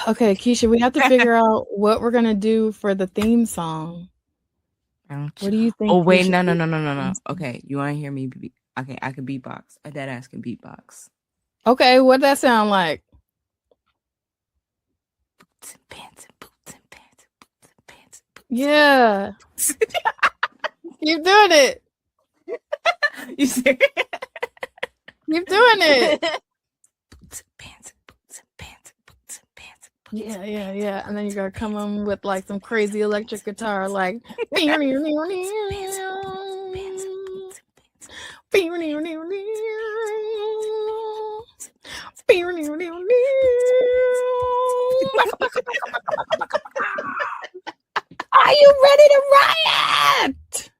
Okay, Keisha, we have to figure out what we're gonna do for the theme song. What do you Oh think we wait, should no, no, do no, for no, the no, theme no. song? Okay, you want to hear me? Okay, I can beatbox. A dead ass can beatbox. Okay, what that sound like? Boots and pants and boots and pants and boots and pants and boots Yeah, and pants. keep doing it. You serious? Keep doing it. Boots and pants and boots and pants and boots and pants and boots Yeah, and yeah, pants and yeah. And then you boots and gotta come pants and in with boots like and some pants crazy and boots electric and guitar, like pants and boots and pants and boots and pants and boots and pants and boots and pants and boots and pants and boots and pants and boots and pants and boots and pants and boots and Are you ready to riot?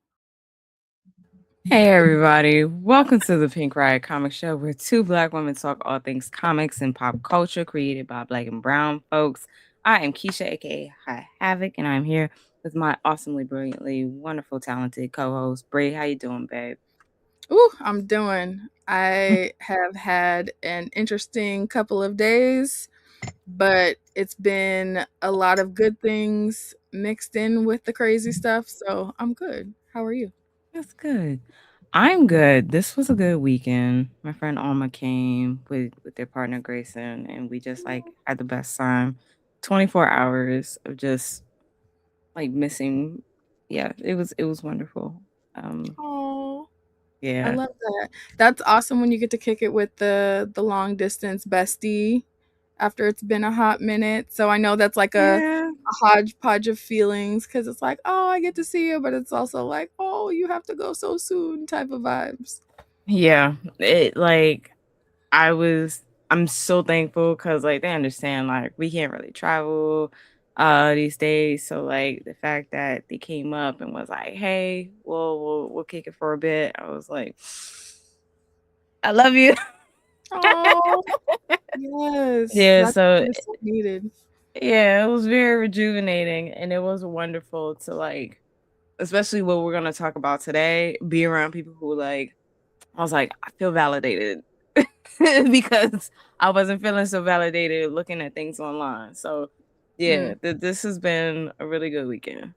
Hey everybody, welcome to the Pink Riot Comic Show, where two black women talk all things comics and pop culture created by black and brown folks. I am Keisha, aka High Havoc, and I'm here with my awesomely, brilliantly, wonderful, talented co-host Brie. How you doing, babe? Ooh, I'm doing. I have had an interesting couple of days, but it's been a lot of good things mixed in with the crazy stuff, so I'm good. How are you? That's good. I'm good. This was a good weekend. My friend Alma came with their partner Grayson, and we just like had the best time. 24 hours of just like missing. Yeah, it was wonderful. Um, Oh, I yeah. love that. That's awesome when you get to kick it with the long distance bestie after it's been a hot minute. So I know that's like Yeah. a hodgepodge of feelings because it's like, oh, I get to see you, but it's also like, oh, you have to go so soon type of vibes. Yeah. It like I was I'm so thankful because like they understand like we can't really travel these days. So like the fact that they came up and was like, hey, we'll kick it for a bit. I was like, I love you. Oh, yes, Yeah, that's so what is so needed. yeah, it was very rejuvenating and it was wonderful to like, especially what we're gonna talk about today, be around people who like I was like, I feel validated because I wasn't feeling so validated looking at things online. So yeah, Mm. this has been a really good weekend.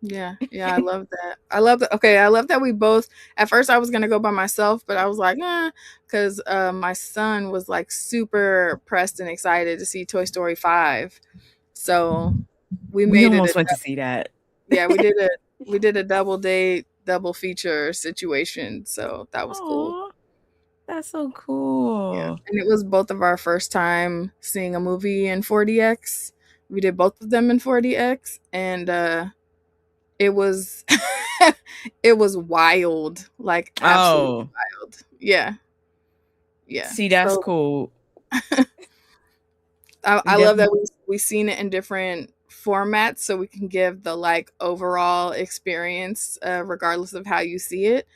Yeah, yeah, I love that. I love that. Okay, I love that we both. At first, I was gonna go by myself, but I was like, nah, because my son was like super pressed and excited to see Toy Story 5. So we We made it a almost went to see that. yeah, we did a double date, double feature situation. So that was cool. Oh, that's so Yeah, cool. and it was both of our first time seeing a movie in 4DX. We did both of them in 4DX, and it was it was wild, like absolutely Oh, wild. Yeah, yeah. see, that's So cool. We I love that definitely. we seen it in different formats, so we can give the like overall experience, regardless of how you see it.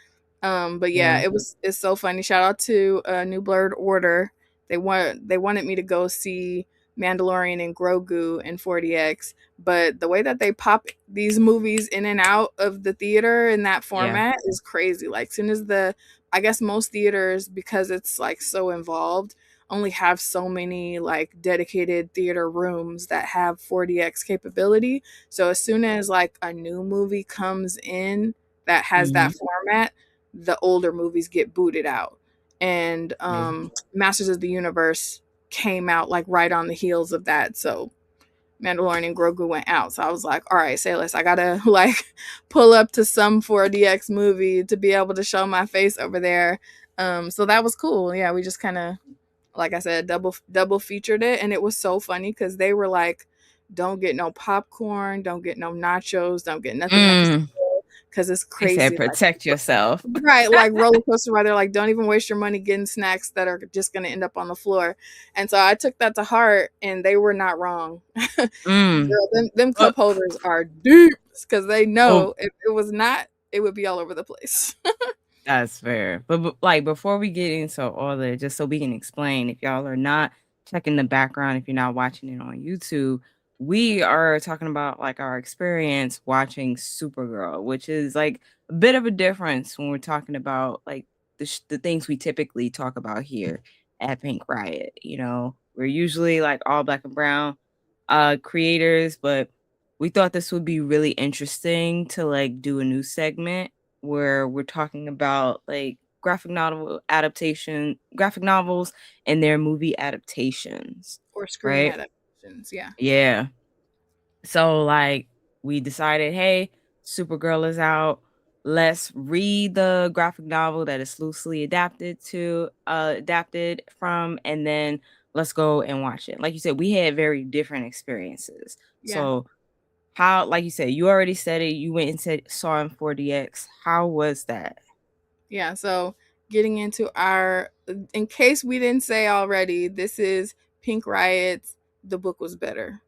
But yeah, Yeah. it's so funny. Shout out to New Blurred Order. They wanted me to go see Mandalorian and Grogu in 4DX, but the way that they pop these movies in and out of the theater in that Yeah. format is crazy. Like soon as the I guess most theaters, because it's like so involved, only have so many like dedicated theater rooms that have 4DX capability. So as soon as like a new movie comes in that has Hmm. that format, the older movies get booted out. And Yeah. Masters of the Universe came out like right on the heels of that. So Mandalorian and Grogu went out. So I was like, all right, say less. I gotta like pull up to some 4DX movie to be able to show my face over there. So that was cool. Yeah, we just kind of, like I said, double featured it, and it was so funny because they were like, "Don't get no popcorn, don't get no nachos, don't get nothing that can Mm. spoil because it's They said crazy." Like protect yourself. right, like roller coaster ride. They're like, don't even waste your money getting snacks that are just gonna end up on the floor. And so I took that to heart, and they were not wrong. Mm. Girl, them Oh, cup holders are deep because they oh, know if it was not, it would be all over the place. that's fair. But like before we get into all that, just so we can explain, if y'all are not checking the background, if you're not watching it on YouTube, we are talking about like our experience watching Supergirl, which is like a bit of a difference when we're talking about like the things we typically talk about here at Pink Riot. we're usually like all black and brown creators, but we thought this would be really interesting to like do a new segment where we're talking about like graphic novels and their movie adaptations, or screen right? adaptations. Yeah. Yeah. So like we decided, hey, Supergirl is out. Let's read the graphic novel that is loosely adapted from, and then let's go and watch it. Like you said, we had very different experiences. Yeah. So how, like you said, you already said it, you went and saw in 4DX. How was that? Yeah, so getting into our, in case we didn't say already, this is Pink Riot's The Book Was Better.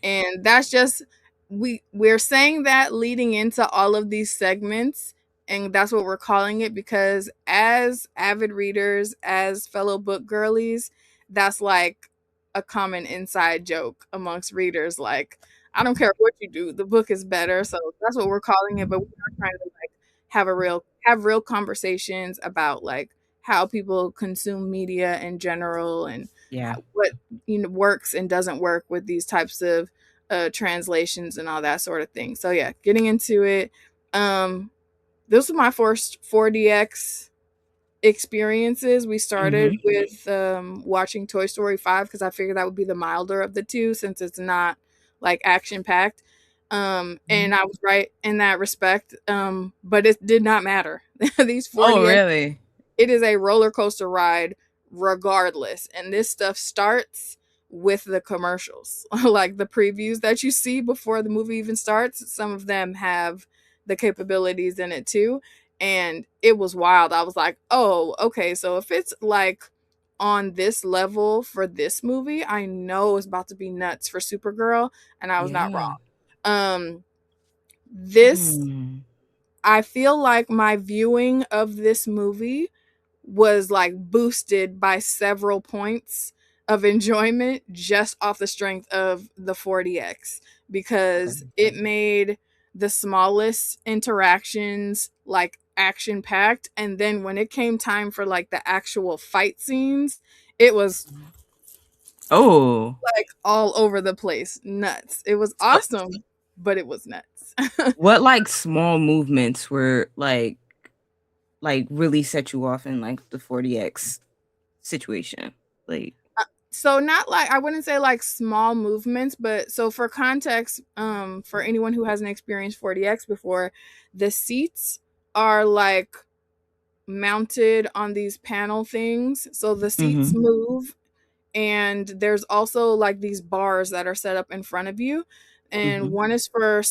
And that's just, we're saying that leading into all of these segments, and that's what we're calling it, because as avid readers, as fellow book girlies, that's like a common inside joke amongst readers, like, I don't care what you do, the book is better. So that's what we're calling it, but we are trying to like have real conversations about like how people consume media in general, and Yeah. what works and doesn't work with these types of translations and all that sort of thing. So yeah, getting into it. Um, this was my first 4DX experiences. We started Mm-hmm. with watching Toy Story 5 because I figured that would be the milder of the two since it's not like action packed. And I was right in that respect. But it did not matter. These Oh, 4DX, really? it is a roller coaster ride regardless. And this stuff starts with the commercials, like the previews that you see before the movie even starts. Some of them have the capabilities in it too. And it was wild. I was like, oh, okay. So if it's like on this level for this movie, I know it's about to be nuts for Supergirl. And I was not Yeah. wrong. This, Hmm. I feel like my viewing of this movie was like boosted by several points of enjoyment just off the strength of the 40X, because Okay. it made the smallest interactions like action packed, and then when it came time for like the actual fight scenes, it was Oh. like all over the place, nuts. It was So awesome, but it was nuts. what like small movements were like really set you off in like the 40X situation? Like So not like, I wouldn't say like small movements, but so for context, for anyone who hasn't experienced 40X before, the seats are like mounted on these panel things. So the seats mhm. move, and there's also like these bars that are set up in front of you, and Mhm. one is for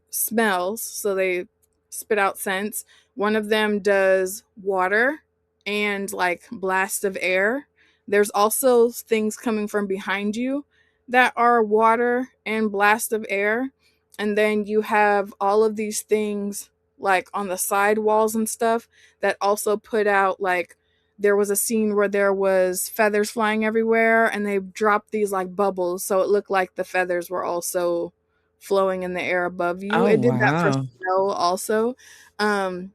smells, so they spit out scents. One of them does water and like blast of air. There's also things coming from behind you that are water and blast of air, and then you have all of these things like on the side walls and stuff that also put out like, there was a scene where there was feathers flying everywhere, and they dropped these like bubbles, so it looked like the feathers were also flowing in the air above you. Oh, It did that for wow. snow also. um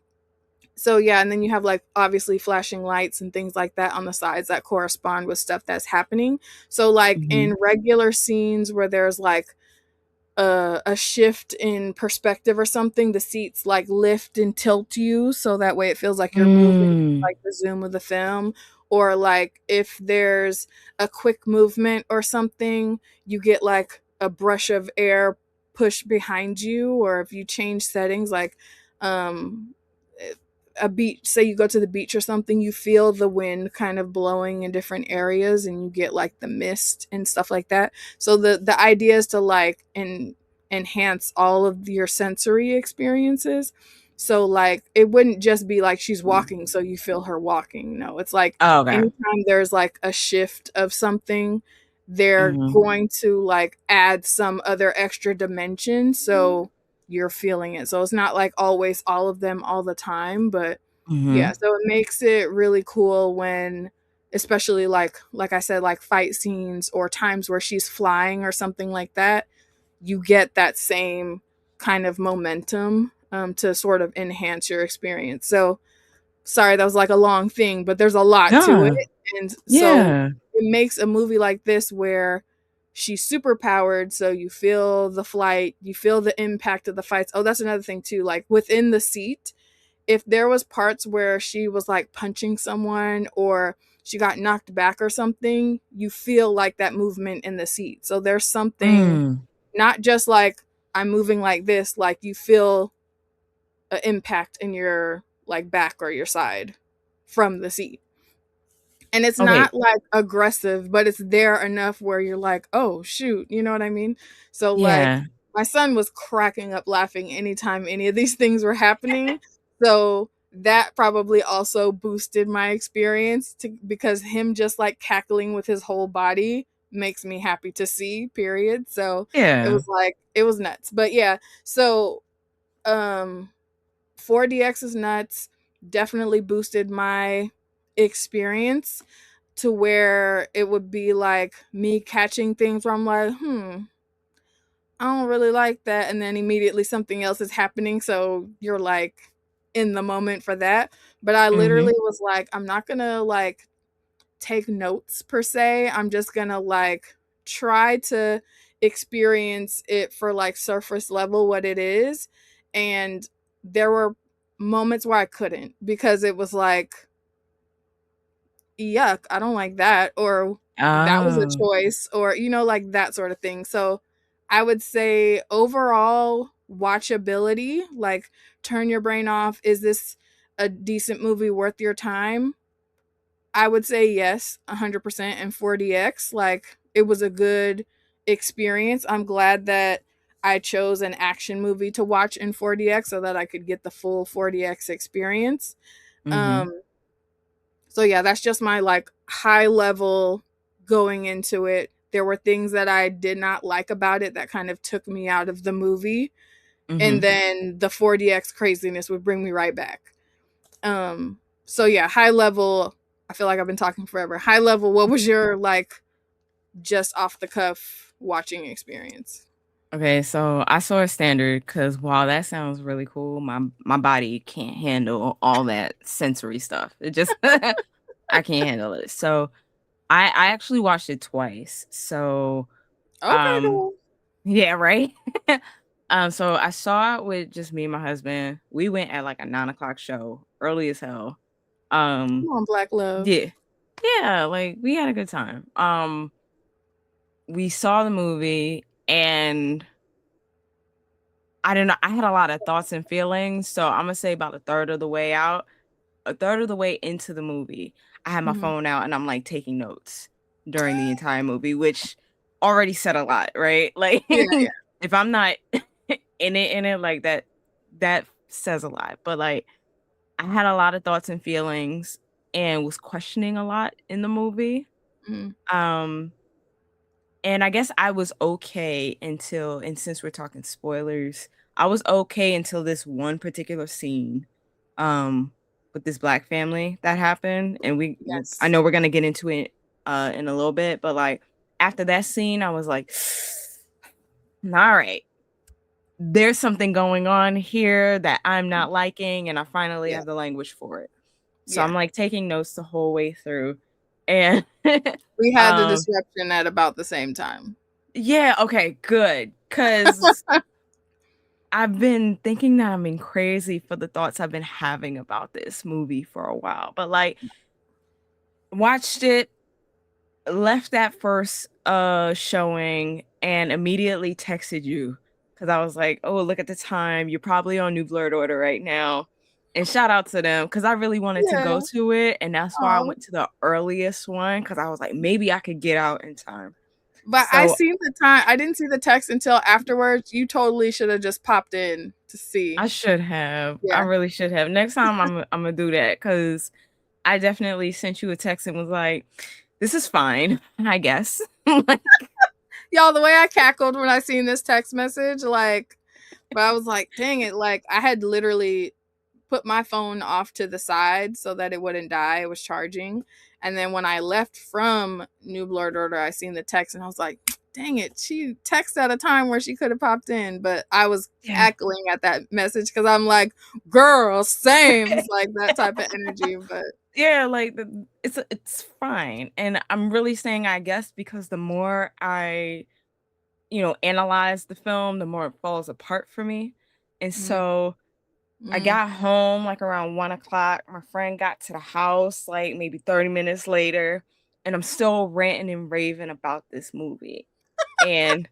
so yeah, and then you have like obviously flashing lights and things like that on the sides that correspond with stuff that's happening. So like Mhm. in regular scenes where there's like a shift in perspective or something, the seats like lift and tilt you so that way it feels like you're moving Mm. like the zoom of the film. Or like if there's a quick movement or something, you get like a brush of air pushed behind you. Or if you change settings, like um a beach, say you go to the beach or something, you feel the wind kind of blowing in different areas, and you get like the mist and stuff like that. So the idea is to like enhance all of your sensory experiences. So like it wouldn't just be like she's walking so you feel her walking. No, it's like Oh, okay. anytime there's like a shift of something, they're Mhm. going to like add some other extra dimension, so you're feeling it. So it's not like always all of them all the time, but yeah, Mhm. so it makes it really cool when, especially like I said, like fight scenes or times where she's flying or something like that, you get that same kind of momentum to sort of enhance your experience. So sorry, that was like a long thing, but there's a lot to it. Yeah. And so Yeah. it makes a movie like this where she's super powered, so you feel the flight, you feel the impact of the fights. Oh, that's another thing too. Like within the seat, if there was parts where she was like punching someone or she got knocked back or something, you feel like that movement in the seat. So there's something, Mm. not just like I'm moving like this, like you feel an impact in your like back or your side from the seat. And it's Okay. not like aggressive, but it's there enough where you're like, oh shoot, you know what I mean? So like Yeah. my son was cracking up laughing anytime any of these things were happening. So that probably also boosted my experience because him just like cackling with his whole body makes me happy to see, period. So it Yeah. was like it was nuts. But yeah, so um 4DX is nuts. Definitely boosted my experience to where it would be like me catching things where I'm like, I don't really like that. And then immediately something else is happening. So you're like in the moment for that. But I literally Mhm. was like, I'm not going to like take notes per se. I'm just going to like try to experience it for like surface level what it is. And there were moments where I couldn't because it was like, yuck, I don't like that, or that was a Oh. choice, or like that sort of thing. So I would say overall watchability, like turn your brain off. Is this a decent movie worth your time? I would say yes, 100%. And 4DX, like it was a good experience. I'm glad that I chose an action movie to watch in 4DX so that I could get the full 4DX experience. Mhm. Um, so yeah, that's just my like high level going into it. There were things that I did not like about it that kind of took me out of the movie, and Mhm. then the 4DX craziness would bring me right back. So yeah, high level, I feel like I've been talking forever. High level, what was your like just off the cuff watching experience? Okay, so I saw a standard because while that sounds really cool, my body can't handle all that sensory stuff. It just I can't handle it. So I actually watched it twice. So Okay, um girl. yeah, right. So I saw it with just me and my husband. We went at like a 9 o'clock show, early as hell. Come Um on, Black Love. yeah. Yeah, like we had a good time. We saw the movie and I don't know. I had a lot of thoughts and feelings. So I'm gonna say about a third of the way out, a third of the way into the movie, I had my Mhm. phone out and I'm like taking notes during the entire movie, which already said a lot, right? Like Yeah, yeah. if I'm not in it like that, that says a lot. But like I had a lot of thoughts and feelings and was questioning a lot in the movie. Mhm. Um And I guess I was okay until and since we're talking spoilers, I was okay until this one particular scene, um, with this black family that happened, and I Yes. know we're gonna get into it, in a little bit, but, like, after that scene, I was like, "Alright, there's something going on here that I'm not liking, and I finally Yeah. have the language for it." So Yeah. I'm, like, taking notes the whole way through, and, We had the um disruption at about the same time. yeah, okay, good, 'cause I've been thinking that I'm being crazy for the thoughts I've been having about this movie for a while, but, like, watched it, left that first, showing, and immediately texted you because I was like, "Oh, look at the time, you're probably on New Blurred Order right now," and shout out to them because I really wanted to Yeah. go to it, and that's why I Aw. went to the earliest one because I was like, "Maybe I could get out in time." But I So seen the time. I didn't see the text until afterwards. You totally should have just popped in to see. I should have. I Yeah. really should have. Next time, Imma do that because I definitely sent you a text and was like, "This is fine, I guess." Like Y'all, the way I cackled when I seen this text message, like, but I was like, dang it, like I had literally put my phone off to the side so that it wouldn't die. It was charging. And then when I left from New Blurred Order, I seen the text and I was like, dang it, she texted at a time where she could have popped in. But I was yeah. cackling at that message because I'm like, girl, same. It's like that type of energy. But Yeah, like it's fine. And I'm really saying I guess because the more I, analyze the film, the more it falls apart for me. And Mm, so I mm. got home like around 1 o'clock. My friend got to the house like maybe 30 minutes later, and I'm still ranting and raving about this movie. And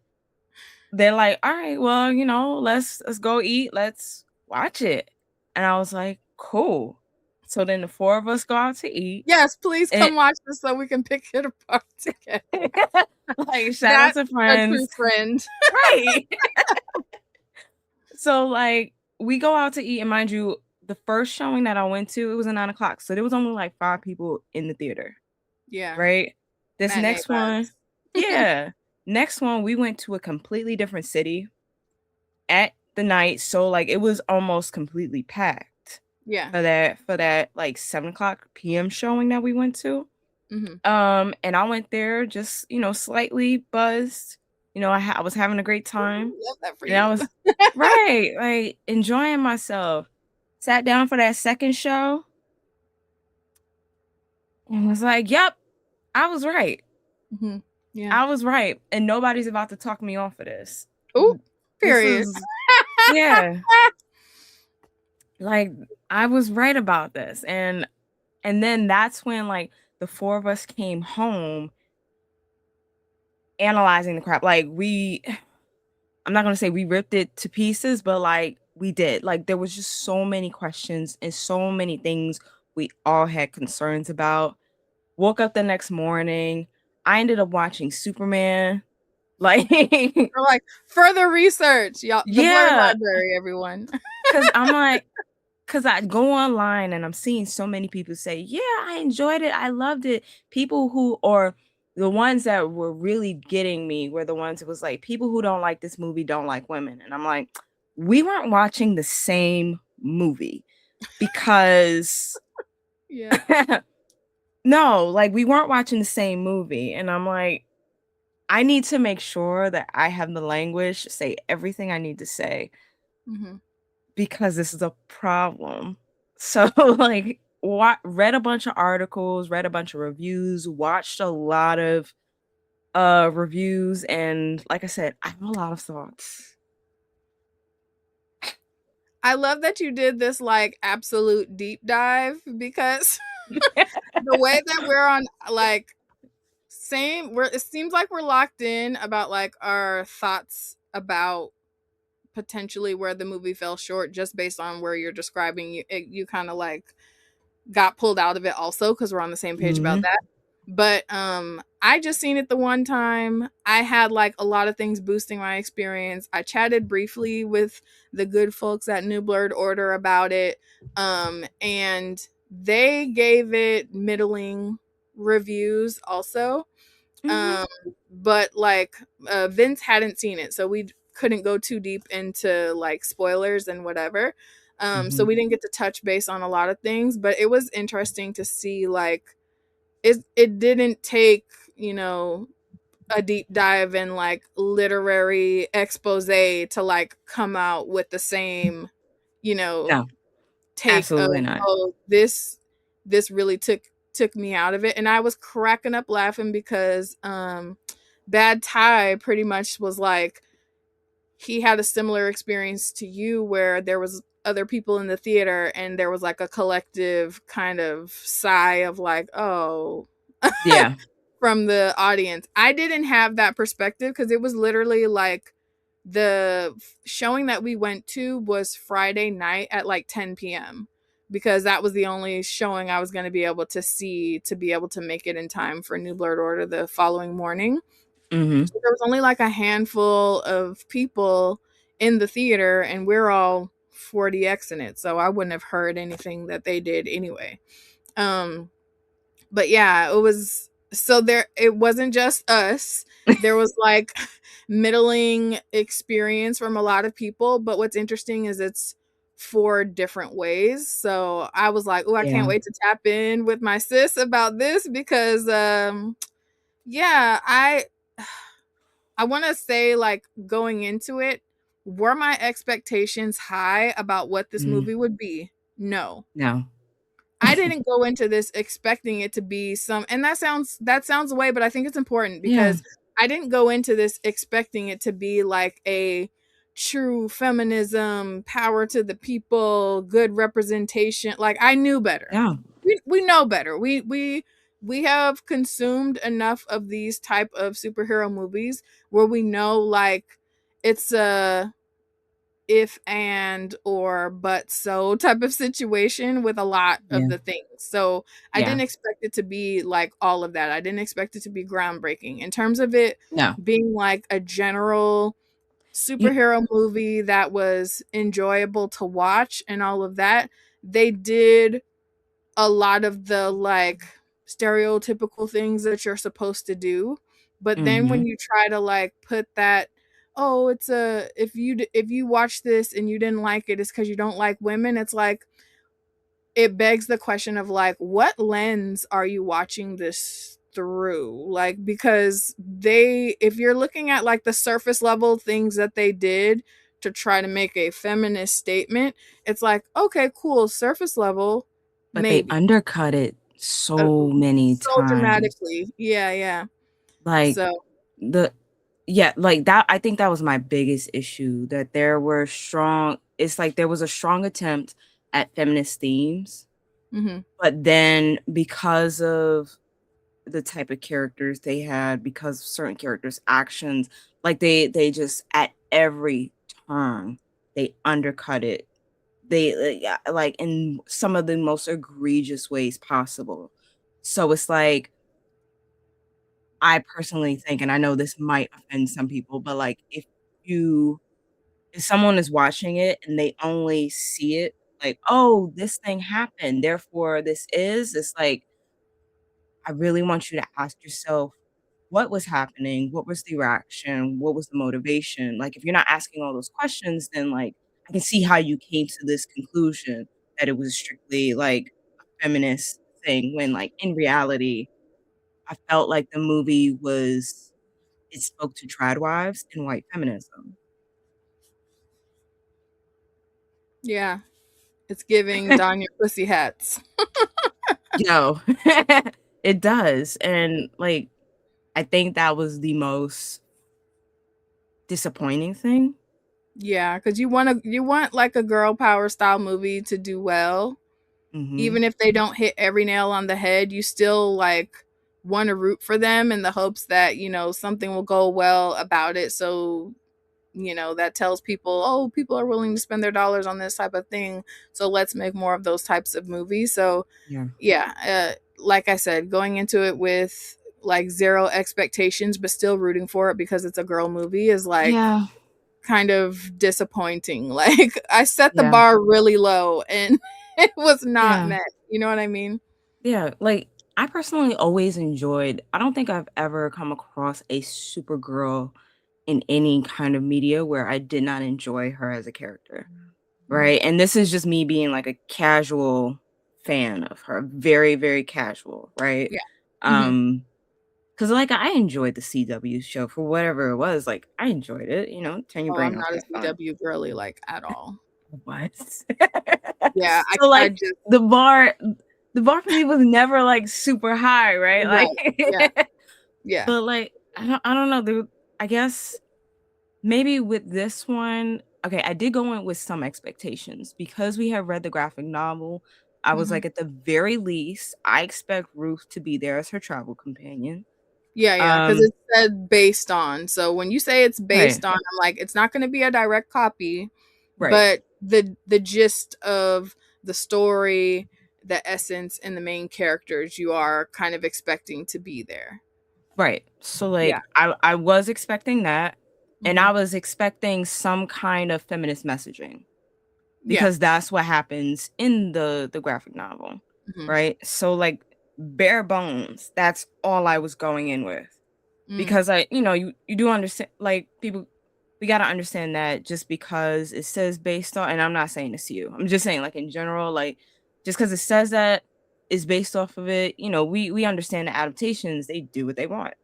they're like, all right, well, let's go eat, let's watch it. And I was like, cool. So then the four of us go out to eat. Yes, please And come watch this so we can pick it apart together. like shout out That's to a true friends. friend. Right. So like we go out to eat, and mind you, the first showing that I went to, it was at 9 o'clock. So there was only like 5 people in the theater, Yeah, right? This matinee next one, vibes. yeah. Next one, we went to a completely different city at the night. So like it was almost completely packed Yeah. for that like 7 o'clock PM showing that we went to. Hmm. And I went there just, slightly buzzed. I was having a great time. Love that for And I you. was right, like enjoying myself. Sat down for that second show and was like, yep, I was right. Hmm. Yeah. I was right. And nobody's about to talk me off of this. Oh, This period. is, yeah, like I was right about this. And then that's when like the four of us came home analyzing the crap. Like I'm not gonna say we ripped it to pieces, but like we did. Like there was just so many questions and so many things we all had concerns about. Woke up the next morning. I ended up watching Superman. Like, Or like further research, y'all. The Blurred yeah, Library, everyone. because I'm like, because I go online and I'm seeing so many people say, yeah, I enjoyed it. I loved it. People who, or the ones that were really getting me were the ones that was like, people who don't like this movie don't like women. And I'm like, we weren't watching the same movie because Yeah. no, like we weren't watching the same movie. And I'm like, I need to make sure that I have the language to say everything I need to say Hmm. because this is a problem. So like read a bunch of articles, read a bunch of reviews, watched a lot of reviews, and like I said, I have a lot of thoughts. I love that you did this like absolute deep dive because the way that we're on like it seems like we're locked in about like our thoughts about potentially where the movie fell short just based on where you're describing you kind of like got pulled out of it also because we're on the same page about Mhm. that. But I just seen it the one time. I had like a lot of things boosting my experience. I chatted briefly with the good folks at New Blurred Order about it. And they gave it middling reviews also. Mhm. Um, but like Vince hadn't seen it, so we couldn't go too deep into like spoilers and whatever. So Mhm. we didn't get to touch base on a lot of things, but it was interesting to see like it didn't take, you know, a deep dive in like literary expose to like come out with the same, you know, No, take of, absolutely not. oh, this really took me out of it. And I was cracking up laughing because Bad Ty pretty much was like he had a similar experience to you where there was other people in the theater and there was like a collective kind of sigh of like, oh, Yeah. from the audience. I didn't have that perspective because it was literally like the showing that we went to was Friday night at like 10 p.m. because that was the only showing I was going to be able to see to be able to make it in time for New Blurred Order the following morning. Mhm. So there was only like a handful of people in the theater, and we're all 40x in it. So I wouldn't have heard anything that they did anyway. Um, but yeah, it was so there it wasn't just us. There was like middling experience from a lot of people, but what's interesting is it's four different ways. So I was like, "Oh, I can't Yeah. wait to tap in with my sis about this because yeah, I want to say like going into it, were my expectations high about what this Mhm. movie would be? No. No. I didn't go into this expecting it to be some, and that sounds away, but I think it's important Yeah. because I didn't go into this expecting it to be like a true feminism, power to the people, good representation. Like I knew better. Yeah. We know better. We have consumed enough of these type of superhero movies where we know like it's a if and or but so type of situation with a lot of Yeah. the things. So I Yeah. didn't expect it to be like all of that. I didn't expect it to be groundbreaking in terms of it No. being like a general You superhero movie that was enjoyable to watch and all of that. They did a lot of the like stereotypical things that you're supposed to do, but then when Mhm. you try to like put that, oh, it's a, if you watch this and you didn't like it, it's because you don't like women. It's like it begs the question of like what lens are you watching this through, like because they, if you're looking at like the surface level things that they did to try to make a feminist statement, it's like okay, cool, surface level, but they maybe. undercut it Uh, so many so times. dramatically. Yeah, yeah. Like So, the yeah, like that I think that was my biggest issue, that there were strong it's like there was a strong attempt at feminist themes, mhm. but then because of the type of characters they had, because of certain characters' actions, like they just at every turn they undercut it. They yeah, like in some of the most egregious ways possible. So it's like I personally think, and I know this might offend some people, but like you if someone is watching it and they only see it like, oh, this thing happened, therefore this is, it's like I really want you to ask yourself what was happening, what was the reaction, what was the motivation. Like if you're not asking all those questions, then like I can see how you came to this conclusion that it was strictly like a feminist thing when like in reality I felt like the movie was it spoke to tradwives and white feminism. Yeah, it's giving Don your pussy hats. Yo, it does, and, like, I think that was the most disappointing thing. Yeah, because you want like a girl power style movie to do well, Mhm. even if they don't hit every nail on the head. You still like want to root for them in the hopes that something will go well about it. So that tells people, oh, people are willing to spend their dollars on this type of thing. So let's make more of those types of movies. So Yeah. yeah, like I said, going into it with like zero expectations, but still rooting for it because it's a girl movie is like Yeah, kind of disappointing. Like I set the yeah, bar really low and it was not yeah, met. You know what I mean? yeah, like, I personally always enjoyed I don't think I've ever come across a Supergirl in any kind of media where I did not enjoy her as a character, Mhm. right? And this is just me being, like, a casual fan of her, very, very casual, right? Yeah. Hmm. Um 'Cause, like, I enjoyed the CW show for whatever it was, like, I enjoyed it, turn your Oh, I'm brain off, not a have fun. CW girly like at all. What? Yeah, So, I like, just the bar the bar for me was never, like, super high, right? right. Yeah. Like Yeah. but, like, I don't know, dude, I guess maybe with this one okay, I did go in with some expectations. Because we have read the graphic novel, I was Hmm. like, at the very least, I expect Ruth to be there as her travel companion. Yeah, yeah, because Um it said based on. So when you say it's Right, based on, I'm like, it's not going to be a direct copy, right. but the gist of the story, the essence, and the main characters, you are kind of expecting to be there. Right. So, Yeah. like, I was expecting that, and Hmm. I was expecting some kind of feminist messaging Yeah. because that's what happens in the graphic novel, Hmm. right? So, like, bare bones, that's all I was going in with Mm. because you do understand, like, people we gotta understand that just because it says based on and I'm not saying this to you, I'm just saying, like, in general, like, just because it says that is based off of it, we understand the adaptations, they do what they want.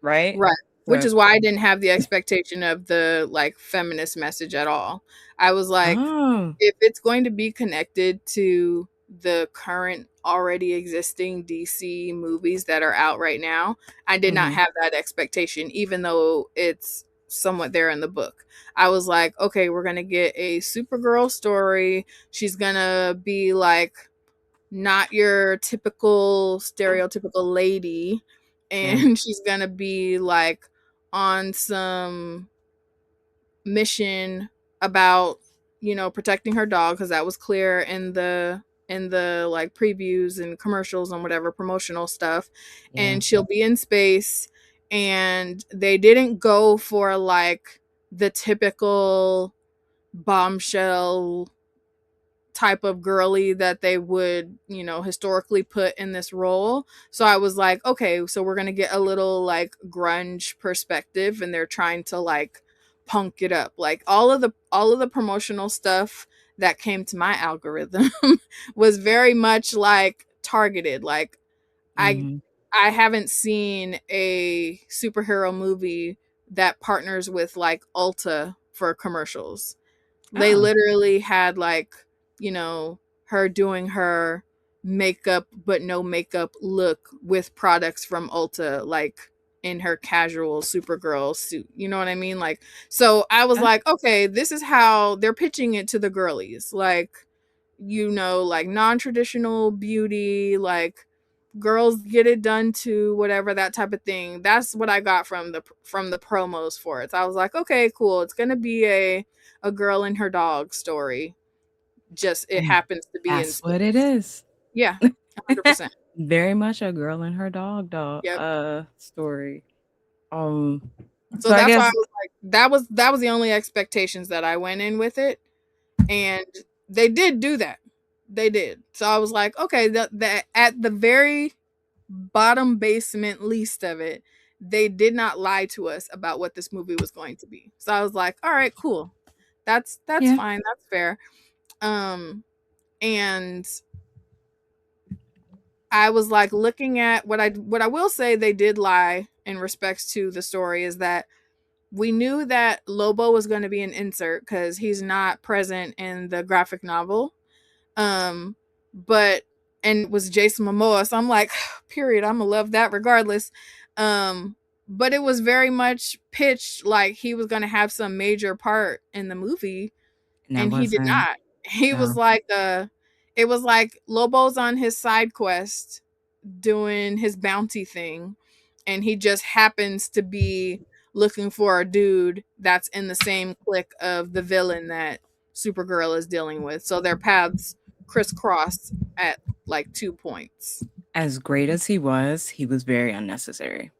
Right? Right. Which So is why I didn't have the expectation of the like feminist message at all. I was like, Oh, if it's going to be connected to the current already existing DC movies that are out right now. I did not Mhm. have that expectation, even though it's somewhat there in the book. I was like, okay, we're gonna get a Supergirl story. She's gonna be like not your typical stereotypical lady, Yeah. and she's gonna be like on some mission about, protecting her dog, because that was clear in the like previews and commercials and whatever promotional stuff. Yeah. And she'll be in space, and they didn't go for like the typical bombshell type of girly that they would, historically put in this role. So I was like, okay, so we're going to get a little like grunge perspective, and they're trying to like punk it up. Like all of the promotional stuff that came to my algorithm was very much like targeted. Like I Mhm. I haven't seen a superhero movie that partners with like Ulta for commercials. They Oh. literally had like, you know, her doing her makeup but no makeup look with products from Ulta, like in her casual Supergirl suit. You know what I mean? Like, so I was Uh, like, okay, this is how they're pitching it to the girlies. Like, like non-traditional beauty, like girls get it done too, whatever, that type of thing. That's what I got from the promos for it. So I was like, okay, cool. It's gonna be a girl and her dog story. Just it and happens to be in that's what it space. is. Yeah, 100%. Very much a girl and her dog Yep. story. Um, So so I that's why I guess was like, that was the only expectations that I went in with it, and they did do that. They did. So I was like, okay, that at the very bottom basement least of it, they did not lie to us about what this movie was going to be. So I was like, all right, cool. That's yeah. fine. That's fair. Um and I was like looking at what I will say they did lie in respects to the story is that we knew that Lobo was going to be an insert cuz he's not present in the graphic novel. Um but and it was Jason Momoa, so I'm like, period, I'm gonna love that regardless. But it was very much pitched like he was gonna have some major part in the movie, And that and he did wasn't not. He was no. like it was like Lobo's on his side quest doing his bounty thing, and he just happens to be looking for a dude that's in the same clique of the villain that Supergirl is dealing with. So their paths crisscross at like 2 points. As great as he was very unnecessary.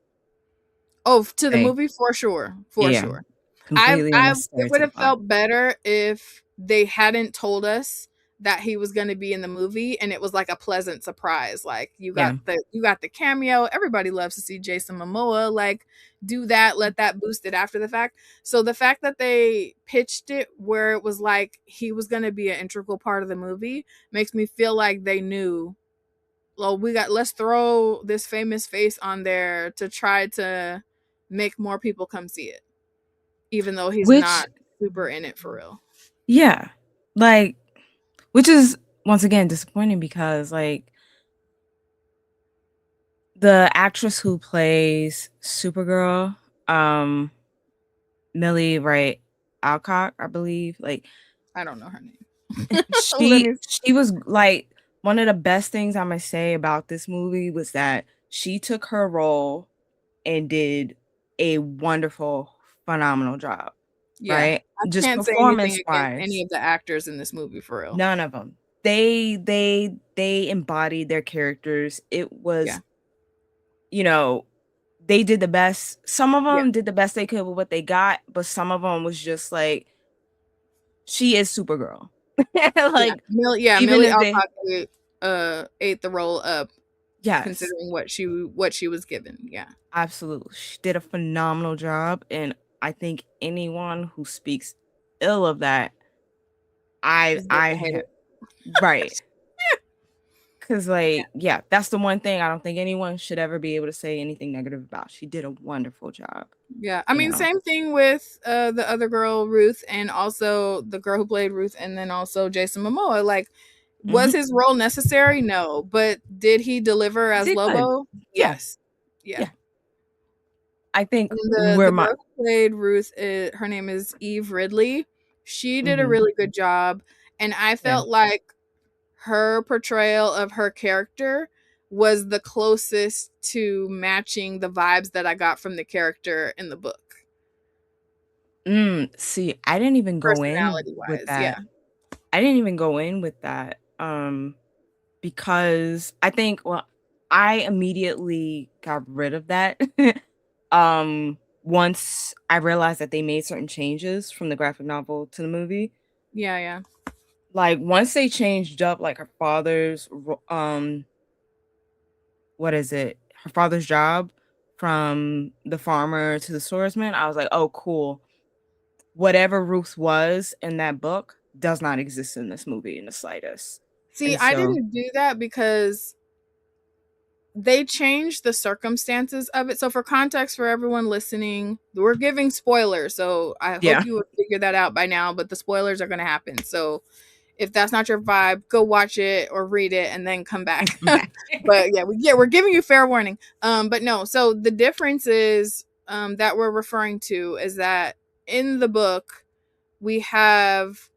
Oh, to the Like, movie, for sure, yeah, for yeah. sure. Completely It unnecessary would to the have plot. felt better if they hadn't told us that he was going to be in the movie, and it was like a pleasant surprise. Like Yeah. you got the cameo. Everybody loves to see Jason Momoa. Like, do that, let that boost it after the fact. So the fact that they pitched it where it was like he was going to be an integral part of the movie makes me feel like they knew, well, let's throw this famous face on there to try to make more people come see it, even though he's Which not super in it for real. yeah. Like which is once again disappointing because like the actress who plays Supergirl, um Millie Wright Alcock, I believe, like I don't know her name. Let she me. she was like one of the best things I'm gonna say about this movie was that she took her role and did a wonderful, phenomenal job, Yeah, right? I Just can't say anything performance against any wise, of the actors in this movie for real. none of them. They embodied their characters. It Yeah, was, you know, they did the best. Some of yeah, them did the best they could with what they got, but some of them was just like she is Supergirl. yeah. Like Yeah, even Millie if they Alcock ate the role up, yes, considering what she was given. Yeah, absolutely. She did a phenomenal job and I think anyone who speaks ill of that is being I a hater. right. Cause like, yeah, that's the one thing I don't think anyone should ever be able to say anything negative about. She did a wonderful job, Yeah, I you mean, know. same thing with the other girl, Ruth, and also the girl who played Ruth, and then also Jason Momoa. Like, Was Mhm. his role necessary? No, but did he deliver He as did good. Lobo? Yeah, Yes. Yeah. yeah. I think And where the my girl who played Ruth, her name is Eve Ridley. She did a Mhm. really good job, and I Yeah. felt like her portrayal of her character was the closest to matching the vibes that I got from the character in the book, See, I didn't even go in personality with wise. Yeah. that. I didn't even go in with that, because I think well, I immediately got rid of that, once I realized that they made certain changes from the graphic novel to the movie. Yeah. Yeah. Like, once they changed up, like, her father's what is it? Her father's job from the farmer to the swordsman, I was like, "Oh, cool." Whatever Ruth was in that book does not exist in this movie in the slightest. See, And I so didn't do that because they changed the circumstances of it. So, for context for everyone listening, we're giving spoilers. So, I yeah. hope you would figure that out by now, but the spoilers are going to happen. So, if that's not your vibe, go watch it or read it and then come And back. come back. But yeah, we're giving you fair warning. But no, so the difference is that we're referring to is that in the book we have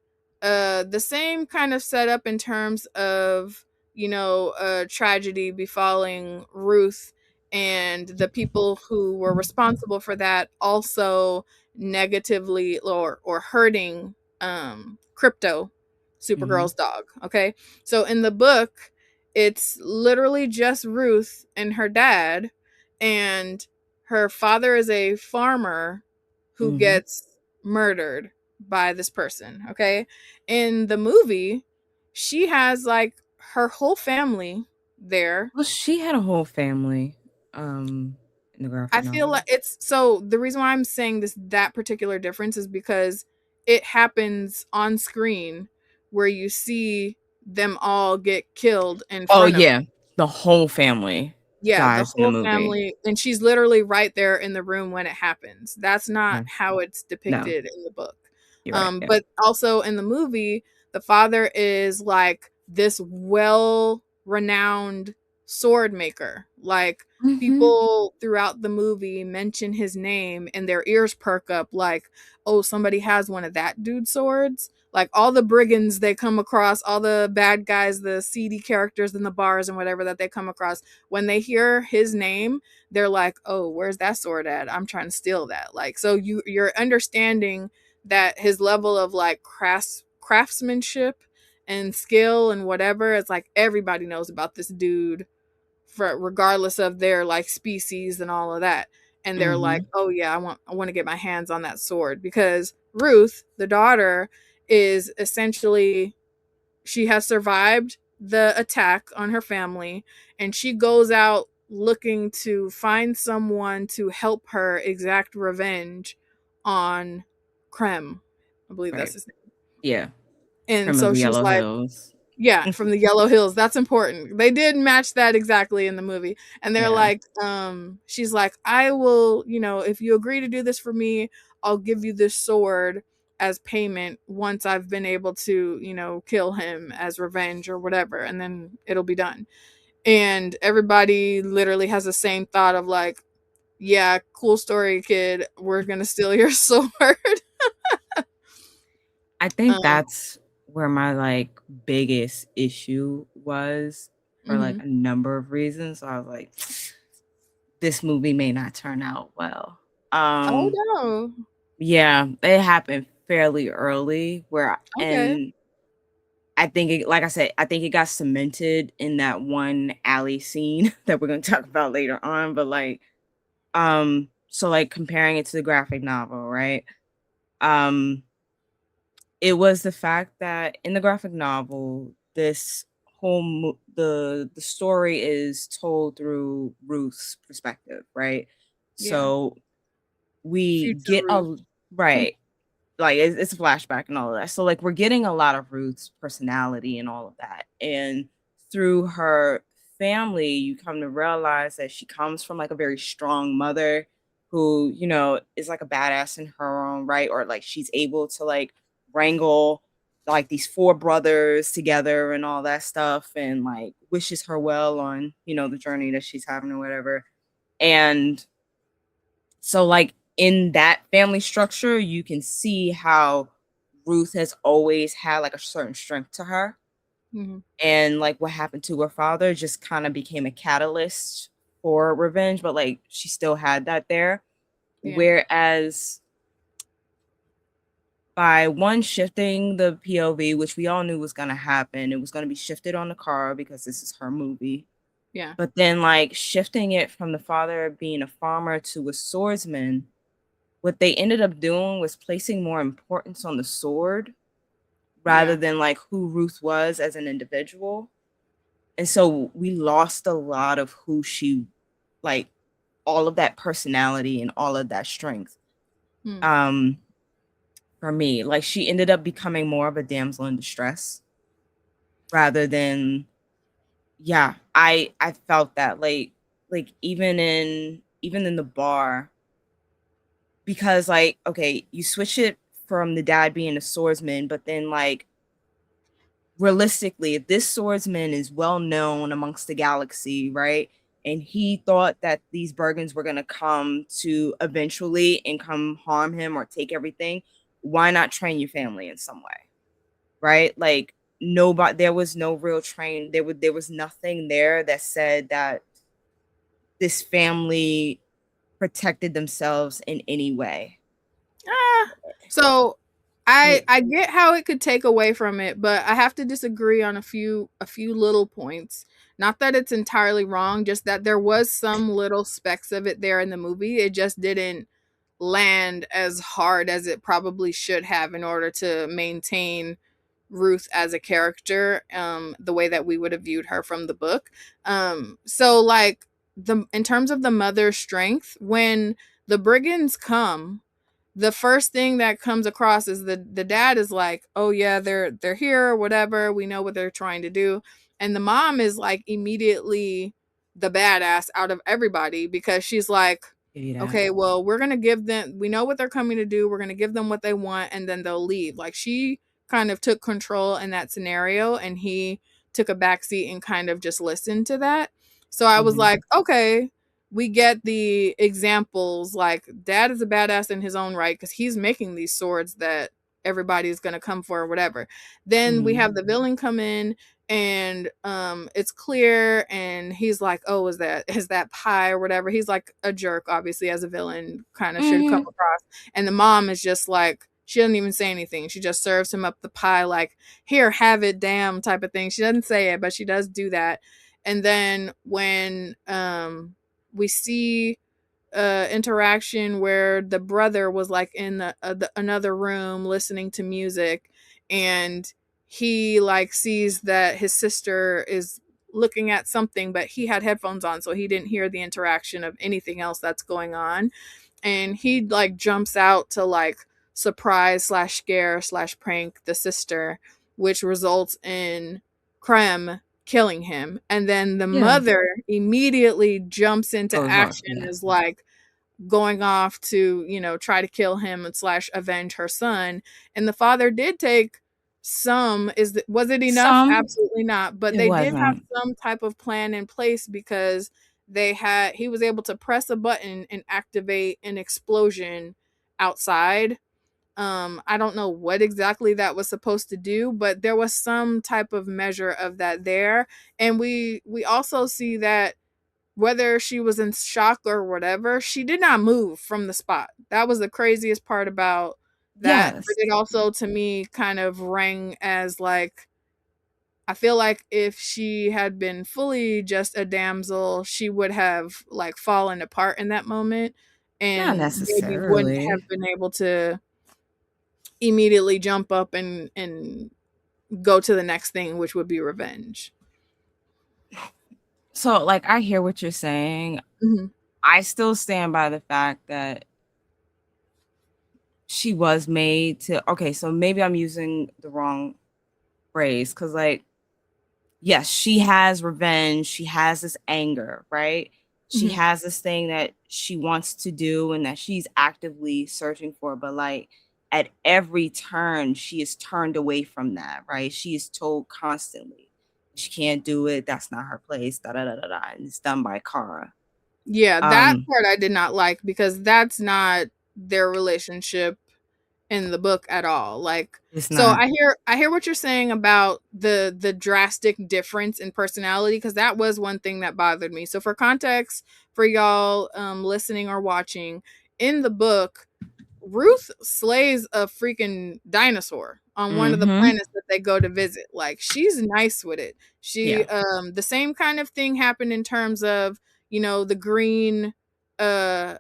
the same kind of setup in terms of a tragedy befalling Ruth, and the people who were responsible for that also negatively or hurting Crypto, Mhm. Supergirl's dog. Okay, so in the book it's literally just Ruth and her dad, and her father is a farmer who Mhm. gets murdered by this person. Okay, in the movie she has like her whole family there. Well, she had a whole family, in the I graphic feel like novel. it's so the reason why I'm saying that particular difference is because it happens on screen where you see them all get killed in Oh, front of her. yeah. The whole family Yeah, the dies in the whole movie. family, and she's literally right there in the room when it happens. That's not Yeah. how it's No, depicted in the book. you're right, yeah. But also in the movie, the father is like this well-renowned sword maker. Like, Mhm. people throughout the movie mention his name and their ears perk up like, "Oh, somebody has one of that dude's swords." Like, all the brigands they come across, all the bad guys, the seedy characters in the bars and whatever that they come across, when they hear his name, they're like, "Oh, where's that sword at? I'm trying to steal that." Like, so you're understanding that his level of like craftsmanship and skill and whatever, it's like everybody knows about this dude, for regardless of their like species and all of that. And they're like, Mhm. "Oh yeah, I want to get my hands on that sword," because Ruth, the daughter, is essentially, she has survived the attack on her family, and she goes out looking to find someone to help her exact revenge on Krem. I believe that's Right. his name. Yeah. And From of so the she's Yellow like, Hills. yeah, from the Yellow Hills. That's important. They did match that exactly in the movie. And they're Yeah. like, she's like, "I will, if you agree to do this for me, I'll give you this sword as payment once I've been able to, kill him as revenge or whatever, and then it'll be done." And everybody literally has the same thought of like, "Yeah, cool story, kid. We're gonna steal your sword." I think um, that's where my, like, biggest issue was for, like, mhm. a number of reasons. So I was like, "This movie may not turn out well." Oh Um, no. yeah, it happened fairly early Okay. and I think it like I said, I think it got cemented in that one alley scene that we're gonna talk about later on, but, like, so, like, comparing it to the graphic novel, right? Um It was the fact that in the graphic novel, this the story is told through Ruth's perspective, right? Yeah. So we Future get Ruth. a right, like it's a flashback and all of that. So like we're getting a lot of Ruth's personality and all of that, and through her family, you come to realize that she comes from like a very strong mother who is like a badass in her own right, or like she's able to like wrangle. like these four brothers together and all that stuff, and like wishes her well on, the journey that she's having or whatever. And so like in that family structure, you can see how Ruth has always had like a certain strength to her. Mm-hmm. And like what happened to her father just kind of became a catalyst for revenge, but like she still had that there. Yeah. Whereas by one shifting the POV, which we all knew was going to happen, it was going to be shifted on the car because this is her movie. Yeah. But then like shifting it from the father being a farmer to a swordsman, what they ended up doing was placing more importance on the sword rather Yeah. than like who Ruth was as an individual. And so we lost a lot of who she, like all of that personality and all of that strength. Mm. Um for me, like she ended up becoming more of a damsel in distress rather than, yeah, I felt that like even in the bar, because like okay, you switch it from the dad being a swordsman, but then like realistically, if this swordsman is well known amongst the galaxy, right? And he thought that these Bergens were gonna come to eventually and come harm him or take everything, why not train your family in some way? Right? Like nobody, there was no real train. There was nothing there that said that this family protected themselves in any way. Ah, so Yeah. I get how it could take away from it, but I have to disagree on a few little points. Not that it's entirely wrong, just that there was some little specks of it there in the movie. It just didn't land as hard as it probably should have in order to maintain Ruth as a character, the way that we would have viewed her from the book. So like the in terms of the mother's strength, when the brigands come, the first thing that comes across is the dad is like, "Oh yeah, they're here or whatever. We know what they're trying to do." And the mom is like immediately the badass out of everybody because she's like, Give you that. "Okay, well, we're going to give them we know what they're coming to do. We're going to give them what they want and then they'll leave." Like she kind of took control in that scenario and he took a backseat and kind of just listened to that. So I was Mhm. like, "Okay, we get the examples like dad is a badass in his own right because he's making these swords that everybody's gonna come for or whatever." Then we Mhm. have the villain come in and it's clear and he's like, "Oh, is that pie or whatever?" He's like a jerk, obviously, as a villain kind of should come Mhm. across. And the mom is just like she doesn't even say anything. She just serves him up the pie like, "Here, have it, damn," type of thing. She doesn't say it, but she does do that. And then when we see interaction where the brother was like in another room listening to music and he like sees that his sister is looking at something but he had headphones on so he didn't hear the interaction of anything else that's going on, and he like jumps out to like surprise slash scare slash prank the sister, which results in Krem killing him. And then the Yeah. mother immediately jumps into Goes off. action, Yeah. is like going off to, try to kill him and slash avenge her son. And the father did take some, was it enough? Some. Absolutely not. But It they did have wasn't. some type of plan in place because he was able to press a button and activate an explosion outside. I don't know what exactly that was supposed to do, but there was some type of measure of that there. And we also see that whether she was in shock or whatever, she did not move from the spot. That was the craziest part about that. But Yes. it also to me kind of rang as like, I feel like if she had been fully just a damsel, she would have like fallen apart in that moment Not and maybe wouldn't have necessarily. been able to immediately jump up and go to the next thing, which would be revenge. So, like, I hear what you're saying. Mhm. I still stand by the fact that she was made to. Okay, so maybe I'm using the wrong phrase because, like, yes, she has revenge. She has this anger, right? She Mhm. has this thing that she wants to do and that she's actively searching for. But, like, at every turn she is turned away from that, right? She is told constantly she can't do it, that's not her place, da da da da da, and it's done by Kara. Yeah, that um part I did not like because that's not their relationship in the book at all. Like, it's so not. I hear what you're saying about the drastic difference in personality, because that was one thing that bothered me. So for context, for y'all listening or watching, in the book, Ruth slays a freaking dinosaur on one of the Mm-hmm. planets that they go to visit. Like, she's nice with it. She Yeah. the same kind of thing happened in terms of, the green uh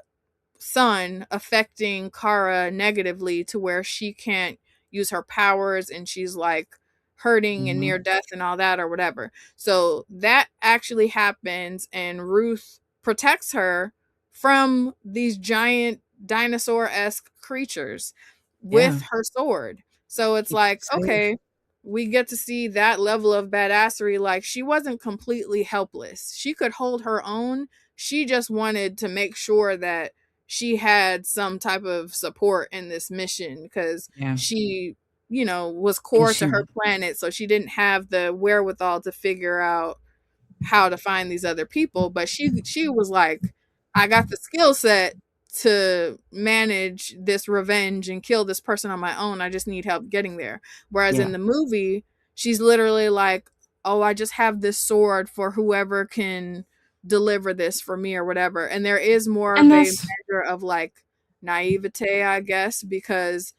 sun affecting Kara negatively to where she can't use her powers and she's like hurting and Mm-hmm. near death and all that or whatever. So that actually happens, and Ruth protects her from these giant dinosaur-esque creatures Yeah. with her sword. So it's Keeps like, it safe. okay, we get to see that level of badassery. Like, she wasn't completely helpless. She could hold her own. She just wanted to make sure that she had some type of support in this mission, because Yeah. she, was And core to her planet. So she didn't have the wherewithal to figure out how to find these other people. But she was like, I got the skill set to manage this revenge and kill this person on my own. I just need help getting there. Whereas in yeah. the movie, she's literally like, oh, I just have this sword for whoever can deliver this for me or whatever. And there is more And of a that's measure of like naivete, I guess, because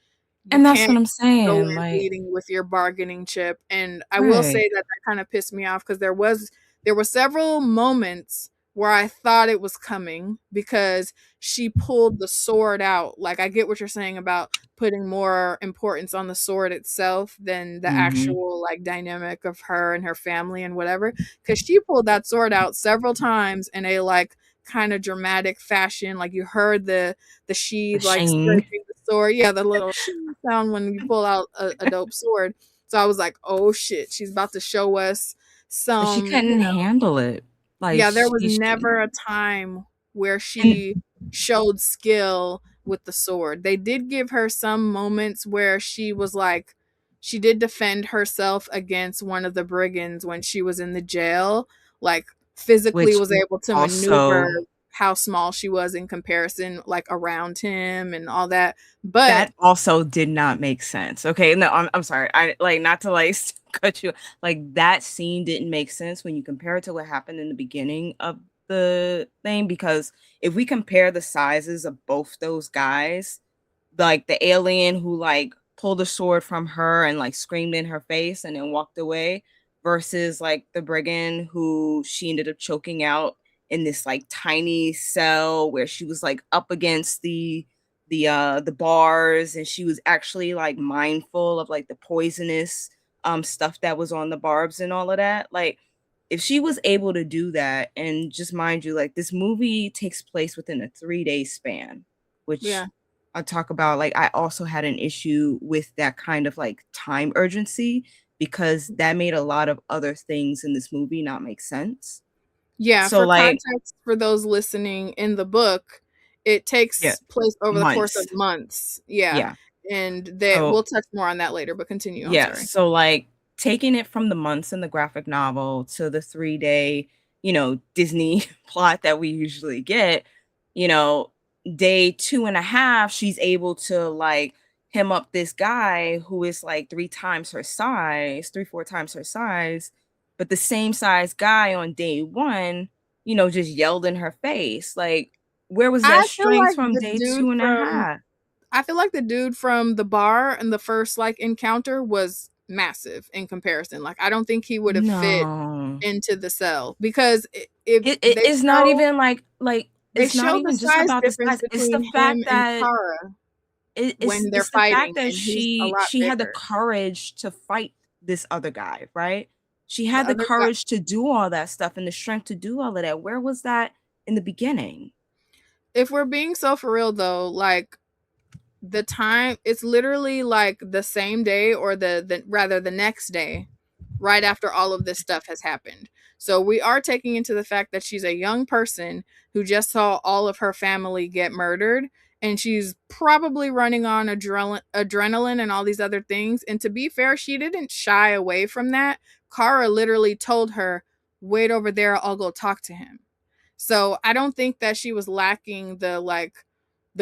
you and that's can't what I'm go saying. in Like, leading with your bargaining chip. And I will say right. that that kind of pissed me off, because there were several moments where I thought it was coming, because she pulled the sword out. Like, I get what you're saying about putting more importance on the sword itself than the Mm-hmm. actual like dynamic of her and her family and whatever, because she pulled that sword out several times in a like kind of dramatic fashion. Like, you heard the The sheath like Shane. scraping the sword. Yeah, the little shing sound when you pull out a dope sword. So I was like, oh shit, she's about to show us But she some, couldn't handle it. Like yeah, there was she never a time where and she showed skill with the sword. They did give her some moments where she was like, she did defend herself against one of the brigands when she was in the jail, like physically which was able to maneuver also how small she was in comparison, like around him and all that. But that also did not make sense. Okay, no, I'm sorry. I like not to like cut you. Like that scene didn't make sense when you compare it to what happened in the beginning of the thing. Because if we compare the sizes of both those guys, like the alien who like pulled a sword from her and like screamed in her face and then walked away, versus like the brigand who she ended up choking out in this like tiny cell where she was like up against the bars, and she was actually like mindful of like the poisonous stuff that was on the barbs and all of that. Like if she was able to do that, and just mind you, like this movie takes place within a 3 day span, which yeah, I talk about, like I also had an issue with that kind of like time urgency, because that made a lot of other things in this movie not make sense. yeah, So for like, context for those listening, in the book, it yeah, takes place over the course of months. months. Yeah. Yeah. And that So we'll touch more on that later, but continue. I'm yeah, sorry. so like taking it from the months in the graphic novel to the 3 day, Disney plot that we usually get, you know, day 2.5, she's able to like hem up this guy who is like 3 times her size, 4 times her size, but the same size guy on day one, just yelled in her face. Like, where was that I feel strength like from the day dude two and a from half? I feel like the dude from the bar in the first like encounter was massive in comparison. Like, I don't think he would have fit No. into the cell, because if It's not even like they it's not show the even just size about the difference size. It's between the him fact and that Kara it's when they're it's the fighting, fact that and he's a lot she had the bigger. courage to fight this other guy, right? She The had the other guy, courage to do all that stuff and the strength to do all of that. Where was that in the beginning? if we're being so for real though, like, the time, it's literally like the same day, or the rather the next day, right after all of this stuff has happened. So we are taking into the fact that she's a young person who just saw all of her family get murdered, and she's probably running on adrenaline and all these other things. And to be fair, she didn't shy away from that. Kara literally told her, "Wait over there, I'll go talk to him." So I don't think that she was lacking the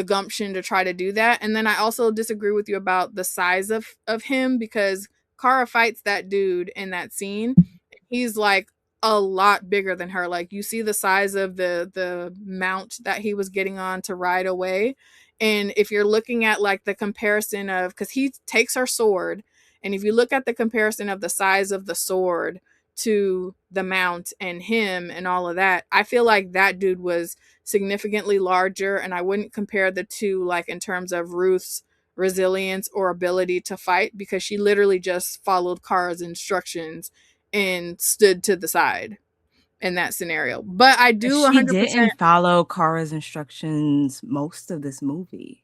gumption to try to do that. And then I also disagree with you about the size of him, because Kara fights that dude in that scene. He's like a lot bigger than her. Like, you see the size of the mount that he was getting on to ride away. And if you're looking at like the comparison of, because he takes her sword, and if you look at the comparison of the size of the sword to the mount and him and all of that, I feel like that dude was significantly larger. And I wouldn't compare the two like in terms of Ruth's resilience or ability to fight, because she literally just followed Kara's instructions and stood to the side in that scenario. But I But do she 100%. didn't follow Kara's instructions most of this movie.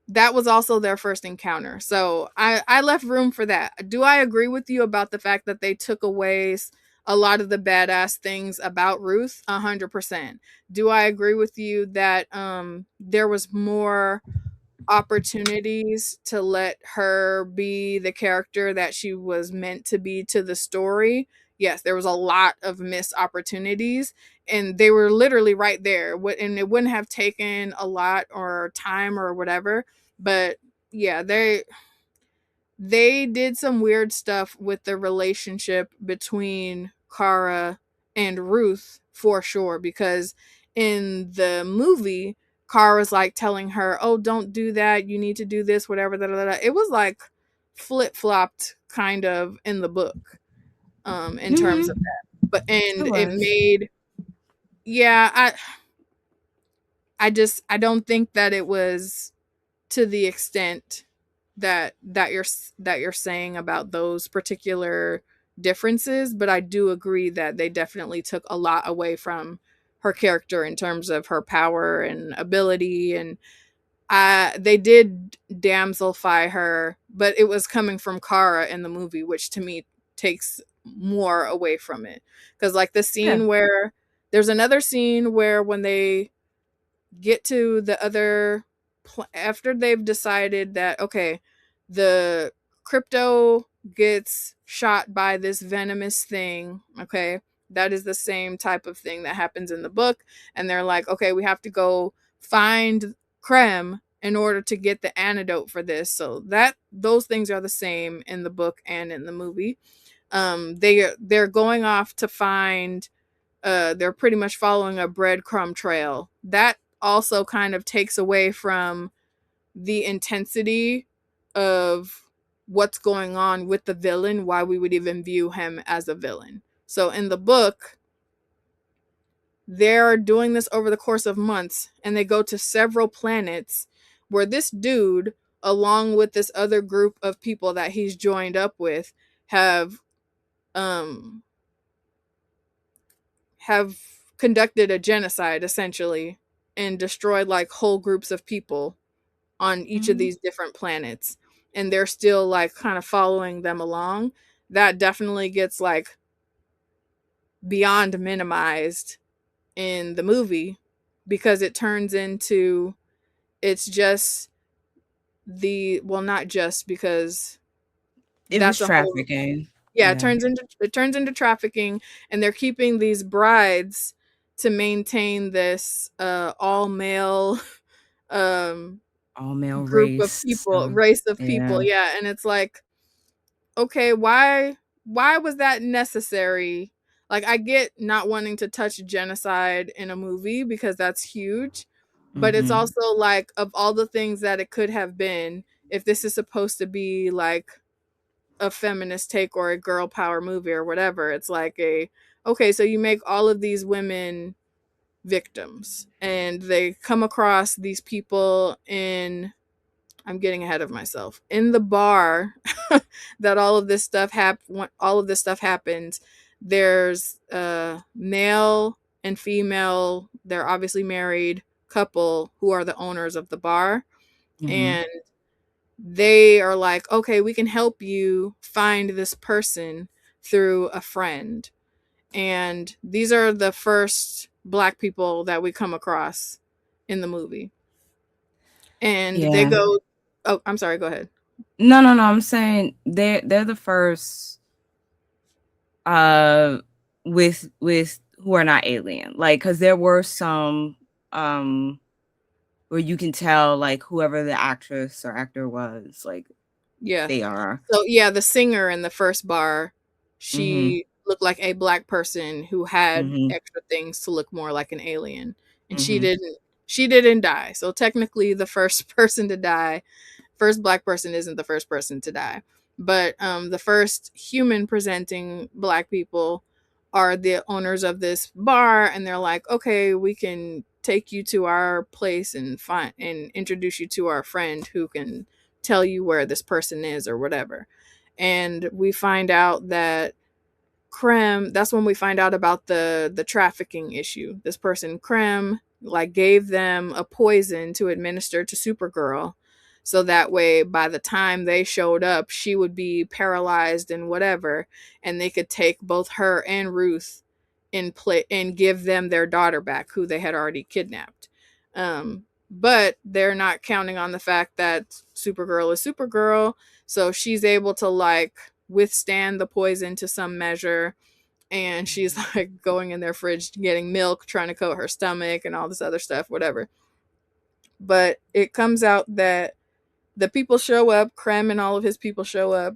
That was also their first encounter. So I left room for that. Do I agree with you about the fact that they took away a lot of the badass things about Ruth? 100%. Do I agree with you that there was more opportunities to let her be the character that she was meant to be to the story? Yes, there was a lot of missed opportunities, and they were literally right there. And it wouldn't have taken a lot or time or whatever. But yeah, they did some weird stuff with the relationship between Kara and Ruth for sure, because in the movie, Kara's like telling her, "Oh, don't do that. You need to do this, whatever." Da, da, da. It was like flip flopped kind of in the book, in terms of Mm-hmm. that. But It and it was. made, yeah, I don't think that it was to the extent that you're saying about those particular differences, but I do agree that they definitely took a lot away from her character in terms of her power and ability. And they did damselfy her, but it was coming from Kara in the movie, which to me takes more away from it. Because like the Yeah. scene where there's another scene where when they get to the other after they've decided that, okay, the crypto gets shot by this venomous thing, okay, that is the same type of thing that happens in the book. And they're like, okay, we have to go find Krem in order to get the antidote for this. So that those things are the same in the book and in the movie. They're going off to find, they're pretty much following a breadcrumb trail. That also kind of takes away from the intensity of what's going on with the villain, why we would even view him as a villain. So in the book, they're doing this over the course of months, and they go to several planets where this dude, along with this other group of people that he's joined up with, have um have conducted a genocide essentially, and destroyed like whole groups of people on each of Mm-hmm. these different planets. And they're still like kind of following them along. That definitely gets like beyond minimized in the movie, because it turns into, it's just the, well, not just, because It was that's a whole, trafficking. yeah, Yeah. it turns into trafficking. And they're keeping these brides to maintain this all male um All male group of race. people, So race of people. yeah. Yeah, and it's like, okay, why was that necessary? Like, I get not wanting to touch genocide in a movie because that's huge, but it's Mm-hmm. also like, of all the things that it could have been, if this is supposed to be like a feminist take or a girl power movie or whatever, it's like a, okay, so you make all of these women victims, and they come across these people in, I'm getting ahead of myself, in the bar that all of this stuff happens. There's a male and female, they're obviously married couple who are the owners of the bar, Mm-hmm. and they are like, okay, we can help you find this person through a friend. And these are the first black people that we come across in the movie. and they Yeah. go. Oh, I'm sorry. Go ahead. No, no, no. I'm saying they're the first uh with who are not alien. Like, because there were some um where you can tell like whoever the actress or actor was, like Yeah. they are. So yeah, the singer in the first bar, Mhm. she looked like a black person who had Mhm. extra things to look more like an alien, and Mhm. she didn't die. So technically, the first person to die, first black person isn't the first person to die, but the first human presenting black people are the owners of this bar, and they're like, okay, we can take you to our place and find and introduce you to our friend who can tell you where this person is or whatever. And we find out that Krem, that's when we find out about the trafficking issue. This person Krem like gave them a poison to administer to Supergirl, so that way by the time they showed up she would be paralyzed and whatever, and they could take both her and Ruth in play and give them their daughter back who they had already kidnapped. But they're not counting on the fact that Supergirl is Supergirl, so she's able to like withstand the poison to some measure, and she's Mhm. like going in their fridge getting milk, trying to coat her stomach and all this other stuff, whatever. But it comes out that the people show up, Krem and all of his people show up,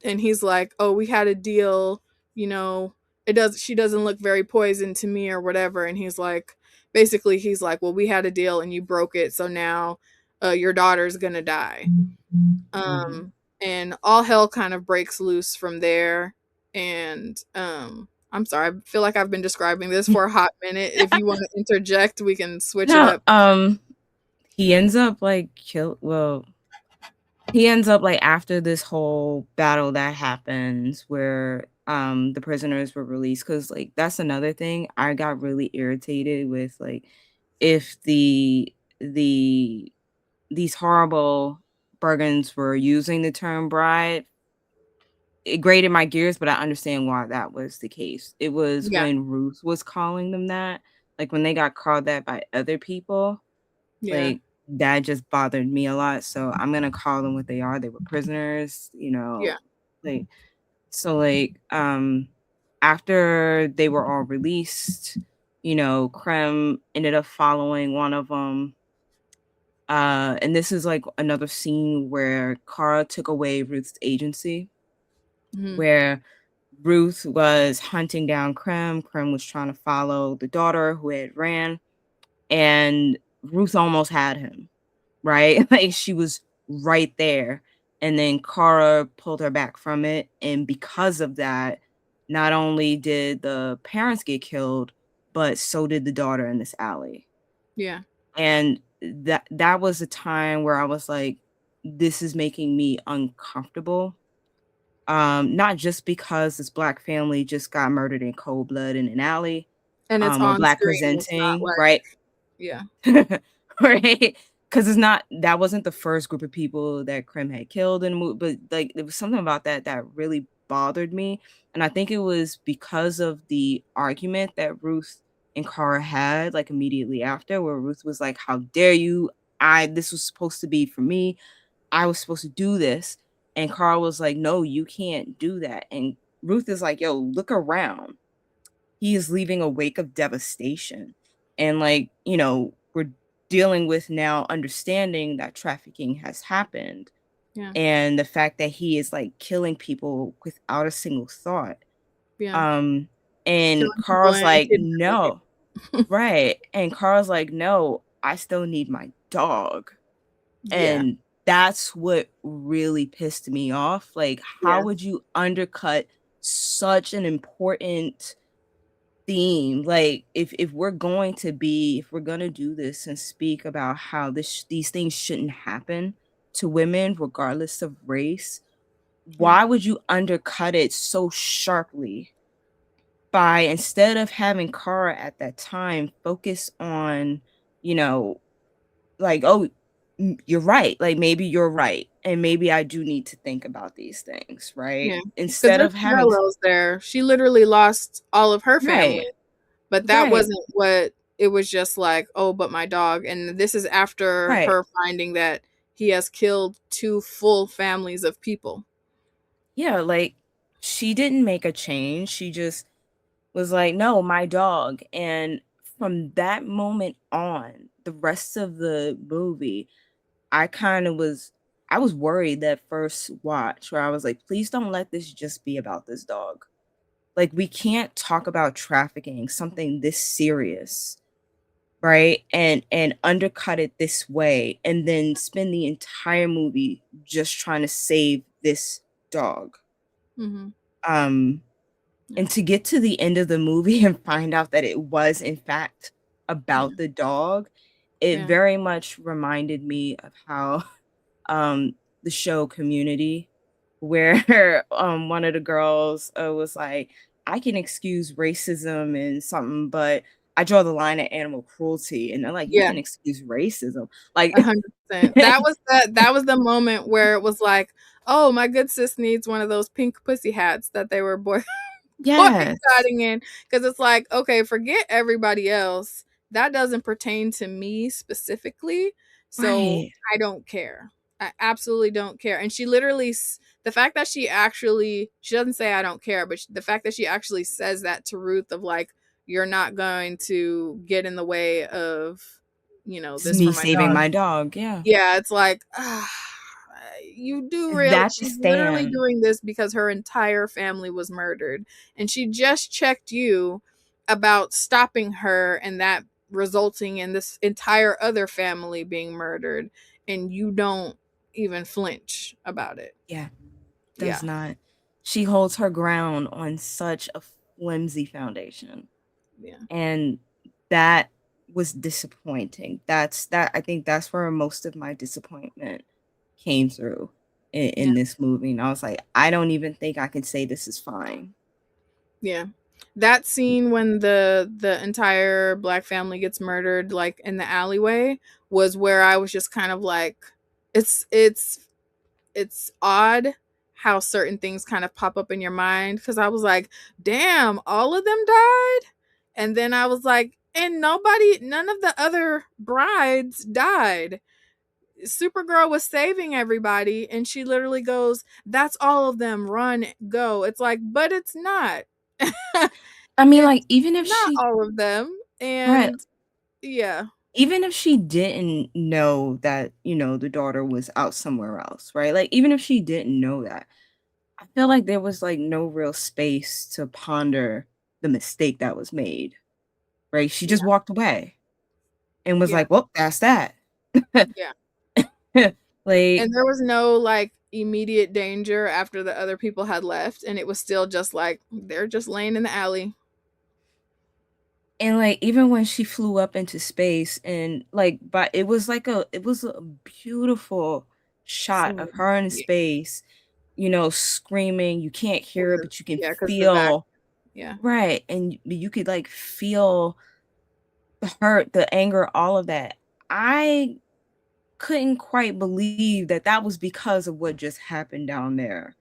and he's like, oh, we had a deal, you know, it does she doesn't look very poisoned to me or whatever. And he's like, basically he's like, well, we had a deal and you broke it, so now your daughter's gonna die. Mhm. um and all hell kind of breaks loose from there. And I'm sorry, I feel like I've been describing this for a hot minute. If you want to interject, we can switch it No, up. he ends up like kill well, he ends up like after this whole battle that happens where the prisoners were released, cuz like that's another thing I got really irritated with, like if the these horrible Bergens were using the term bride, it grated my gears, but I understand why that was the case. It was Yeah. when Ruth was calling them that, like when they got called that by other people, Yeah. like that just bothered me a lot. So I'm gonna call them what they are. They were prisoners, Yeah. like so like after they were all released, Krem ended up following one of them. And this is like another scene where Kara took away Ruth's agency, Hmm. where Ruth was hunting down Krem. Krem was trying to follow the daughter who had ran, and Ruth almost had him, right? Like she was right there. And then Kara pulled her back from it. And because of that, not only did the parents get killed, but so did the daughter in this alley. Yeah. And that was a time where I was like, this is making me uncomfortable. Not just because this black family just got murdered in cold blood in an alley, And it's or on black screen, it's not presenting, like, right? yeah. Right? Because it's not that wasn't the first group of people that Krim had killed in the movie, but like there was something about that that really bothered me. And I think it was because of the argument that Ruth and Kara had like immediately after, where Ruth was like, how dare you? This was supposed to be for me. I was supposed to do this. And Carl was like, no, you can't do that. And Ruth is like, yo, look around. He is leaving a wake of devastation. And like, we're dealing with now understanding that trafficking has happened Yeah. and the fact that he is like killing people without a single thought. Yeah. Um, and Killing people Carl's and like, kidnapping no, people. right. And Carl's like, no, I still need my dog. Yeah. And that's what really pissed me off. Like, how Yeah. would you undercut such an important theme? Like, if we're going to be, if we're gonna do this and speak about how these things shouldn't happen to women, regardless of race, Yeah. why would you undercut it so sharply by instead of having Kara at that time focus on, you know, like, "Oh, you're right, like, maybe you're right, and maybe I do need to think about these things," right? Yeah. Because Instead there's of having parallels there. She literally lost all of her family, right, but that right, wasn't what. it was just like, oh, but my dog. And this is after Right. her finding that he has killed two full families of people. Yeah, like she didn't make a change. She just was like, "No, my dog." And from that moment on, the rest of the movie, I kind of was I was worried that first watch where I was like, "Please don't let this just be about this dog." Like we can't talk about trafficking, something this serious, right? And undercut it this way and then spend the entire movie just trying to save this dog. Hmm. Um Yeah. And to get to the end of the movie and find out that it was, in fact, Yeah. about the dog, it Yeah. very much reminded me of how, the show Community, where, one of the girls, was like, "I can excuse racism and something, but I draw the line at animal cruelty." And they're like, "You Yeah. can excuse racism?" Like 100%. That was the moment where it was like, oh, my good sis needs one of those pink pussy hats that they were Yes. boycotting in, because it's like, okay, forget everybody else. That doesn't pertain to me specifically, so Right. I don't care. I absolutely don't care. And she literally, the fact that she doesn't say I don't care, but the fact that she actually says that to Ruth of like, you're not going to get in the way of, It's this for me my saving dog. my dog, yeah. Yeah, it's like, you do real That's a she's literally stand. doing this because her entire family was murdered, and she just checked you about stopping her and that resulting in this entire other family being murdered, and you don't even flinch about it. Yeah. Does Yeah. not. She holds her ground on such a flimsy foundation, Yeah. and that was disappointing. That I think that's where most of my disappointment came through Yeah. in this movie, and I was like, "I don't even think I can say this is fine." Yeah. That scene when the entire black family gets murdered like in the alleyway was where I was just kind of like, it's odd how certain things kind of pop up in your mind, because I was like, damn, all of them died. And then I was like, and none of the other brides died. Supergirl was saving everybody, and she literally goes, that's all of them, run, go. It's like, but it's not. I mean, like, It's not all of them. right, And yeah. even if she didn't know that, the daughter was out somewhere else, right? Like, even if she didn't know that, I feel like there was, like, no real space to ponder the mistake that was made, right? She just Yeah. walked away and was Yeah. like, "Well, that's that." Yeah. Like And there was no like immediate danger after the other people had left, and it was still just like they're just laying in the alley. and, like, even when she flew up into space and, like, but it was a beautiful shot of Scene. her in Yeah, space, screaming, you can't hear it, but you can yeah, because the vac. feel. Yeah. Right, and you could, like, feel the hurt, the anger, all of that. I couldn't quite believe that that was because of what just happened down there.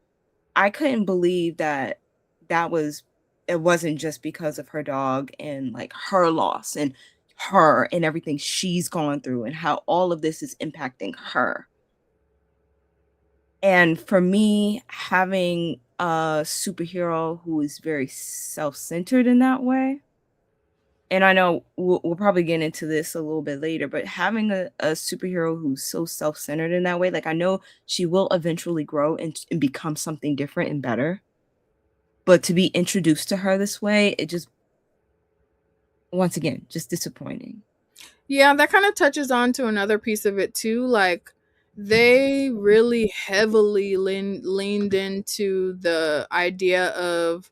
I couldn't believe that that was it wasn't just because of her dog and, like, her loss and her and everything she's gone through and how all of this is impacting her. And for me, having a superhero who is very self-centered in that way, and I know we'll probably get into this a little bit later, but having a superhero who's so self-centered in that way, like, I know she will eventually grow and become something different and better, but to be introduced to her this way, it just once again, just disappointing. Yeah, that kind of touches on to another piece of it too. Like, they really heavily leaned into the idea of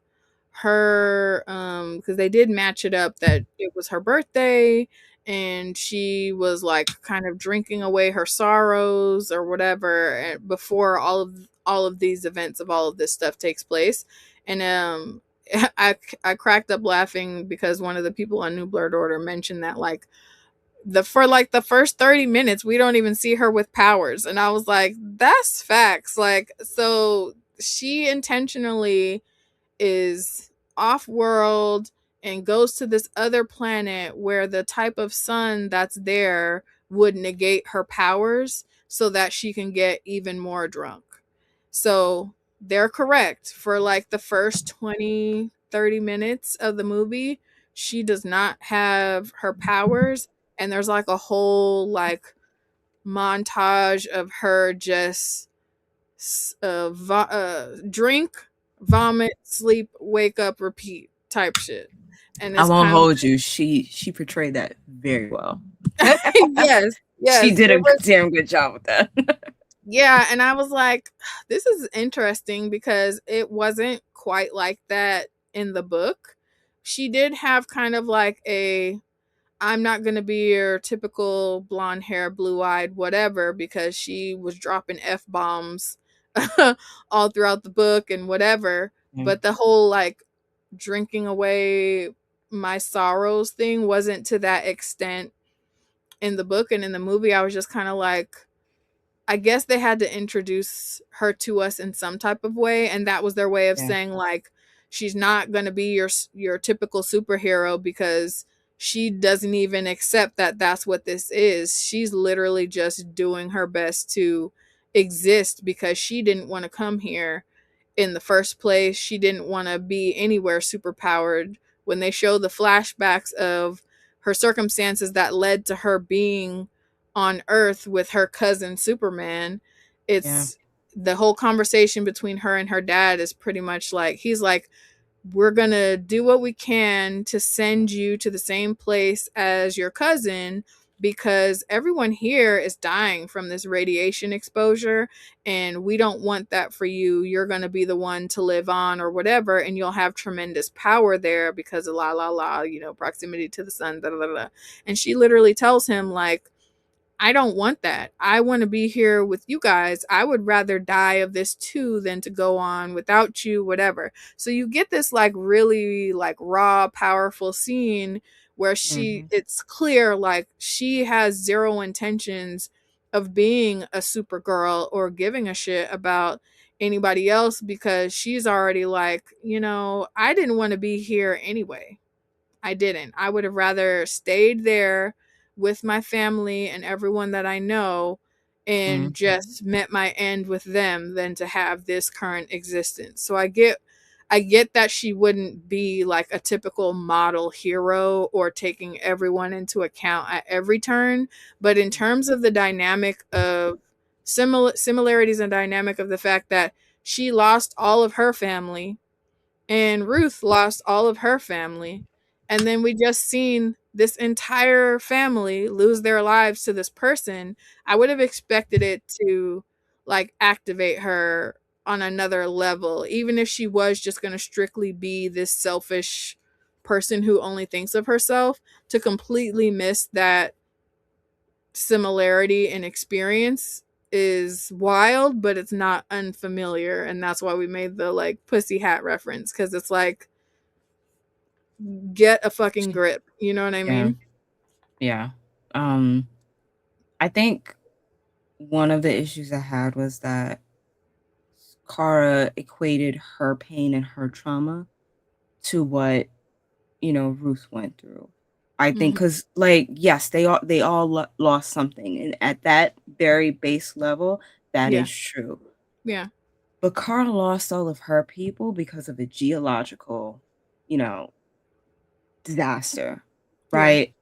her, because they did match it up that it was her birthday, and she was like kind of drinking away her sorrows or whatever, before all of these events of all of this stuff takes place. And I cracked up laughing because one of the people on New Blurred Order mentioned that like for like the first 30 minutes we don't even see her with powers, and I was like, that's facts. Like, so she intentionally is off world and goes to this other planet where the type of sun that's there would negate her powers so that she can get even more drunk. So they're correct. For like the first 20, 30 minutes of the movie, she does not have her powers. And there's like a whole like montage of her just drink, vomit, sleep, wake up, repeat type shit. And I it's won't kind of hold you. She portrayed that very well. yes, She yes. did It a was damn good job with that. yeah, and I was like, this is interesting because it wasn't quite like that in the book. She did have kind of like a I'm not going to be your typical blonde hair, blue eyed, whatever, because she was dropping F bombs all throughout the book and whatever. Mm. But the whole like drinking away my sorrows thing wasn't to that extent in the book. And in the movie, I was just kind of like, I guess they had to introduce her to us in some type of way, and that was their way of Yeah, saying like she's not going to be your typical superhero because she doesn't even accept that that's what this is. She's literally just doing her best to exist because she didn't want to come here in the first place. She didn't want to be anywhere super powered. When they show the flashbacks of her circumstances that led to her being on Earth with her cousin Superman, yeah, it's the whole conversation between her and her dad is pretty much like he's like, we're gonna do what we can to send you to the same place as your cousin because everyone here is dying from this radiation exposure and we don't want that for you. You're going to be the one to live on or whatever, and you'll have tremendous power there because of la la la, proximity to the sun, da, da, da, da. And she literally tells him like, I don't want that. I want to be here with you guys. I would rather die of this too than to go on without you, whatever. So you get this like really like raw, powerful scene where hmm it's clear like she has zero intentions of being a Supergirl or giving a shit about anybody else because she's already like, I didn't want to be here anyway. I didn't. I would have rather stayed there with my family and everyone that I know and hmm just met my end with them than to have this current existence. So I get that she wouldn't be like a typical model hero or taking everyone into account at every turn, but in terms of the dynamic of similarities and dynamic of the fact that she lost all of her family and Ruth lost all of her family. And then we just seen this entire family lose their lives to this person. I would have expected it to like activate her on another level, even if she was just going to strictly be this selfish person who only thinks of herself. To completely miss that similarity in experience is wild, but it's not unfamiliar. And that's why we made the like pussy hat reference because it's like, get a fucking grip. You know what I yeah, mean? yeah. Um, I think one of the issues I had was that Kara equated her pain and her trauma to what Ruth went through. I think Hmm. because like yes, they all lost something, and at that very base level, that Yeah. is true. Yeah. But Kara lost all of her people because of a geological, you know, disaster, Yeah. right?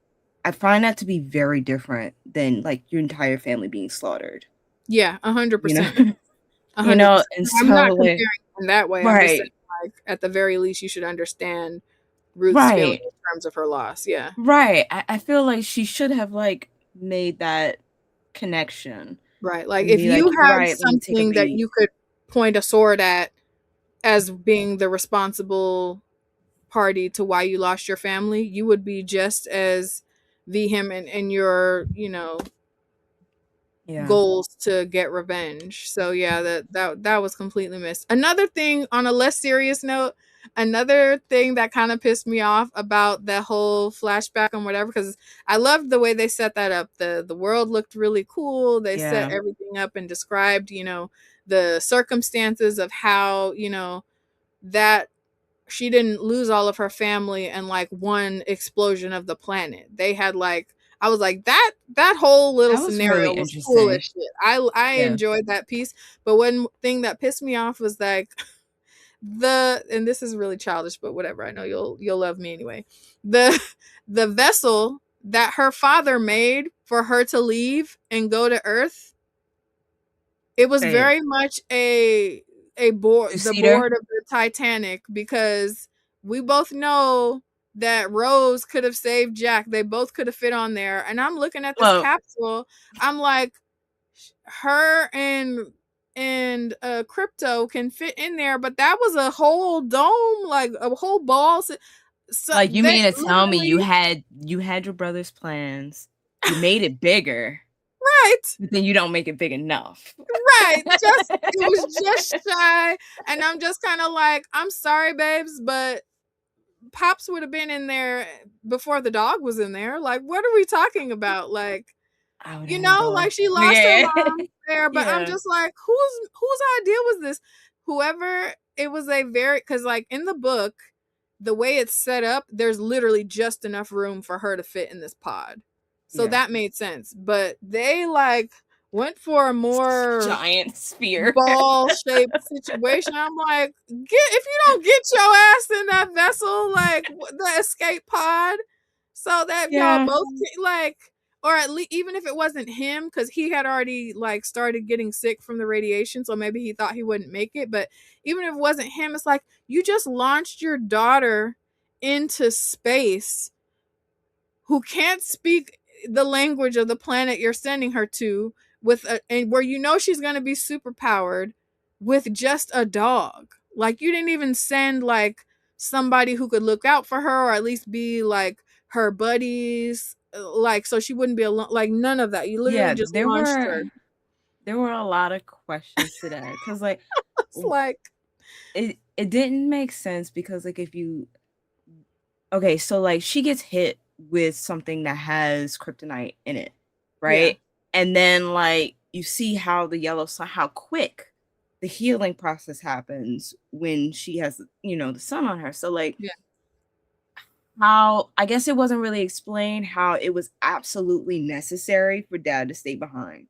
I find that to be very different than like your entire family being slaughtered, Yeah. A hundred you know? percent. A hundred percent. And I'm so not like comparing in that way. I'm just saying right, like at the very least you should understand Ruth's feeling right, in terms of her loss. Yeah. right. I feel like she should have like made that connection Right. Like and if be you like, you're had right, let me take a something that beat. you could point a sword at as being the responsible party to why you lost your family, you would be just as vehement in your, Yeah. goals to get revenge. So yeah, that was completely missed. Another thing on a less serious note, another thing that kind of pissed me off about that whole flashback and whatever, because I loved the way they set that up. The world looked really cool. They set Yeah. everything up and described, the circumstances of how, that she didn't lose all of her family in like one explosion of the planet. They had like, I was like, that whole little That was really scenario was cool as interesting. shit. I Yeah. enjoyed that piece. But one thing that pissed me off was like and this is really childish, but whatever. I know you'll love me anyway. The the vessel that her father made for her to leave and go to Earth, it was Hey, very much a board, the two-seater. board of the Titanic, because we both know that Rose could have saved Jack. They both could have fit on there. And I'm looking at this Well, capsule. I'm like, her and Crypto can fit in there, but that was a whole dome, like a whole ball. So like you they mean to tell me literally, you had your brother's plans, you made it bigger, right, but then you don't make it big enough. right. Just it was just shy. And I'm just kind of like, I'm sorry, babes, but Pops would have been in there before the dog was in there. Like, what are we talking about? Like, I would you have know, both. like she lost her Yeah. mom there, but I'm Yeah. just like, whose idea was this? Whoever, it was a very, because like in the book, the way it's set up, there's literally just enough room for her to fit in this pod. So Yeah. that made sense. But they like went for a more Giant sphere. ball shaped situation. I'm like, if you don't get your ass in that vessel, like the escape pod, so that y'all Yeah. both like, or at least even if it wasn't him, because he had already like started getting sick from the radiation, so maybe he thought he wouldn't make it. But even if it wasn't him, it's like you just launched your daughter into space who can't speak the language of the planet you're sending her to, and where you know she's going to be super powered, with just a dog. Like you didn't even send like somebody who could look out for her, or at least be like her buddies, like so she wouldn't be alone. Like none of that. You literally Yeah, just launched her. there were a lot of questions to that because like It's like, it didn't make sense because like if you okay, so like she gets hit with something that has kryptonite in it, yeah, right? And then like you see how the yellow sun, how quick the healing process happens when she has, the sun on her. So like yeah, how I guess it wasn't really explained how it was absolutely necessary for dad to stay behind.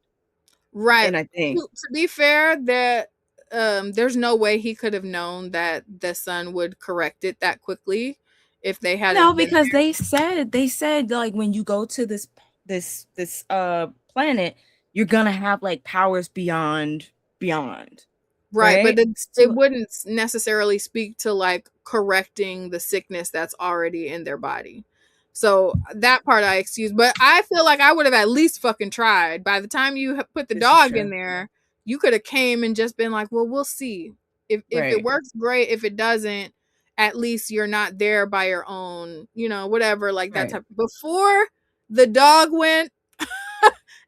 right. And I think To be fair, that there's no way he could have known that the sun would correct it that quickly if they no, hadn't been because they said like when you go to this planet, you're gonna have like powers beyond, right, but right? it So wouldn't necessarily speak to like correcting the sickness that's already in their body. So that part I excuse, but I feel like I would have at least fucking tried. By the time you put the this is dog in true. there, you could have came and just been like, "Well, we'll see. If it Right, works, great. If it doesn't, at least you're not there by your own, whatever, like that right. type." Before the dog went,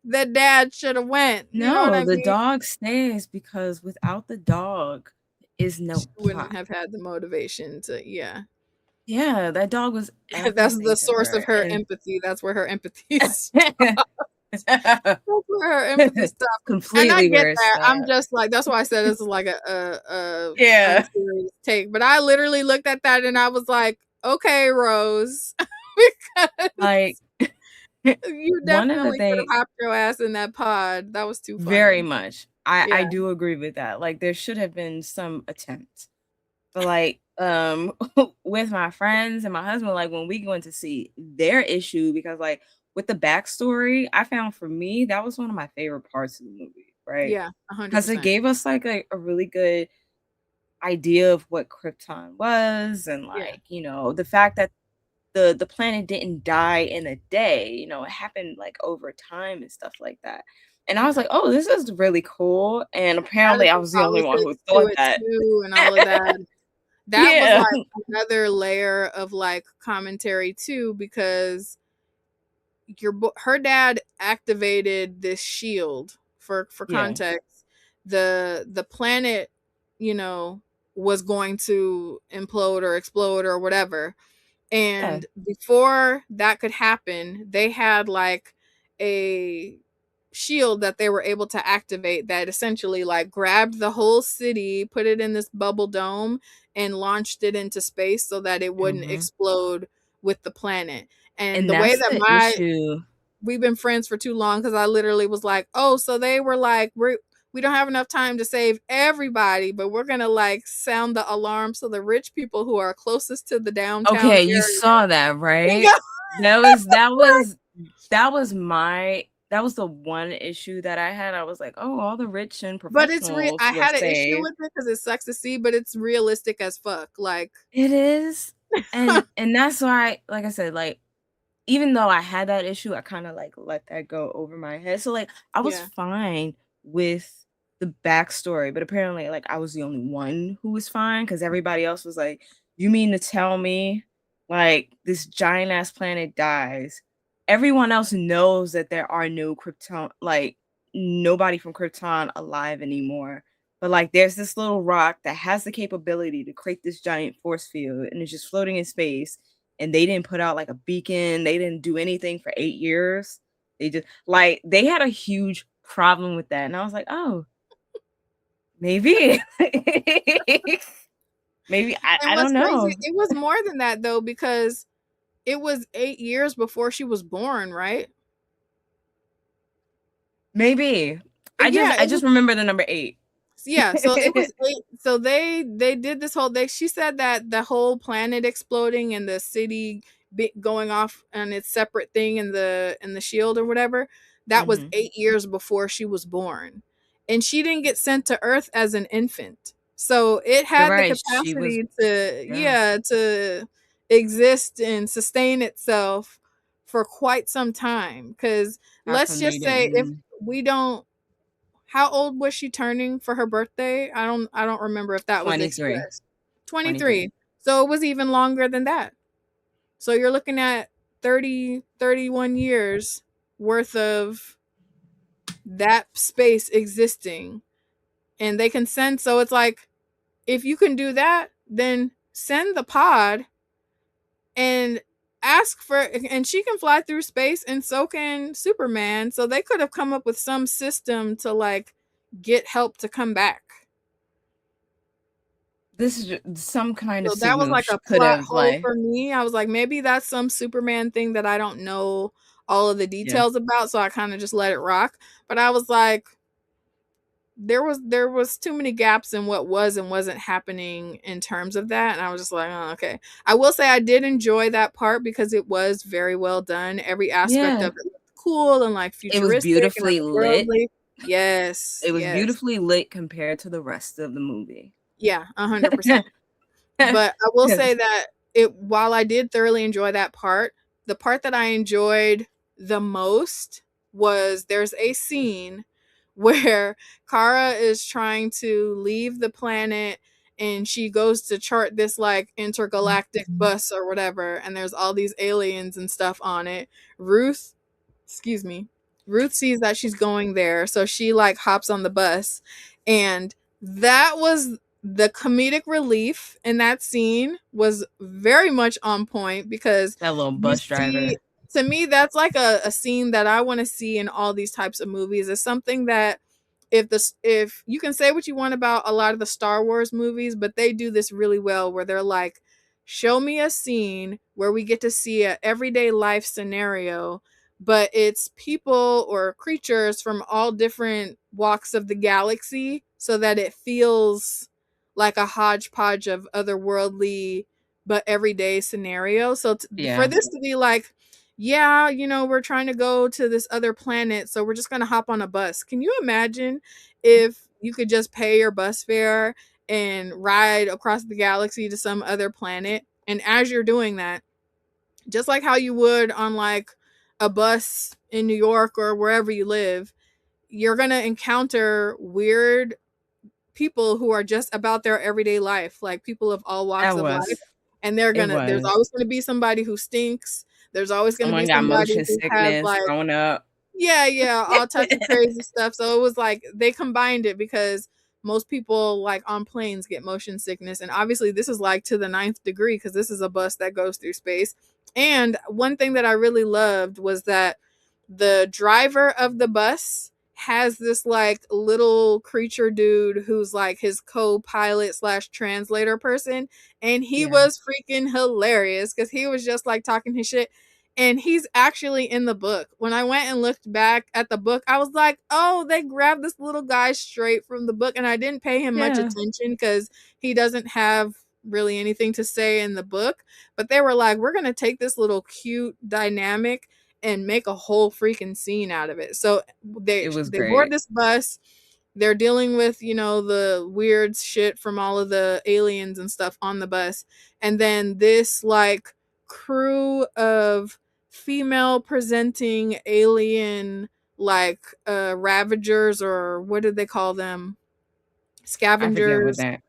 the dad should have went. You know what No, I the mean? dog stays because without the dog is She no wouldn't plot. have had the motivation to, yeah. Yeah, that dog was That's the everything to source of her. her And empathy. That's where her empathy That's where her empathy stops. And I completely get where it that. I'm stopped. just like, that's why I said this is like a Yeah. unserious take. But I literally looked at that and I was like, okay, Rose, because Like you one of the definitely could things have hopped your ass in that pod. That was too very funny. much. I Yeah, do agree with that. Like there should have been some attempt. But like with my friends and my husband, like when we went to see their issue, because like with the backstory, I found for me that was one of my favorite parts of the movie, right? yeah, Because it 100%. gave us like a really good idea of what Krypton was and Yeah, like, the fact that the planet didn't die in a day, it happened like over time and stuff like that. And I was yeah. like, "Oh, this is really cool." And Added apparently I some was the only one who politics to thought it that. too, and all of that. That was Yeah. like another layer of like commentary too, because her dad activated this shield. For Yeah. context, the planet, you know was going to implode or explode or whatever, Yeah. and before that could happen, they had like a shield that they were able to activate that essentially like grabbed the whole city, put it in this bubble dome, and launched it into space so that it wouldn't Mhm. explode with the planet. And And the way that's that the my issue. we've been friends for too long, because I literally was like, oh, so they were like, we don't have enough time to save everybody, but we're gonna like sound the alarm so the rich people who are closest to the downtown Okay, you area saw that, can right? go. That was the one issue that I had. I was like, "Oh, all the rich and But professionals I were had an issue saved." with it because it sucks to see, but it's realistic as fuck. Like, It is. And that's why, like I said, like, even though I had that issue, I kinda, like, let that go over my head. So, like, I was yeah. fine with the backstory, but apparently, like, I was the only one who was fine because everybody else was like, "You mean to tell me, like, this giant ass planet dies, everyone else knows that there are no Krypton like, nobody from Krypton alive anymore, but, like, there's this little rock that has the capability to create this giant force field, and it's just floating in space, and they didn't put out like a beacon, they didn't do anything for 8 years. They just like they had a huge problem with that, and I was like, "Oh, maybe." Maybe And I what's don't crazy, know. it was more than that though, because it was 8 years before she was born, right? Maybe. Yeah, I it was. just remember the number 8. Yeah, so it was 8. So they did this whole they she said that the whole planet exploding and the city going off on its separate thing in the shield or whatever, that was Mhm. 8 years before she was born. And she didn't get sent to Earth as an infant. So it You're had the right, she was capacity to, yeah, yeah, to exist and sustain itself for quite some time, cuz how let's come they just say if didn't we don't, how old was she turning for her birthday? I don't remember if that was 23, expressed. 23. 23. So it was even longer than that. So you're looking at 30, 31 years worth of that space existing, and they can send, so it's like, if you can do that, then send the pod and ask for, and she can fly through space and so can Superman, so they could have come up with some system to like get help to come back. This is some kind of So that was signal like she a could plot have, hole like for me. I was like, maybe that's some Superman thing that I don't know all of the yeah. details about, so I kind of just let it rock. But I was like, there was too many gaps in what was and wasn't happening in terms of that, and I was just like, oh, okay. I will say I did enjoy that part because it was very well done. Every aspect Yeah. of it looked cool and like It was futuristic and beautifully lit. otherworldly. Yes, It was yes, beautifully lit compared to the rest of the movie. yeah, 100%. But I will say 'Cause that while I did thoroughly enjoy that part, the part that I enjoyed the most was there's a scene where Kara is trying to leave the planet and she goes to chart this like intergalactic bus or whatever, and there's all these aliens and stuff on it. Ruth, excuse me, Ruth sees that she's going there, so she like hops on the bus, and that was the comedic relief in that scene was very much on point, because that little you bus see, driver. to me that's like a scene that I want to see in all these types of movies. It's something that, if you can say what you want about a lot of the Star Wars movies, but they do this really well where they're like, show me a scene where we get to see a everyday life scenario, but it's people or creatures from all different walks of the galaxy, so that it feels like a hodgepodge of otherworldly but everyday scenario. So for Yeah. this to be like, yeah, we're trying to go to this other planet, so we're just going to hop on a bus. Can you imagine if you could just pay your bus fare and ride across the galaxy to some other planet? And as you're doing that, just like how you would on like a bus in New York or wherever you live, you're going to encounter weird people who are just about their everyday life, like people of all walks That of life. was And it there's was. always gonna be somebody who stinks. There's always gonna be Someone got somebody motion who has sickness like, growing up. yeah, yeah, all types of crazy stuff. So it was like they combined it, because most people like on planes get motion sickness, and obviously this is like to the ninth degree because this is a bus that goes through space. And one thing that I really loved was that the driver of the bus has this like little creature dude who's like his co-pilot slash translator person, and he Yeah. was freaking hilarious because he was just like talking his shit, and he's actually in the book. When I went and looked back at the book, I was like, oh, they grabbed this little guy straight from the book, and I didn't pay him much Yeah. attention because he doesn't have really anything to say in the book. But they were like, we're gonna take this little cute dynamic and make a whole freaking scene out of it. So It was they board great. this bus. They're dealing with, you know, the weird shit from all of the aliens and stuff on the bus. And then this like crew of female presenting alien like ravagers, or what did they call them? I forget what Scavengers. that.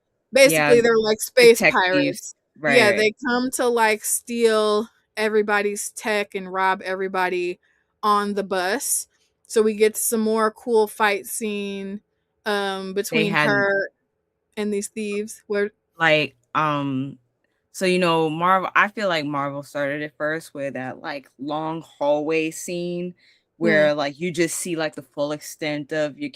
Yeah, Basically, they're like the space tech thieves. pirates. Right, Yeah, right. they come to like steal everybody's tech and rob everybody on the bus. So we get some more cool fight scene They between had her and these thieves. Where like so you know, Marvel, I feel like Marvel started it first with that like long hallway scene mm, where like you just see like the full extent of your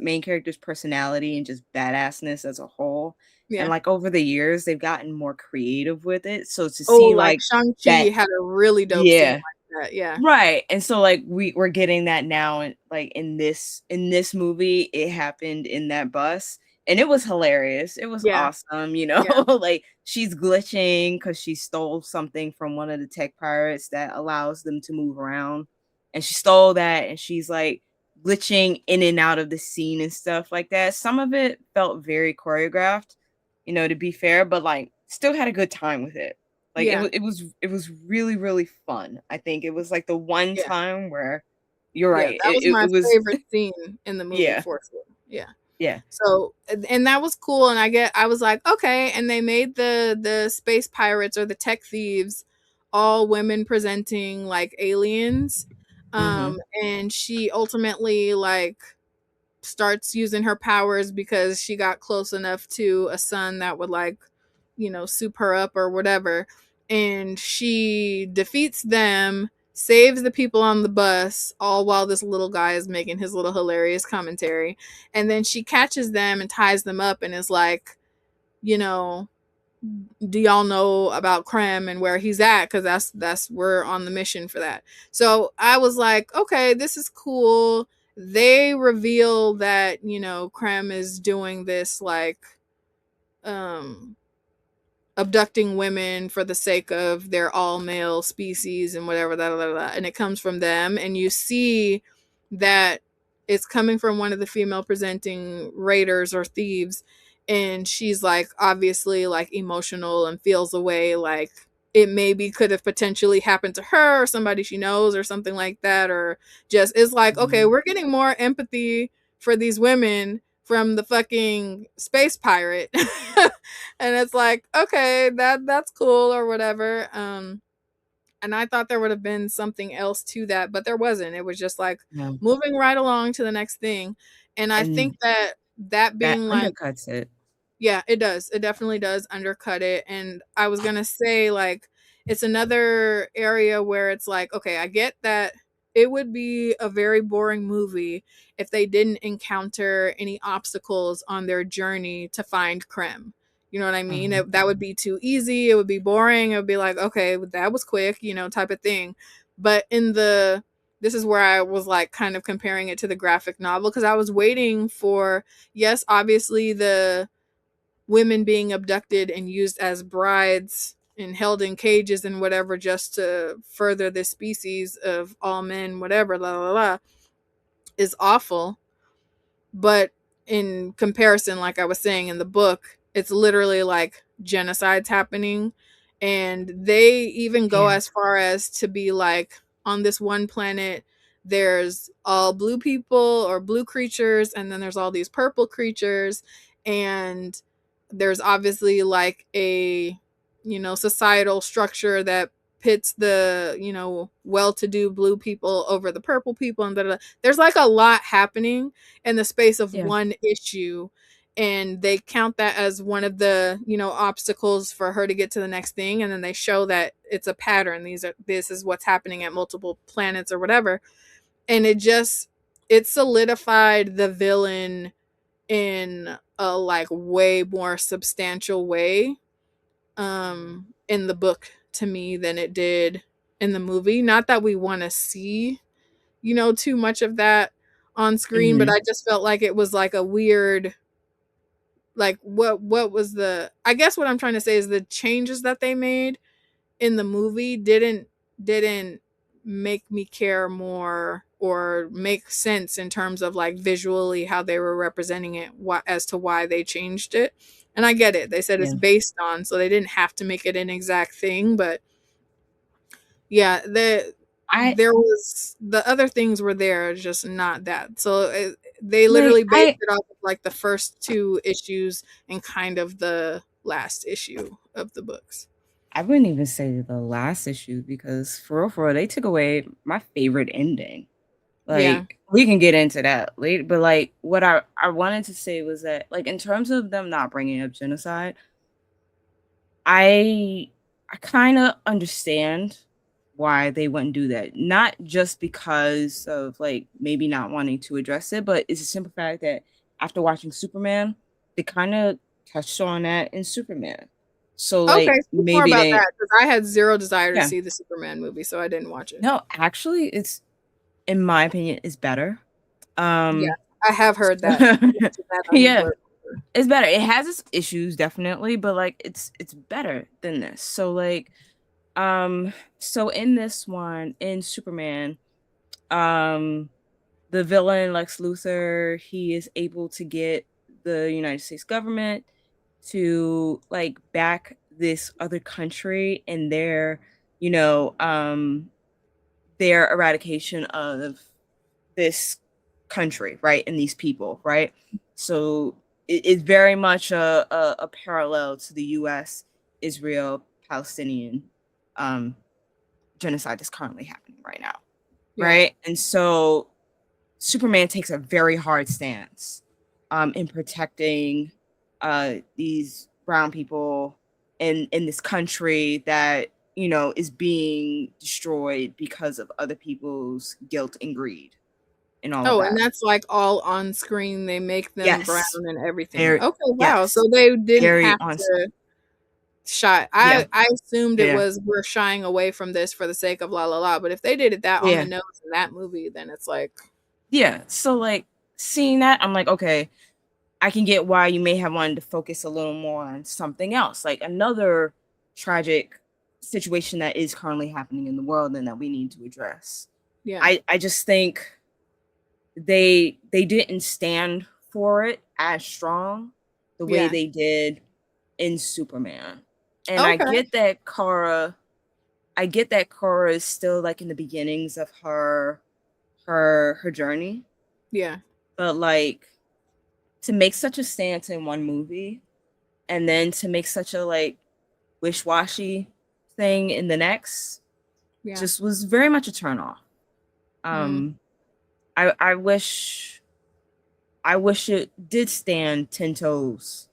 main character's personality and just badassness as a whole. And yeah. like over the years they've gotten more creative with it. So to Oh, see like like that, Shang-Chi had a really dope scene yeah. like that. Yeah. Right, and so, like, we're getting that now in, like, in this movie, it happened in that bus, and it was hilarious, it was Yeah. awesome, you know, Yeah. like, she's glitching because she stole something from one of the tech pirates that allows them to move around, and she stole that, and she's, like, glitching in and out of the scene and stuff like that. Some of it felt very choreographed, you know, to be fair, but, like, still had a good time with it. Like, Yeah. it was really, really fun. I think it was, like, the one Yeah. time where you're Yeah. right, That was it my was favorite scene in the movie yeah, for sure. Yeah. yeah, So and that was cool, and I was like, okay, and they made the space pirates or the tech thieves all women presenting like aliens. mhm, And she ultimately like starts using her powers because she got close enough to a sun that would like, you know, soup her up or whatever. And she defeats them, saves the people on the bus, all while this little guy is making his little hilarious commentary. And then she catches them and ties them up and is like, you know, do y'all know about Krem and where he's at? Because that's we're on the mission for that. So I was like, okay, this is cool. They reveal that, you know, Krem is doing this like um abducting women for the sake of their all male species and whatever and it comes from them, and you see that it's coming from one of the female presenting raiders or thieves, and she's like obviously like emotional and feels a way like it maybe could have potentially happened to her or somebody she knows or something like that, or just is like, okay, mhm, we're getting more empathy for these women from the fucking space pirate. And it's like, okay, that's cool or whatever. And I thought there would have been something else to that, but there wasn't. It was just like yeah, moving right along to the next thing. And I think and that that that being like, undercuts it. yeah, it does. It definitely does undercut it. And I was gonna say, like, it's another area where it's like, okay, I get that it would be a very boring movie if they didn't encounter any obstacles on their journey to find Krem. You know what I mean? Mhm, That would be too easy. It would be boring. It would be like, okay, that was quick, you know, type of thing. But this is where I was like kind of comparing it to the graphic novel because I was waiting for, yes, obviously the women being abducted and used as brides and held in cages and whatever just to further this species of all men, whatever, la la la, is awful. But in comparison, like I was saying in the book, it's literally like genocides happening. And they even go yeah, as far as to be like, on this one planet, there's all blue people or blue creatures, and then there's all these purple creatures. And there's obviously like a, you know, societal structure that pits the, you know, well-to-do blue people over the purple people, and da, da, da. There's like a lot happening in the space of yeah, one issue. and they count that as one of the, obstacles for her to get to the next thing, and then they show that it's a pattern. This is what's happening at multiple planets or whatever. And it solidified the villain in a like way more substantial way in the book to me than it did in the movie. Not that we want to see, too much of that on screen, but Mhm. I just felt like it was like a weird, like what was the, I guess what I'm trying to say is the changes that they made in the movie didn't make me care more or make sense in terms of like visually how they were representing it, as to why they changed it. And I get it, they said it's Yeah. based on, so they didn't have to make it an exact thing, but yeah, I there was, the other things were there, just not that. So they like literally based I it off of like the first two issues and kind of the last issue of the books. I wouldn't even say the last issue because for real, they took away my favorite ending. Yeah. Like we can get into that later, but like what I wanted to say was that like in terms of them not bringing up genocide, I kind of understand why they wouldn't do that. Not just because of like maybe not wanting to address it, but it's a simple fact that after watching Superman, they kind of touched on that in Superman. So Okay, like speak more maybe about they that because I had zero desire to yeah. see the Superman movie, so I didn't watch it. No, actually it's in my opinion is better. Yeah, Um I have heard that. Mentioned that on yeah, Blur. it's better. It has its issues definitely, but like it's better than this. So like so in this one, in Superman, um, the villain Lex Luthor, he is able to get the United States government to like back this other country in you know, their eradication of this country, right? And these people, right? So it's very much a parallel to the US Israel Palestinian um genocide that's currently happening right now, Yeah. right? And so Superman takes a very hard stance in protecting these brown people in this country that is being destroyed because of other people's guilt and greed and all of Oh, and that. that's like all on screen. They make them brown Yes, and everything. very Okay, wow. yes, So they didn't very have on. to shy. Yeah, I assumed it yeah, was, we're shying away from this for the sake of la la la. But if they did it that on the yeah, nose in that movie, then it's like, yeah. So like seeing that, I'm like, okay, I can get why you may have wanted to focus a little more on something else, like another tragic situation that is currently happening in the world and that we need to address. yeah, I just think they didn't stand for it as strong the way yeah. they did in Superman. And Okay, I get that Kara is still like in the beginnings of her journey, yeah, but like to make such a stance in one movie and then to make such a like wish-washy thing in the next yeah. just was very much a turn off. Mm, Um I wish it did stand 10 toes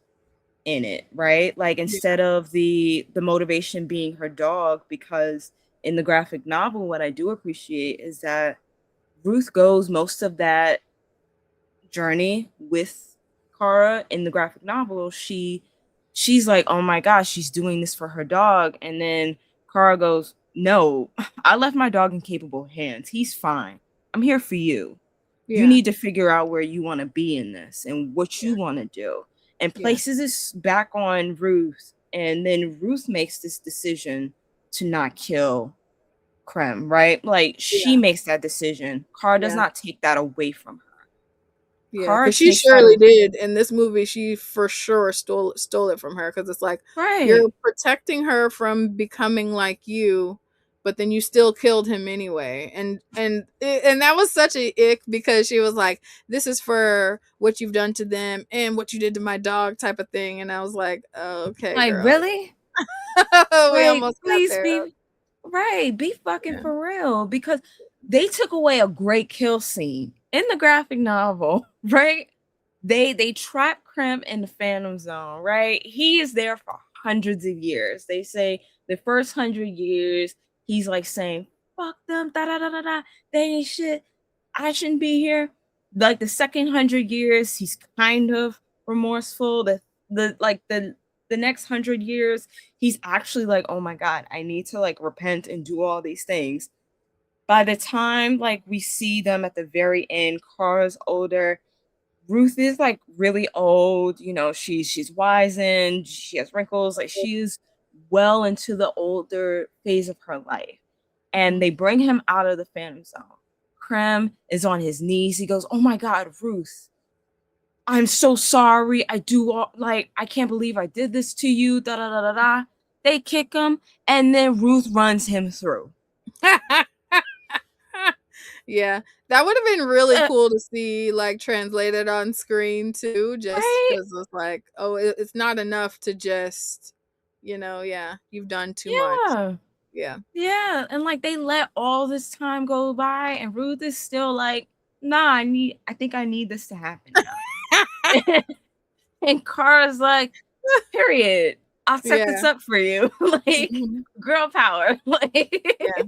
in it, right? Like yeah. instead of the motivation being her dog, because in the graphic novel, what I do appreciate is that Ruth goes most of that journey with Kara in the graphic novel. She's like, oh my gosh, she's doing this for her dog. And then Kara goes, no, I left my dog in capable hands. He's fine. I'm here for you. You Yeah, need to figure out where you want to be in this and what yeah, you want to do. And yeah, places this back on Ruth. And then Ruth makes this decision to not kill Krem, right? Like she yeah, makes that decision. Kara does yeah. not take that away from her. Yeah, Kara because she takes that surely did in this movie. She for sure stole it from her, because it's like, you're right. protecting her from becoming like you, but then you still killed him anyway. And that was such a ick, because she was like, "This is for what you've done to them and what you did to my dog," type of thing. And I was like, oh, "Okay, Like girl, really? we Like almost got please there." be right. Be fucking Yeah, for real because they took away a great kill scene in the graphic novel, right? they trap Krim in the Phantom Zone, right? He is there for hundreds of years. They say the first 100 years, he's like saying, fuck them, da da da da da, they ain't shit. I shouldn't be here. Like the second 100 years, he's kind of remorseful. The next 100 years, he's actually like, oh my God, I need to like repent and do all these things. By the time like we see them at the very end, Kara's older, Ruth is like really old, you know, she's wizened, she has wrinkles, like she's well into the older phase of her life. And they bring him out of the Phantom Zone. Krem is on his knees. He goes, "Oh my God, Ruth, I'm so sorry. I do all, like I can't believe I did this to you." Da da da da da. They kick him, and then Ruth runs him through. Yeah, that would have been really cool to see like translated on screen too, just Right? because it's like, oh, it's not enough to just, yeah, you've done too much. Yeah. Yeah. Yeah, and like they let all this time go by, and Ruth is still like, "Nah, I think I need this to happen now." And Kara's like, "Period. I'll set this Yeah. up for you." Like, Mhm. girl power. Yeah.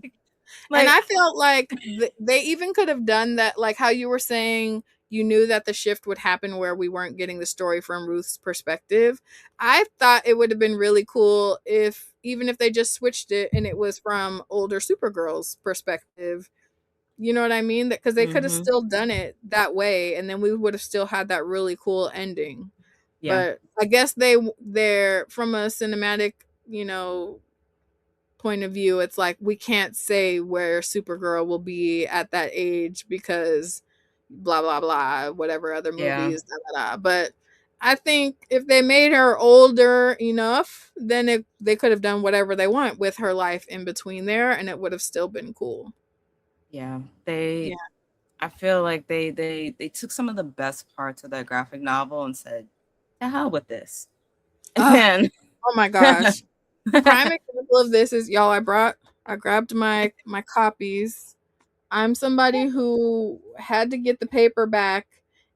And Like, I felt like they even could have done that, like how you were saying you knew that the shift would happen where we weren't getting the story from Ruth's perspective. I thought it would have been really cool if, even if they just switched it and it was from older Supergirl's perspective. You know what I mean? Because they could have mm-hmm. still done it that way, and then we would have still had that really cool ending. Yeah, But I guess they're from a cinematic, you know, point of view, it's like we can't say where Supergirl will be at that age because blah blah blah, whatever other yeah, movies, da, da, da. But I think if they made her older enough, then they could have done whatever they want with her life in between there, and it would have still been cool. yeah. Yeah. I feel like they took some of the best parts of that graphic novel and said, "To hell with this." Ah, And oh my gosh. Prime example of this is, y'all, I grabbed my copies. I'm somebody who had to get the paperback,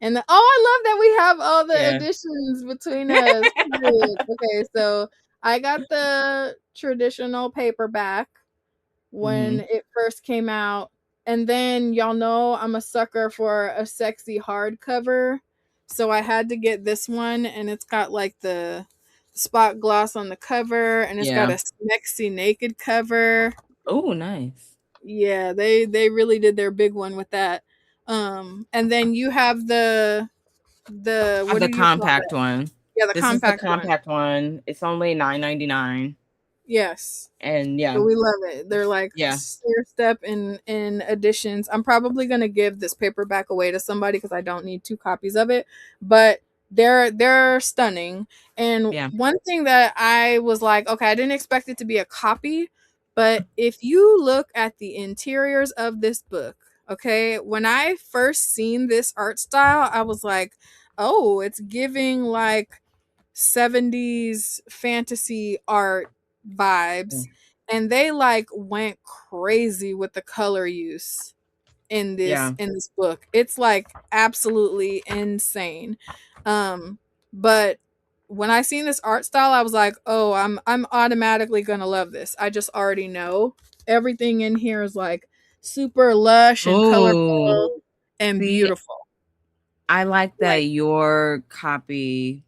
and I love that we have all the yeah. editions between us. Period. Okay, so I got the traditional paperback when Hmm. it first came out, and then y'all know I'm a sucker for a sexy hardcover, so I had to get this one, and it's got like the spot gloss on the cover, and it's got Yeah. a sexy naked cover. Oh, nice. Yeah, they really did their big one with that. And then you have the I have what the do you call compact that? one. Yeah, the This is the compact one. compact one. It's only $9.99. Yes. And yeah, So we love it. They're like yeah, stair step in editions. I'm probably gonna give this paperback away to somebody because I don't need two copies of it. But they're stunning. And yeah. one thing that I was like, okay, I didn't expect it to be a copy, but if you look at the interiors of this book, okay, when I first seen this art style, I was like, oh, it's giving like 70s fantasy art Yeah. vibes, and they like went crazy with the color use in this Yeah. in this book. It's like absolutely insane. But when I seen this art style, I was like, oh, I'm automatically gonna love this. I just already know everything in here is like super lush and Oh, colorful and see, beautiful. I like that Like, your copy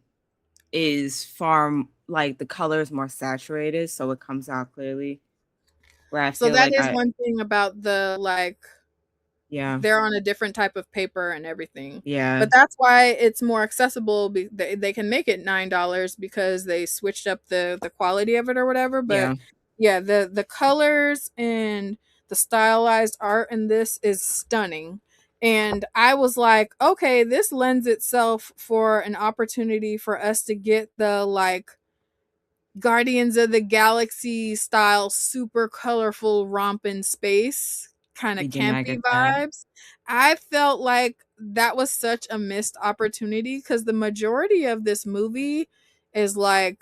is far like the color is more saturated, so it comes out clearly. Where I so feel that like is one thing about the like yeah, they're on a different type of paper and everything. yeah, But that's why it's more accessible. They can make it $9 because they switched up the quality of it or whatever. But yeah, yeah, the colors and the stylized art in this is stunning. And I was like, okay, this lends itself for an opportunity for us to get the like Guardians of the Galaxy style, super colorful romp in space, kind of we did not campy get that. vibes. I felt like that was such a missed opportunity because the majority of this movie is like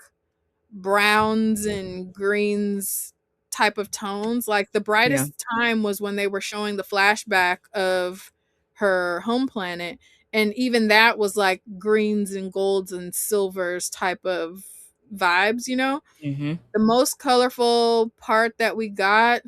browns and greens type of tones. Like the Yeah, brightest time was when they were showing the flashback of her home planet, And even that was like greens and golds and silvers type of vibes, you know? Mhm. The most colorful part that we got,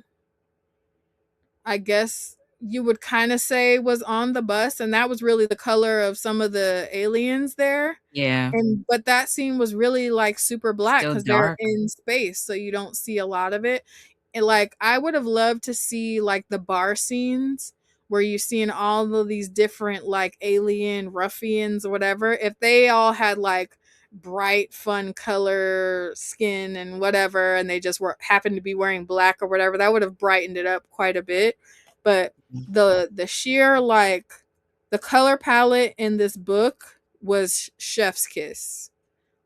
I guess you would kind of say, was on the bus, and that was really the color of some of the aliens there. Yeah. And but that scene was really like super black Still because they're dark. in space, so you don't see a lot of it. And like I would have loved to see like the bar scenes where you're seeing all of these different like alien ruffians or whatever. If they all had like bright, fun color skin and whatever, and they just were happened to be wearing black or whatever, that would have brightened it up quite a bit. But the sheer like the color palette in this book was chef's kiss.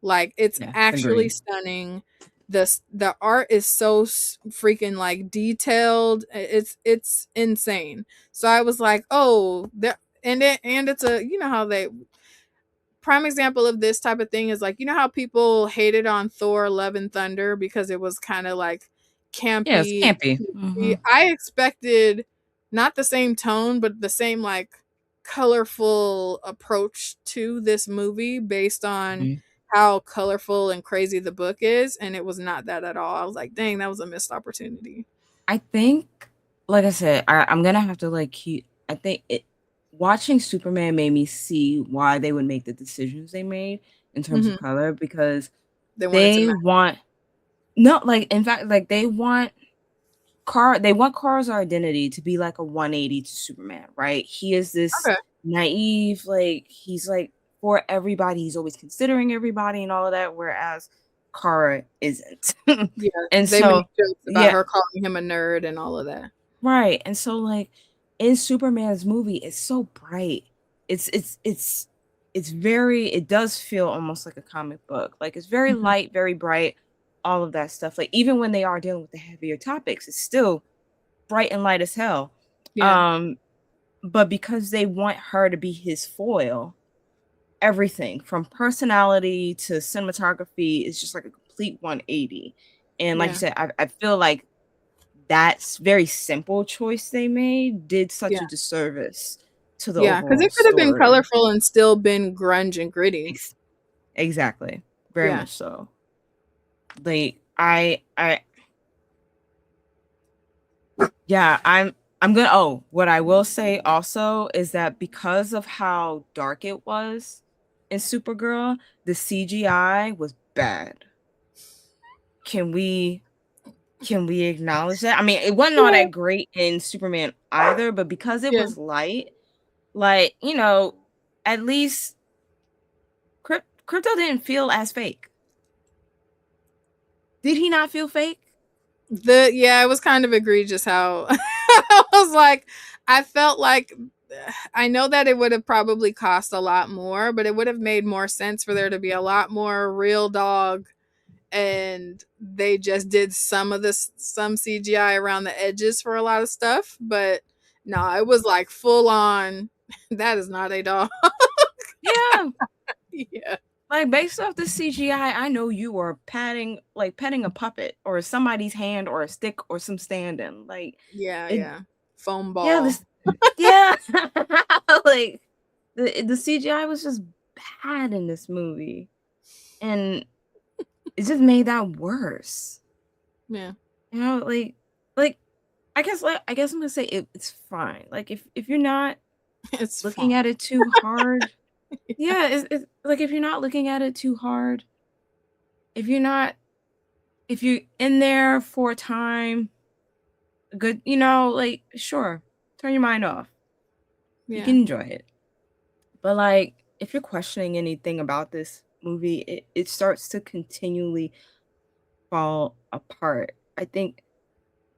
Like it's Yeah, actually agreed. stunning. The art is so freaking like detailed. It's insane. So I was like, "Oh, and it's a, you know how they prime example of this type of thing is like, you know how people hated on Thor Love and Thunder because it was kind of like Yeah, it's campy. campy. Mhm. I expected not the same tone, but the same like colorful approach to this movie based on Mhm. how colorful and crazy the book is. And it was not that at all. I was like, dang, that was a missed opportunity. I think, like I said, I'm gonna have to like keep. I think watching Superman made me see why they would make the decisions they made in terms of Hmm. color, because They wanted to they match. want no, like in fact, like they want Carl's identity to be like a 180 to Superman, right? He is this Okay. naive, like he's like for everybody, he's always considering everybody and all of that, whereas Kara isn't. Yeah. And They make so jokes about yeah, her calling him a nerd and all of that. right. And so like in Superman's movie, it's so bright. It's very, it does feel almost like a comic book. Like it's very Hmm. light, very bright, all of that stuff. Like even when they are dealing with the heavier topics, it's still bright and light as hell. Yeah. Um, but because they want her to be his foil, everything from personality to cinematography is just like a complete 180. And like you Yeah. said, I feel like that's very simple choice they made did such Yeah. a disservice to the Yeah. Because overall it could have been story. colorful and still been grunge and gritty. Ex- exactly. Very Yeah. much so. Like I yeah, I'm gonna oh, what I will say also is that because of how dark it was in Supergirl, the CGI was bad. Can we can we acknowledge that? I mean, it wasn't all Yeah. that great in Superman either, but because it Yeah. was light, like, at least Crypto didn't feel as fake. Did he not feel fake? It was kind of egregious how I was like, I felt like I know that it would have probably cost a lot more, but it would have made more sense for there to be a lot more real dog, and they just did some CGI around the edges for a lot of stuff, but no, it was like full on. That is not a dog. Yeah. Yeah. Like based off the CGI, I know you were petting a puppet or somebody's hand or a stick or some stand-in. Like Yeah, it yeah. Foam yeah, ball. this yeah. Like the CGI was just bad in this movie. And it just made that worse. Yeah. You know, like I guess I'm gonna say it's fine. Like if you're not It's fun. looking at it too hard, yeah, it's like if you're not looking at it too hard, if you're not if you're in there for a time, good, like sure, turn your mind off. You Yeah. can enjoy it. But like if you're questioning anything about this movie, it starts to continually fall apart. I think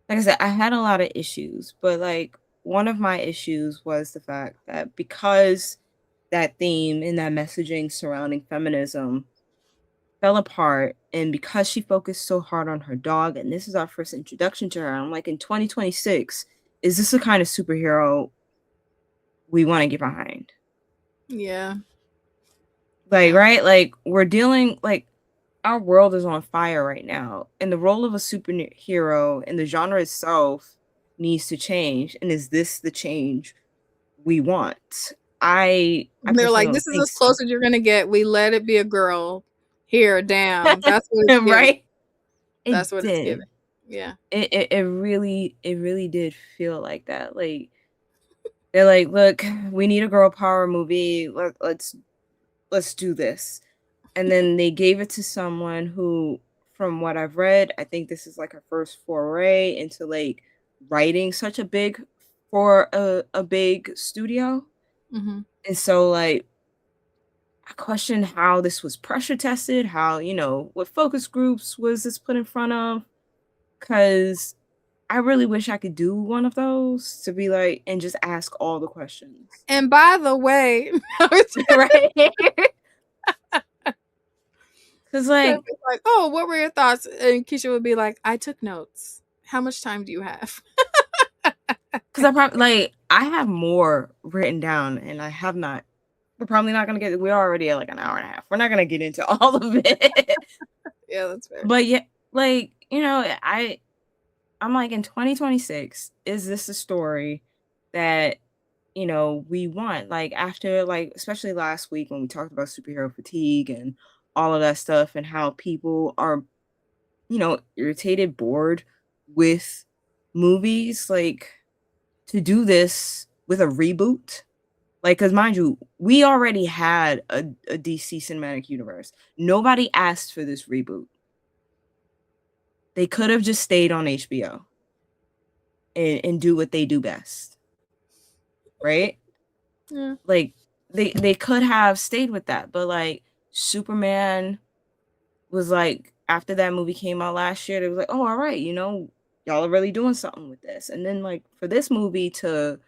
like I said, I had a lot of issues, but like one of my issues was the fact that because that theme and that messaging surrounding feminism fell apart, and because she focused so hard on her dog, and this is our first introduction to her, I'm like, in 2026, is this the kind of superhero we want to get behind? Yeah. Like, Yeah. right? Like, we're dealing, like, our world is on fire right now, and the role of a superhero and the genre itself needs to change. And is this the change we want? I They're personally like, don't this is think as so. close as you're gonna get. We let it be a girl. Here, damn. That's what it's giving. Right? That's It what it's did. giving. Yeah. It really did feel like that. Like they're like, look, we need a girl power movie. Let's do this. And then they gave it to someone who, from what I've read, I think this is like her first foray into like writing such a big for a big studio. Hmm. And so like I question how this was pressure tested, how, what focus groups was this put in front of? Because I really wish I could do one of those to be like and just ask all the questions. And by the way, Right? Because they'd like, be like, oh, what were your thoughts? And Keisha would be like, I took notes. How much time do you have? because I probably like I have more written down and I have not. We're probably not gonna get. We're already at like an hour and a half. We're not gonna get into all of it. Yeah, that's fair. But yeah, like I'm like in 2026. Is this a story that we want? Like after like especially last week when we talked about superhero fatigue and all of that stuff and how people are irritated, bored with movies. Like to do this with a reboot. Like, because mind you, we already had a DC cinematic universe. Nobody asked for this reboot. They could have just stayed on HBO and do what they do best, right? Yeah. Like they could have stayed with that, but like Superman was like after that movie came out last year, they was like, oh, all right, y'all are really doing something with this. And then like for this movie to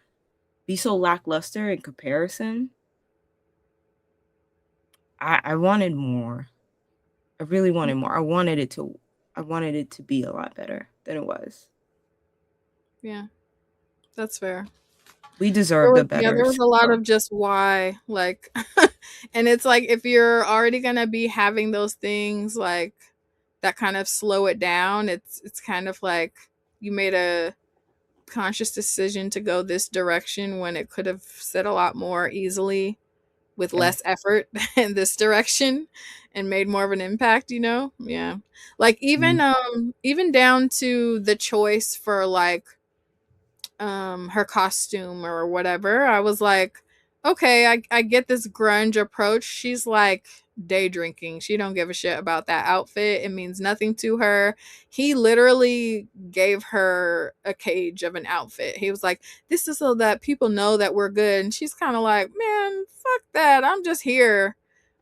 be so lackluster in comparison, I wanted more. I really wanted more. I wanted it to be a lot better than it was. Yeah, that's fair. We deserved a better There was a lot superhero. of just why, like, and it's like if you're already gonna be having those things like that kind of slow it down, it's kind of like you made a conscious decision to go this direction when it could have said a lot more easily with Yeah. less effort in this direction and made more of an impact, you know? Yeah. Like Mhm. even down to the choice for like her costume or whatever. I was like, okay, I get this grunge approach. She's like day drinking. She don't give a shit about that outfit. It means nothing to her. He literally gave her a cage of an outfit. He was like, this is so that people know that we're good. And she's kind of like, man, fuck that. I'm just here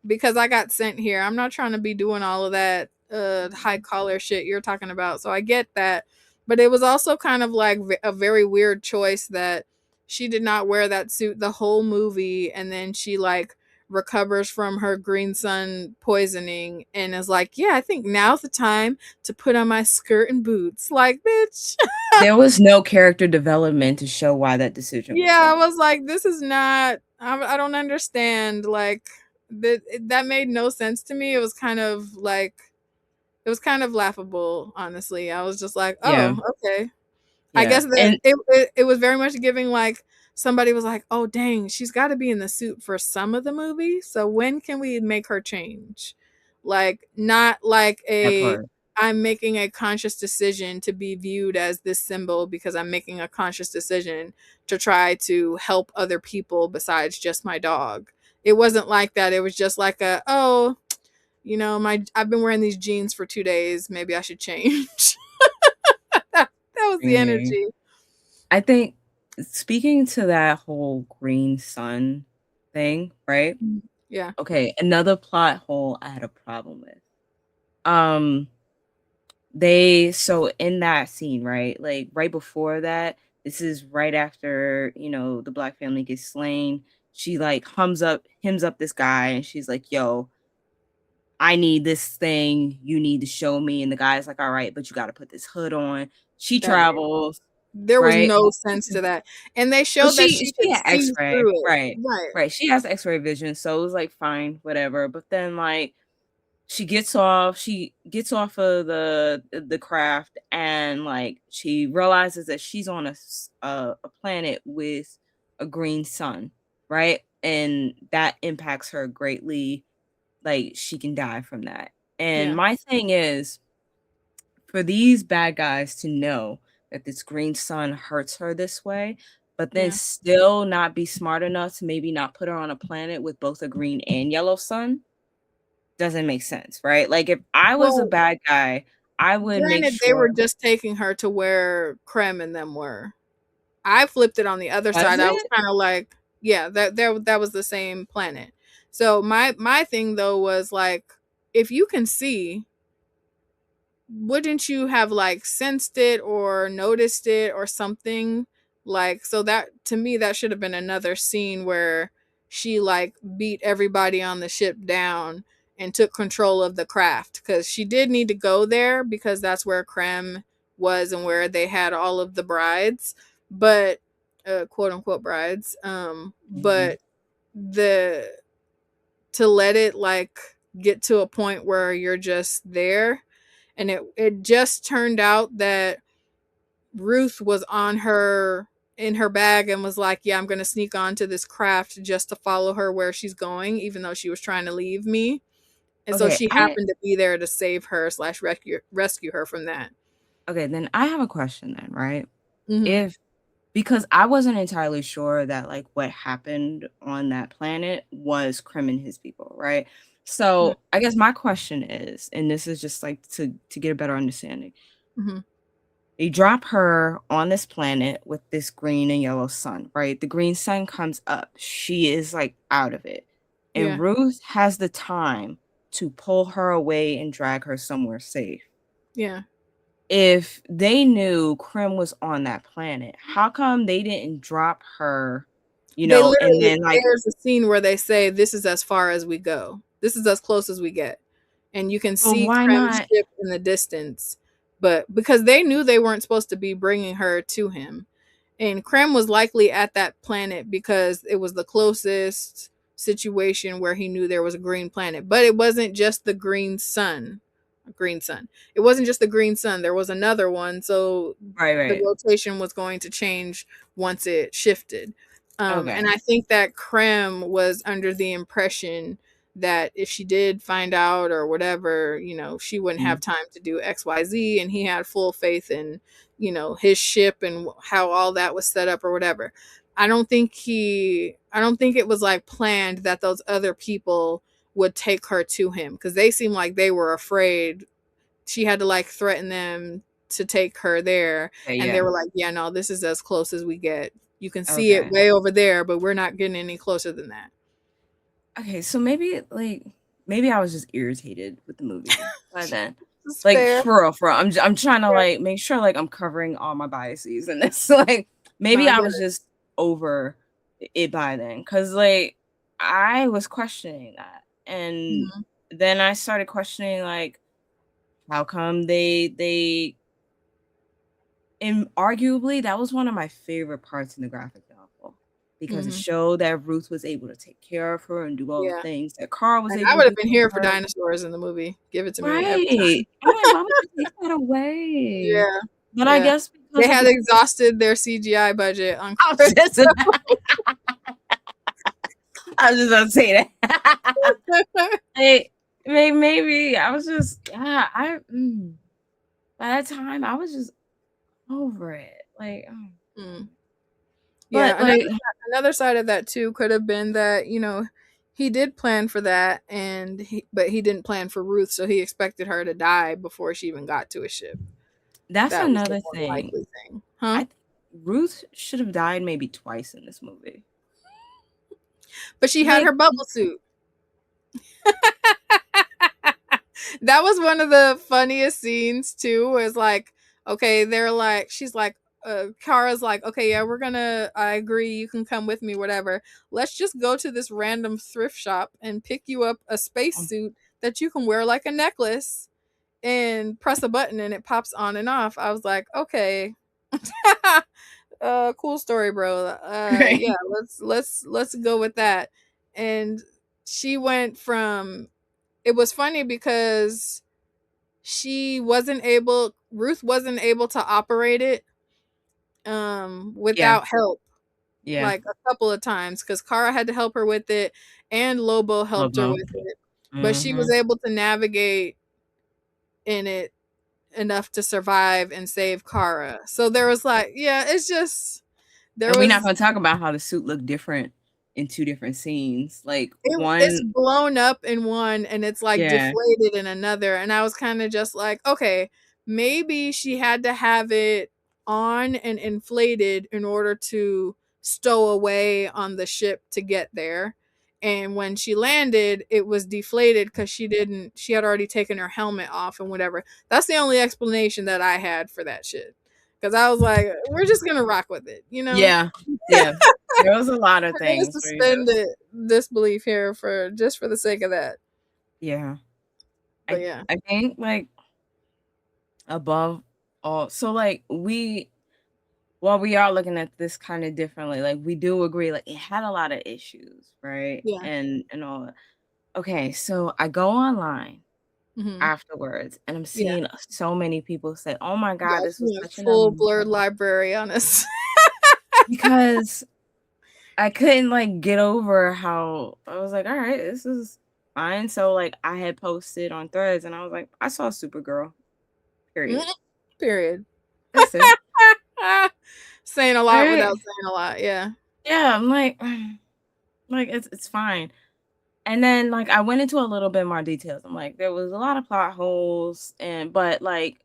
because I got sent here. I'm not trying to be doing all of that high collar shit you're talking about. So I get that, but it was also kind of like a very weird choice that she did not wear that suit the whole movie, and then she like recovers from her green sun poisoning and is like, yeah, I think now's the time to put on my skirt and boots. Like, bitch. There was no character development to show why that decision was Yeah, I wrong. was like, this is not, I don't understand. Like, that made no sense to me. It was kind of like, it was kind of laughable, honestly. I was just like, Yeah. oh, okay. I Yeah. guess that And it was very much giving like somebody was like, "Oh dang, she's got to be in the suit for some of the movie. So when can we make her change?" Like not like that a part. I'm making a conscious decision to be viewed as this symbol because I'm making a conscious decision to try to help other people besides just my dog. It wasn't like that. It was just like a, "Oh, my I've been wearing these jeans for 2 days. Maybe I should change." That was the Really. energy. I think speaking to that whole green sun thing, right? Mm. Yeah. Okay, another plot hole I had a problem with. Um so in that scene, right? Like right before that, this is right after, the black family gets slain. She like hems up this guy and she's like, yo, I need this thing. You need to show me. And the guy's like, all right, but you got to put this hood on. She That made travels, there was right? no sense to that. And they Well, showed that she she she could had see X-ray, through it. right, Right. right. She has X-ray vision, so it was like fine, whatever. But then like she gets off of the craft and like she realizes that she's on a planet with a green sun, right? and that impacts her greatly. Like, she can die from that. And Yeah. my thing is, for these bad guys to know that this green sun hurts her this way, but then Yeah. still not be smart enough to maybe not put her on a planet with both a green and yellow sun doesn't make sense, right? Like, if I was a Well, bad guy, I would make granted, they sure. were just taking her to where Krem and them were. I flipped it on the other Was side. I was it? kind of like, yeah, that was the same planet. So my thing though was like, if you can see, wouldn't you have like sensed it or noticed it or something? Like, so that to me that should have been another scene where she like beat everybody on the ship down and took control of the craft, because she did need to go there because that's where Krem was and where they had all of the brides, but quote unquote brides. Mhm. But the to let it like get to a point where you're just there, and it just turned out that Ruth was on her in her bag and was like, yeah, I'm going to sneak onto this craft just to follow her where she's going, even though she was trying to leave me. And so Okay, she happened to be there to save her slash rescue her from that. then I have a question then, right? Hmm. If Because I wasn't entirely sure that, like, what happened on that planet was Krim and his people, right? So, I guess my question is, and this is just, like, to get a better understanding. Hmm. They drop her on this planet with this green and yellow sun, right? The green sun comes up. She is, like, out of it, and Yeah. Ruth has the time to pull her away and drag her somewhere safe. Yeah. If they knew Krim was on that planet, how come they didn't drop her, They and literally, then, like, there's a scene where they say, this is as far as we go. This is as close as we get. And you can well, see why Krem's not? ship in the distance. But because they knew they weren't supposed to be bringing her to him. And Krem was likely at that planet because it was the closest situation where he knew there was a green planet. But it wasn't just the green sun. Green sun. It wasn't just the green sun. There was another one. So Right, the right. rotation was going to change once it shifted. And Okay. I think that Krem was under the impression that if she did find out or whatever, she wouldn't have Mhm. time to do XYZ. And he had full faith in, his ship and how all that was set up or whatever. I don't think it was like planned that those other people would take her to him, because they seemed like they were afraid. She had to like threaten them to take her there, Okay, and they yeah. were like, yeah, no, this is as close as we get. You can see it Okay. way over there, but we're not getting any closer than that. Okay, so maybe, like, maybe I was just irritated with the movie by then. This is Like, fair. for real, I'm trying to, Yeah. like, make sure, like, I'm covering all my biases in this, like, No, maybe I I get was it. just over it by then, cause, like, I was questioning that, and Mhm. then I started questioning, like, how come and arguably, that was one of my favorite parts in the graphic novel, because it Mhm. showed that Ruth was able to take care of her and do all the Yeah. things that Carl was And able I to would have do been for here for her. dinosaurs in the movie. Give it to me every Right. time. I'm like, "Why would you take that away?" Yeah. But I Yeah. guess They because of had the exhausted their CGI budget on I was Chris. just I was just gonna say that. Hey, maybe I was just by that time, I was just over it, like, Mm. but, Yeah, like, another side of that too could have been that, he did plan for that, but he didn't plan for Ruth, so he expected her to die before she even got to his ship. that's That was the another more thing. likely thing. Huh? I think Ruth should have died maybe twice in this movie. But she had Like, her bubble suit. That was one of the funniest scenes too, was like, okay, they're like, she's like, Kara's like, okay, yeah, I agree, you can come with me, whatever. Let's just go to this random thrift shop and pick you up a spacesuit that you can wear like a necklace and press a button and it pops on and off. I was like, okay. Cool story, bro. Yeah, right. let's go with that. And she went from it was funny because Ruth wasn't able to operate it Yeah, without help. Yeah. like a couple of times because Kara had to help her with it and Lobo helped her Lobo. with it. But she was Mhm. able to navigate in it enough to survive and save Kara. So there was like, yeah, it's just there And we're not was gonna talk about how the suit looked different in 2 different scenes. Like, it's one blown up in one and it's like yeah. deflated in another. And I was kind of just like, okay, maybe she had to have it on and inflated in order to stow away on the ship to get there. And when she landed, it was deflated because she had already taken her helmet off and whatever. That's the only explanation that I had for that shit. Because I was like, we're just going to rock with it, you know? Yeah. Yeah. There was a lot of We're going to things where you suspend just it, disbelief here for just for the sake of that. yeah. But yeah. I think, like, above all so, like, while we are looking at this kinda differently, like, we do agree, like, it had a lot of issues, right? Yeah. And all that. Okay, so I go online Mhm. afterwards, and I'm Yeah. seeing so many people say, "Oh my god, Yeah, this she was went such an full blurred library on us. because I couldn't, like, get over how I was like, "Alright, this is fine." So, like, I had posted on Threads, and I was like, "I saw Supergirl, Mm, period." period. That's it. Saying a lot Right? without saying a lot, yeah. Yeah, I'm like, it's fine. And then, like, I went into a little bit more details. I'm like, there was a lot of plot holes but, like,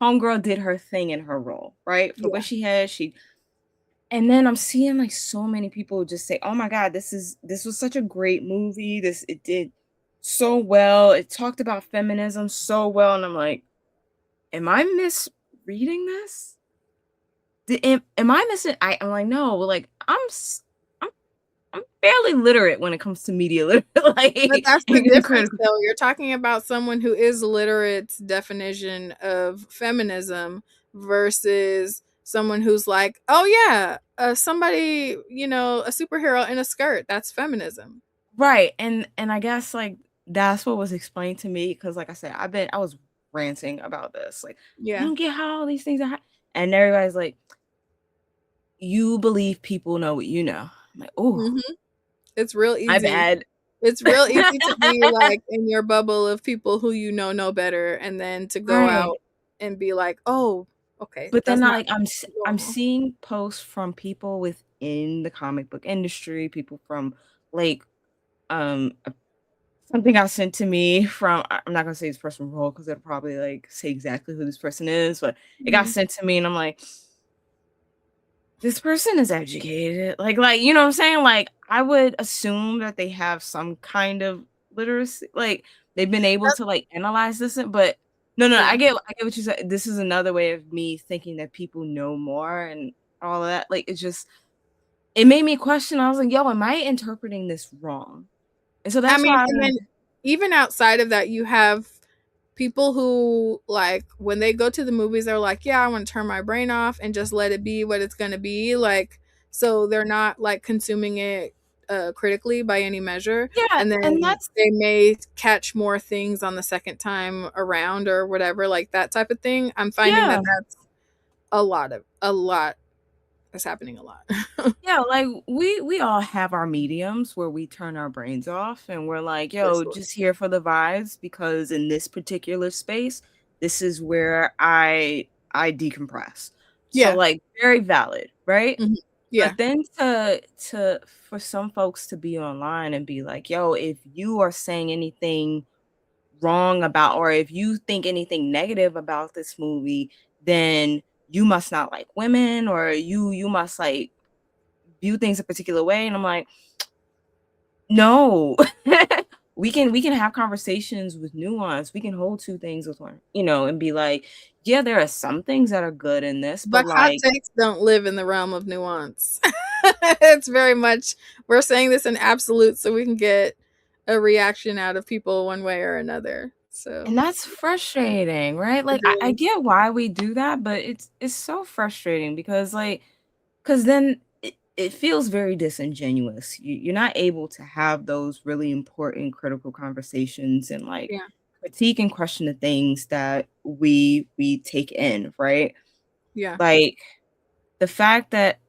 homegirl did her thing in her role, right? For what Yeah. she had, she and then I'm seeing, like, so many people just say, "Oh my god, this was such a great movie. This it did so well. It talked about feminism so well." And I'm like, "Am I misreading this? Am I missing?" I'm like, "No, like, I'm I'm fairly literate when it comes to media But like that's the difference, critical." though. You're talking about someone who is literate's definition of feminism versus someone who's like, "Oh, yeah, somebody, a superhero in a skirt, that's feminism." Right, and I guess, like, that's what was explained to me because, like I said, I was ranting about this, like, "I Yeah. don't get how all these things are and everybody's like, "You believe people know what you know." I'm like, "Ooh, Mhm. It's real my easy. bad." It's real easy to be, like, in your bubble of people who know better, and then to go Right, out and be like, "Oh, okay, but that's then, not like, I'm normal." seeing posts from people within the comic book industry, people from, like, a something got sent to me from I'm not gonna say this person role because 'cause it'll probably, like, say exactly who this person is, but it got Mhm. sent to me, and I'm like, "This person is educated." You know what I'm saying? Like, I would assume that they have some kind of literacy like, they've been able That's to, like, analyze this, but no, yeah. I get what you said. This is another way of me thinking that people know more and all of that. Like, it made me question. I was like, "Yo, am I interpreting this wrong?" And so I that's mean, why and then even outside of that, you have people who, like, when they go to the movies, they're like, "Yeah, I wanna turn my brain off and just let it be what it's gonna be," like, so they're not, like, consuming it, critically by any measure, yeah, and and then that's they may catch more things on the second time around or whatever, like, that type of thing. I'm finding yeah. that that's a lot that's happening a lot. Yeah, like we all have our mediums where we turn our brains off and we're like, For yo, sure. just here for the vibes because in this particular space, this is where I decompress. So Yeah. like very valid, right? Mhm. Yeah. But then to for some folks to be online and be like, yo, if you are saying anything wrong about or if you think anything negative about this movie, then you must not like women or you must like view things a particular way, and I'm like, "No." We can have conversations with nuance, we can hold 2 things with one and be like, "Yeah, there are some things that are good in this, but, But hot like." takes don't live in the realm of nuance. It's very much we're saying this in absolute so we can get a reaction out of people one way or another. So And that's frustrating, right? it Like, I is. get why we do that, but it's so frustrating because, like 'cause then it feels very disingenuous. You're not able to have those really important critical conversations and, like, Yeah, critique and question the things that we take in, right? yeah. Like, the fact that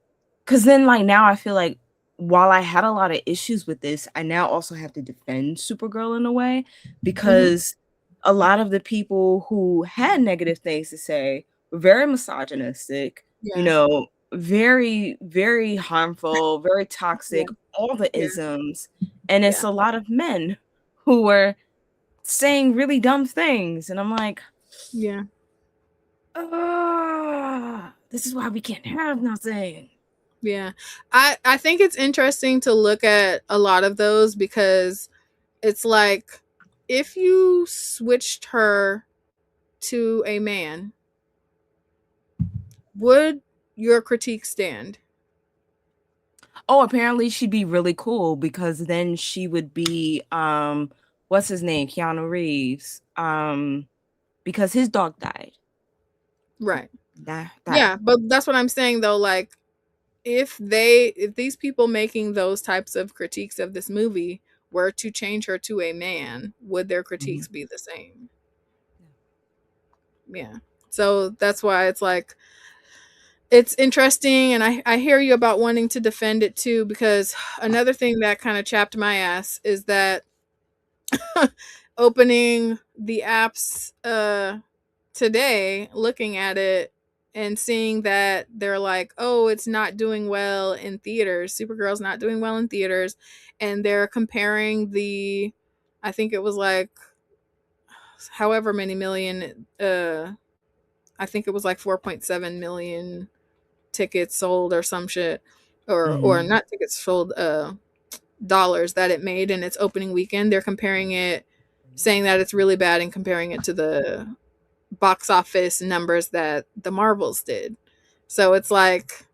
'cause then, like, now I feel like while I had a lot of issues with this, I now also have to defend Supergirl in a way Mhm. because a lot of the people who had negative things to say were very misogynistic, you Yeah. know, very, very harmful, very Yeah. toxic, all the Yeah. isms, and it's Yeah. a lot of men who were saying really dumb things, and I'm like, Yeah. "Ugh, this is why we can't have nothing." Yeah. I think it's interesting to look at a lot of those because it's like if you switched her to a man, would your critique stand? Oh, apparently she'd be really cool because then she would be, what's his name? Keanu Reeves, because his dog died. Right. That Yeah, but that's what I'm saying though, like if these people making those types of critiques of this movie were to change her to a man, would their Mhm. critiques be the same? Yeah. So that's why it's like it's interesting, and I hear you about wanting to defend it too, because another thing that kind of chapped my ass is that opening the apps today, looking at it and seeing that they're like, oh, it's not doing well in theaters. Supergirl's not doing well in theaters. And they're comparing the, I think it was like however many million, I think it was like 4.7 million tickets sold or some shit. Or Mhm. not tickets sold, dollars that it made in its opening weekend. They're comparing it, saying that it's really bad and comparing it to the box office numbers that the Marvels did. So it's like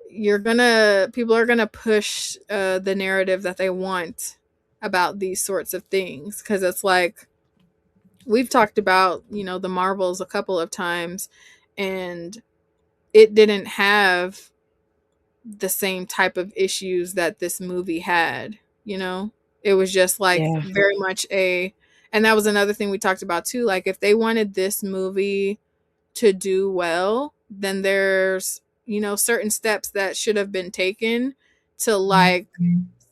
people are gonna push the narrative that they want about these sorts of things because it's like we've talked about the Marvels a couple of times, and it didn't have the same type of issues that this movie had. It was just like Yeah. very much and that was another thing we talked about too. Like if they wanted this movie to do well, then there's, certain steps that should have been taken to like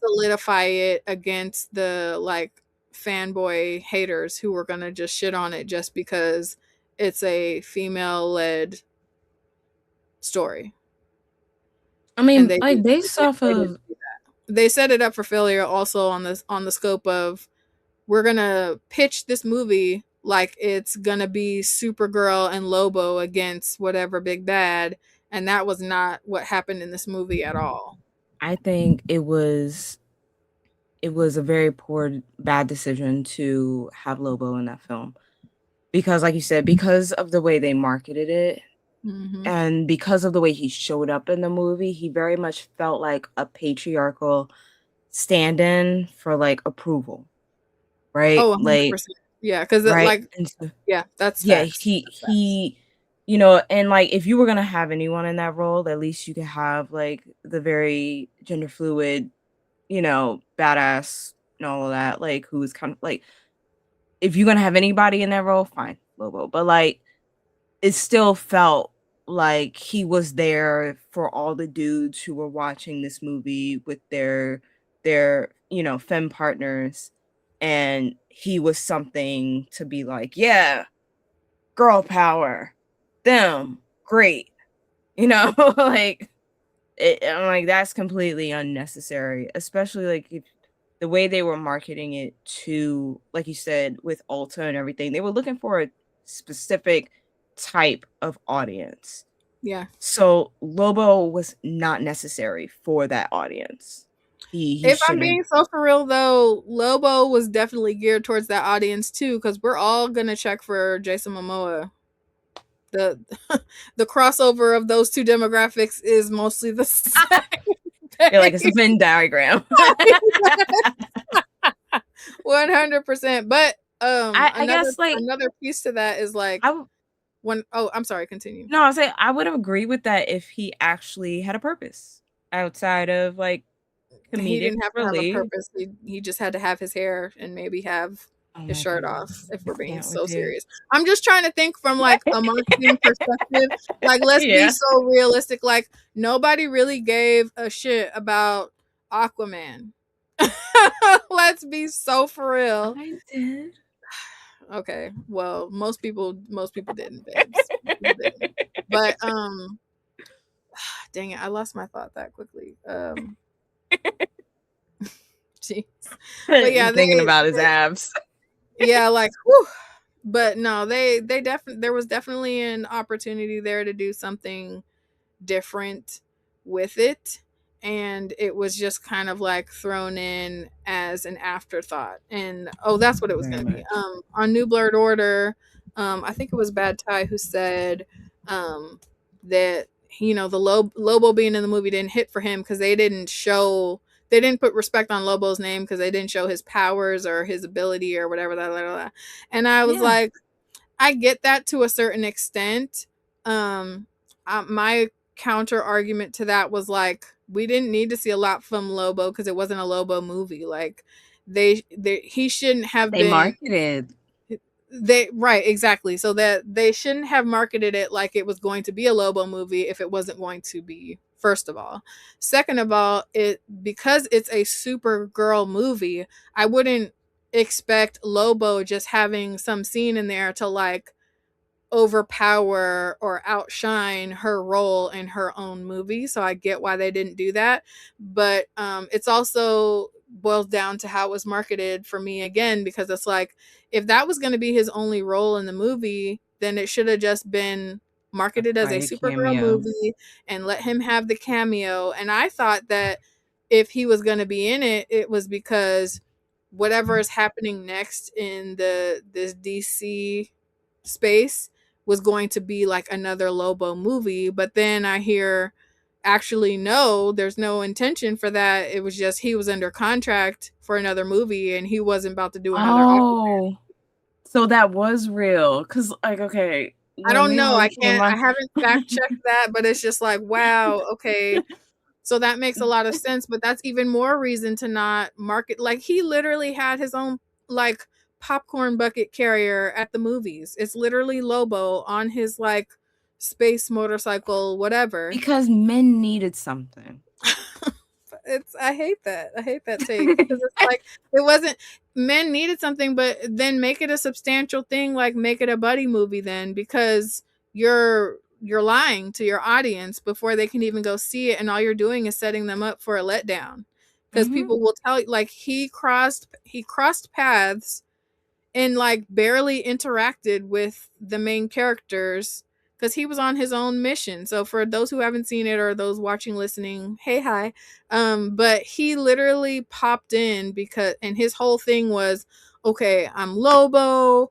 solidify it against the like fanboy haters who were going to just shit on it just because it's a female led story. I And mean, they like, didn't based off they didn't of do that. They set it up for failure also on the scope of we're gonna pitch this movie like it's gonna be Supergirl and Lobo against whatever big bad, and that was not what happened in this movie at all. I think it was a very poor bad decision to have Lobo in that film because, like you said, because of the way they marketed it Hmm. and because of the way he showed up in the movie, he very much felt like a patriarchal stand-in for, like, approval, right? Oh, Like 100%. Yeah, because right? like, And so yeah, that's yeah, facts. he That's facts. he and, like, if you were gonna have anyone in that role, at least you could have, like, the very gender fluid, badass and all of that, like, who's kind of like if you're gonna have anybody in that role, fine, Lobo, but, like, it still felt like he was there for all the dudes who were watching this movie with their femme partners, and he was something to be like, "Yeah, girl power, them, great," like I'm like, that's completely unnecessary, especially, like, if the way they were marketing it to like you said, with Ulta and everything, they were looking for a specific type of audience. Yeah. So, Lobo was not necessary for that audience. He If I'm shouldn't being so for real though, Lobo was definitely geared towards that audience too, because we're all gonna check for Jason Momoa. The the crossover of those two demographics is mostly the same you're like, it's a thing. Venn diagram. 100%. But I another guess, like, another piece to that is like I w when oh, I'm sorry, continue. no, I say I would agree with that if he actually had a purpose outside of, like, He comedic didn't have to have a relief. purpose. He just had to have his hair and maybe have Oh his my shirt off, goodness. if we're being Can't so with you. serious. I'm just trying to think from like a marketing perspective. Like, let's be Yeah. so realistic. Like, nobody really gave a shit about Aquaman. Let's be so for real. I did. Okay, well, most people didn't, babes. Most people didn't. But dang it, I lost my thought that quickly. Jeez. But yeah, You're thinking about his abs. yeah, like whew. But no, they definitely, there was definitely an opportunity there to do something different with it, and it was just kind of like thrown in as an afterthought. And oh, that's what it was Very going to be. much. On New Blurred Order, I think it was Bad Ty who said that, you know, the Lobo being in the movie didn't hit for him because they didn't put respect on Lobo's name because they didn't show his powers or his ability or whatever. And I was Yeah. like, I get that to a certain extent. My counter argument to that was like, we didn't need to see a lot from Lobo because it wasn't a Lobo movie. Like, he shouldn't have They been. marketed. They right, exactly. So that they shouldn't have marketed it like it was going to be a Lobo movie if it wasn't going to be. First of all, second of all, it because it's a Supergirl movie, I wouldn't expect Lobo just having some scene in there to like overpower or outshine her role in her own movie. So I get why they didn't do that. But it's also boils down to how it was marketed for me again, because it's like, if that was going to be his only role in the movie, then it should have just been A marketed as a quiet Supergirl cameo. movie and let him have the cameo. And I thought that if he was going to be in it, it was because whatever is happening next in this DC space was going to be like another Lobo movie. But then I hear, actually, no, there's no intention for that. It was just he was under contract for another movie and he wasn't about to do another Aquaman. Oh, so that was real. Cause like, okay, I when don't me and know. Malik came I on, haven't fact checked that, but it's just like, wow, okay. So that makes a lot of sense, but that's even more reason to not market. Like, he literally had his own like popcorn bucket carrier at the movies. It's literally Lobo on his like space motorcycle, whatever. because men needed something. It's I hate that. I hate that take because it's like it wasn't, men needed something, but then make it a substantial thing, like make it a buddy movie then, because you're lying to your audience before they can even go see it, and all you're doing is setting them up for a letdown. Because Hmm. people will tell you, like, he crossed paths and like barely interacted with the main characters because he was on his own mission. So for those who haven't seen it or those watching, listening, hey hi. But he literally popped in because, and his whole thing was, okay, I'm Lobo,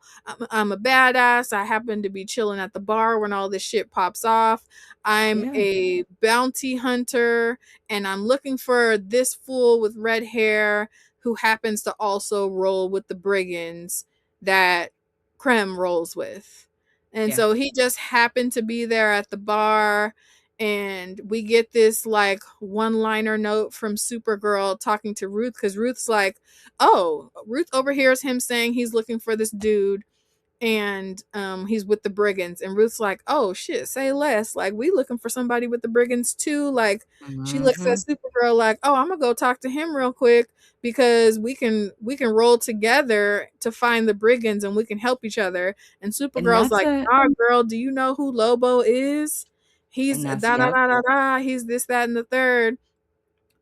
I'm a badass, I happen to be chilling at the bar when all this shit pops off, I'm Yeah. a bounty hunter, and I'm looking for this fool with red hair who happens to also roll with the brigands that Krem rolls with. And Yeah. so he just happened to be there at the bar, and we get this like one-liner note from Supergirl talking to Ruth, because Ruth's like, oh, Ruth overhears him saying he's looking for this dude, and he's with the brigands, and Ruth's like, oh shit, say less, like we looking for somebody with the brigands too. Like, she looks at Hmm. Supergirl like, oh, I'm gonna go talk to him real quick because we can roll together to find the brigands and we can help each other. And And Supergirl's that's like, it. nah, girl, do you know who Lobo is? He's And that's, da da yep, da da da, he's this, that, and the third.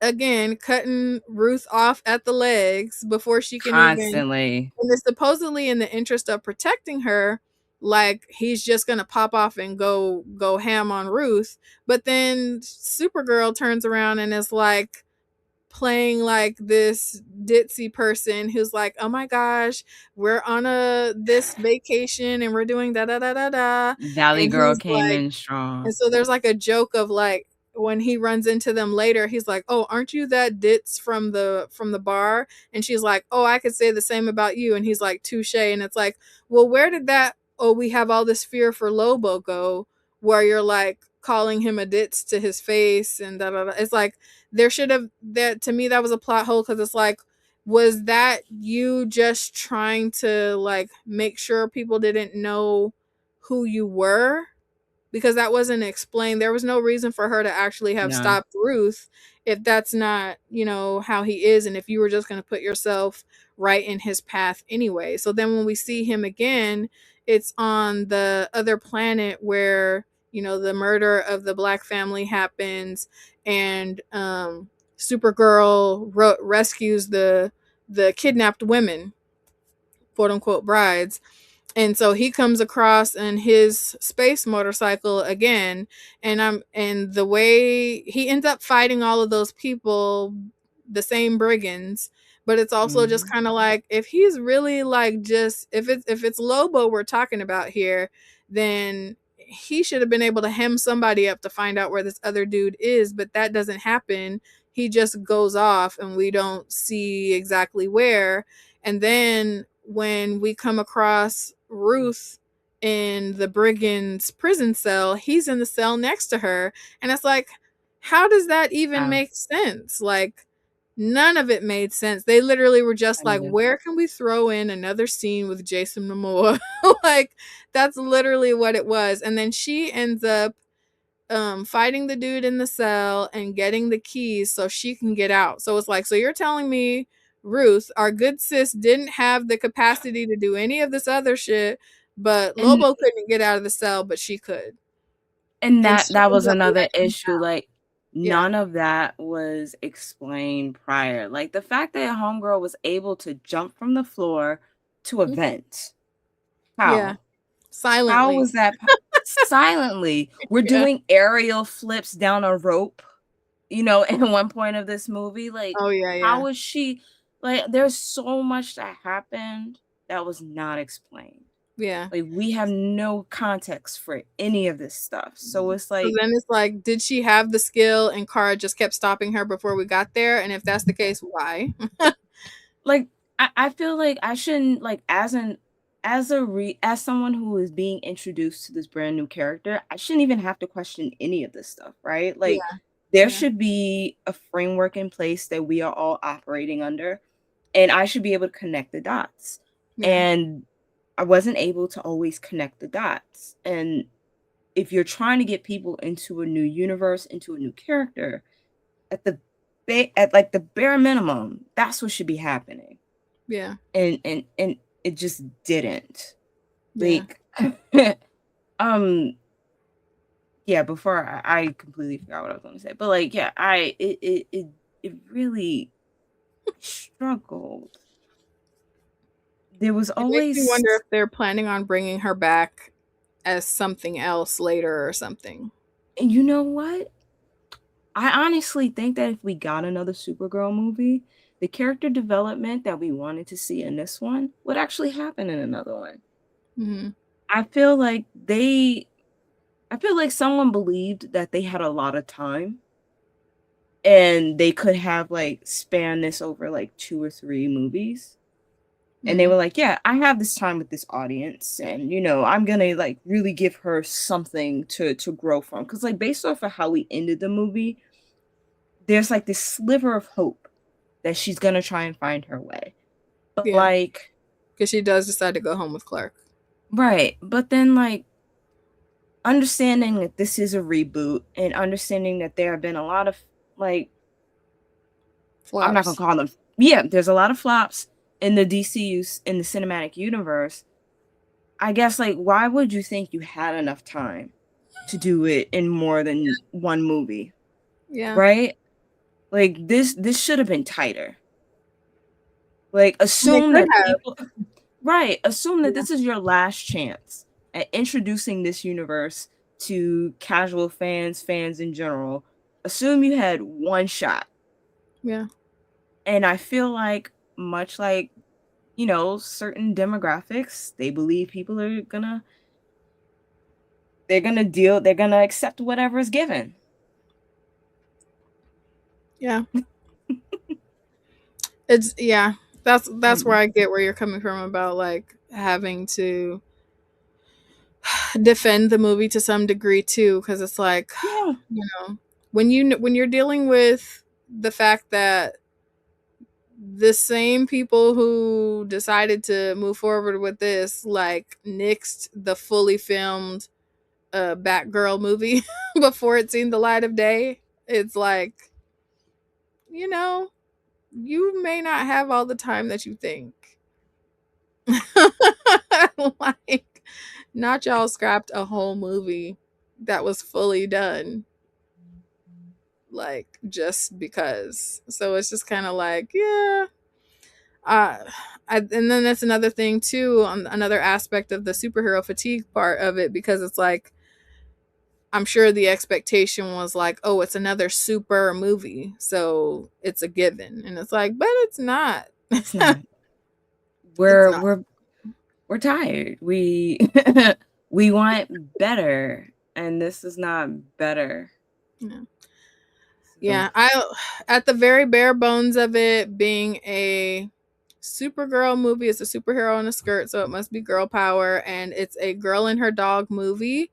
Again, cutting Ruth off at the legs before she can even, constantly. and it's supposedly in the interest of protecting her, like he's just gonna pop off and go ham on Ruth. But then Supergirl turns around and is like playing like this ditzy person who's like, oh my gosh, we're on a this vacation and we're doing da da da da da. Valley And Girl he's came like, in strong. and so there's like a joke of like, when he runs into them later, he's like, "Oh, aren't you that ditz from the bar?" And she's like, "Oh, I could say the same about you." And he's like, "Touche." And it's like, well, where did that, oh, we have all this fear for Lobo go, where you're like calling him a ditz to his face and da da da. It's like there should have, that to me that was a plot hole, because it's like, was that you just trying to like make sure people didn't know who you were? Because that wasn't explained. There was no reason for her to actually have None. stopped Ruth if that's not, you know, how he is, and if you were just going to put yourself right in his path anyway. So then when we see him again, it's on the other planet where, you know, the murder of the black family happens, and Supergirl rescues the kidnapped women, quote unquote brides, and so he comes across in his space motorcycle again, and the way he ends up fighting all of those people, the same brigands. But it's also just Mhm. kind of like, if he's really like, just if it's Lobo we're talking about here, then he should have been able to hem somebody up to find out where this other dude is, but that doesn't happen. He just goes off and we don't see exactly where. And then when we come across Ruth in the brigand's prison cell, he's in the cell next to her. And it's like, how does that even Wow. make sense? Like, none of it made sense. They literally were just like, Kinda. where can we throw in another scene with Jason Momoa? Like, that's literally what it was. And then she ends up fighting the dude in the cell and getting the keys so she can get out. So it's like, so you're telling me Ruth, our good sis, didn't have the capacity to do any of this other shit, but And Lobo couldn't get out of the cell, but she could. And that she that ends was up another letting him issue, like, Yeah. none of that was explained prior. Like, the fact that homegirl was able to jump from the floor to a Mhm. vent. Yeah. How? How Silently. was that silently? We're Yeah. doing aerial flips down a rope, in one point of this movie, like, Oh yeah, yeah. how is she like, there's so much that happened that was not explained. Yeah. Like, we have no context for any of this stuff, so it's So like then it's like, did she have the skill and Kara just kept stopping her before we got there? And if that's the case, why? like, I feel like I shouldn't, like, as someone who is being introduced to this brand new character, I shouldn't even have to question any of this stuff, right? Like, Yeah. there Yeah. should be a framework in place that we are all operating under, and I should be able to connect the dots. Yeah. And I wasn't able to always connect the dots. And if you're trying to get people into a new universe, into a new character, at the at like the bare minimum, that's what should be happening. Yeah. And it just didn't. Yeah. Like um yeah, before I completely forgot what I was going to say. But like yeah, it really struggled. There was It makes me wonder always if they're planning on bringing her back as something else later or something. and you know what? I honestly think that if we got another Supergirl movie, the character development that we wanted to see in this one would actually happen in another one. Mhm. I feel like they I feel like someone believed that they had a lot of time and they could have like spanned this over like 2 or 3 movies. And they Mhm. were like, "Yeah, I have this time with this audience and I'm going to like really give her something to grow from." Cuz like based off of how we ended the movie, there's like this sliver of hope that she's going to try and find her way. But Yeah, like because she does decide to go home with Clark. right, but then like understanding that this is a reboot and understanding that there have been a lot of like I'm not gonna Flops. call them yeah, there's a lot of flops in the DCU in the cinematic universe. I guess like why would you think you had enough time to do it in more than one movie, Yeah. right? Like this should have been tighter. Like They assume could that have. people right, assume that Yeah. this is your last chance at introducing this universe to casual fans, fans in general. Assume you had one shot. Yeah. And I feel like much like certain demographics, they believe people are they're gonna accept whatever is given. Yeah. It's yeah. That's where Mm, I get where you're coming from about like having to defend the movie to some degree too, because it's like, yeah. you know, when you're dealing with the fact that the same people who decided to move forward with this like nixed the fully filmed Batgirl movie before it seen the light of day. It's like, you know, you may not have all the time that you think. Like, not y'all scrapped a whole movie that was fully done, like, just because. So it's just kind of like, yeah. Uh, and then that's another thing too, on another aspect of the superhero fatigue part of it, because it's like, I'm sure the expectation was like, oh, it's another super movie, so it's a given, and it's like, but it's not. It's not. It's We're not. we're we're tired. We we want better, and this is not better. Yeah. So Yeah, I at the very bare bones of it being a Supergirl movie, it's a superhero in a skirt, so it must be girl power, and it's a girl and her dog movie.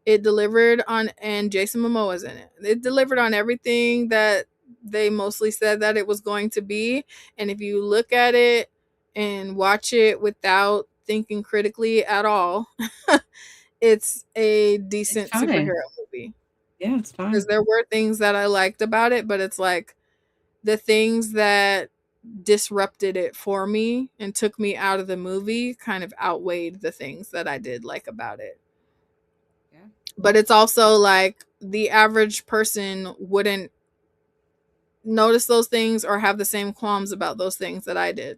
It delivered on, and Jason Momoa's in it. It delivered on everything that they mostly said that it was going to be. And if you look at it and watch it without thinking critically at all, it's a it's decent fine. superhero movie. Yeah, it's Because fine. there were things that I liked about it, but it's like the things that disrupted it for me and took me out of the movie kind of outweighed the things that I did like about it. Yeah, But it's also like the average person wouldn't notice those things or have the same qualms about those things that I did.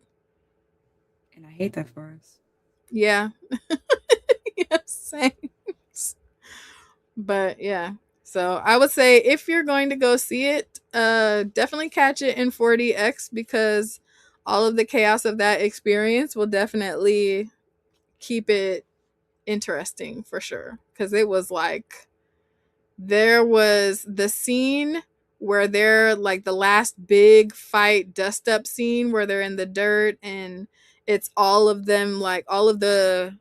and I hate that for us. Yeah. Yeah, same. But yeah. So I would say if you're going to go see it, definitely catch it in 40x, because all of the chaos of that experience will definitely keep it interesting for sure. Because it was like, there was the scene where they're like the last big fight dust up scene where they're in the dirt, and it's all of them, like all of the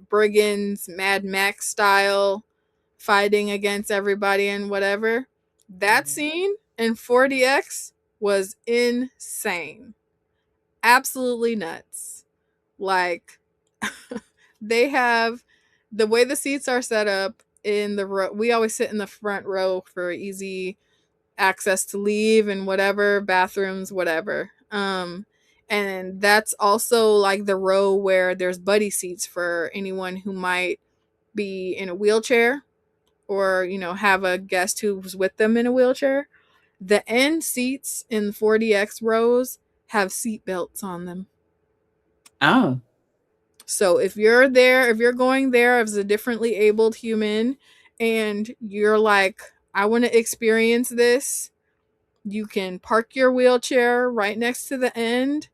brigands Mad Max style, fighting against everybody and whatever. That Mhm. scene in 40x was insane, absolutely nuts. Like, they have, the way the seats are set up in the row, we always sit in the front row for easy access to leave and whatever, bathrooms, whatever. And that's also like the row where there's buddy seats for anyone who might be in a wheelchair, or have a guest who's with them in a wheelchair. The end seats in 40x rows have seat belts on them. Oh, So if you're there, if you're going there as a differently abled human and you're like, I want to experience this, you can park your wheelchair right next to the end,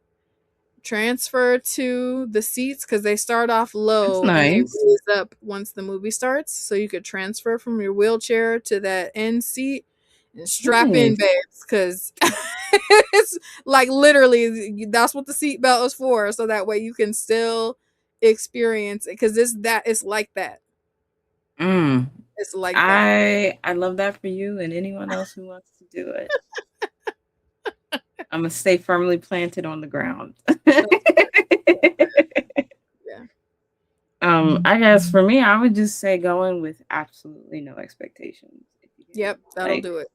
transfer to the seats, because they start off that's low and they nice. raise up once the movie starts. So you could transfer from your wheelchair to that end seat and strap in, Nice. babes, because it's like literally that's what the seatbelt is for. So that way you can still experience it, because it's like that. Mm. It's like that. I love that for you and anyone else who wants to do it. I'm gonna stay firmly planted on the ground. So yeah. I guess for me, I would just say going with absolutely no expectations. If you can, Yep, that'll like, do it.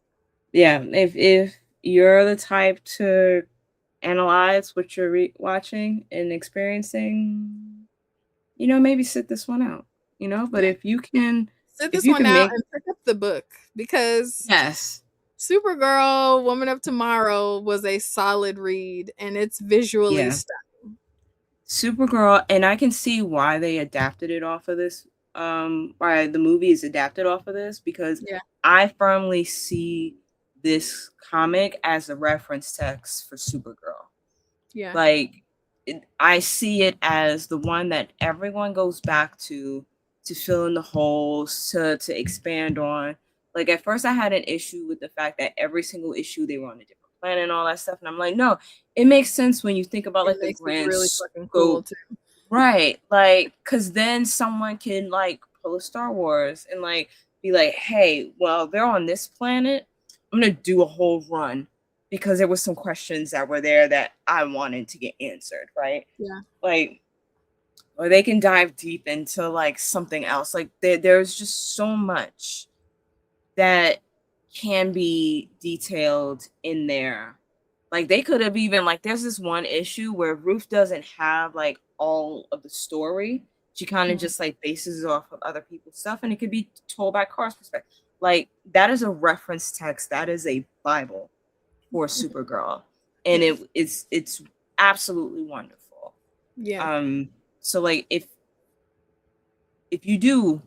yeah, if you're the type to analyze what you're watching and experiencing, maybe sit this one out. But Yeah. Sit if this you one can out make and pick up the book, because yes, Supergirl, Woman of Tomorrow was a solid read, and it's visually yeah, stunning. Supergirl, and I can see why they adapted it off of this. Why the movie is adapted off of this, because Yeah, I firmly see this comic as a reference text for Supergirl. yeah, Like, I see it as the one that everyone goes back to fill in the holes, to expand on. Like, at first I had an issue with the fact that every single issue they were on a different planet and all that stuff, and I'm like, no, it makes sense when you think about it like the makes it grand really fucking cool scope. too. Right. Like, cause then someone can like pull a Star Wars and like be like, hey, well, they're on this planet. I'm gonna do a whole run. because there was some questions that were there that I wanted to get answered, right? Yeah. Like, or they can dive deep into like something else. Like there's just so much that can be detailed in there. Like they could have even like there's this one issue where Ruth doesn't have like all of the story. She kind of Mhm. just like bases it off of other people's stuff, and it could be told by Car's perspective. Like that is a reference text. That is a Bible for Supergirl, and Yes. it's absolutely wonderful. Yeah. So like if you do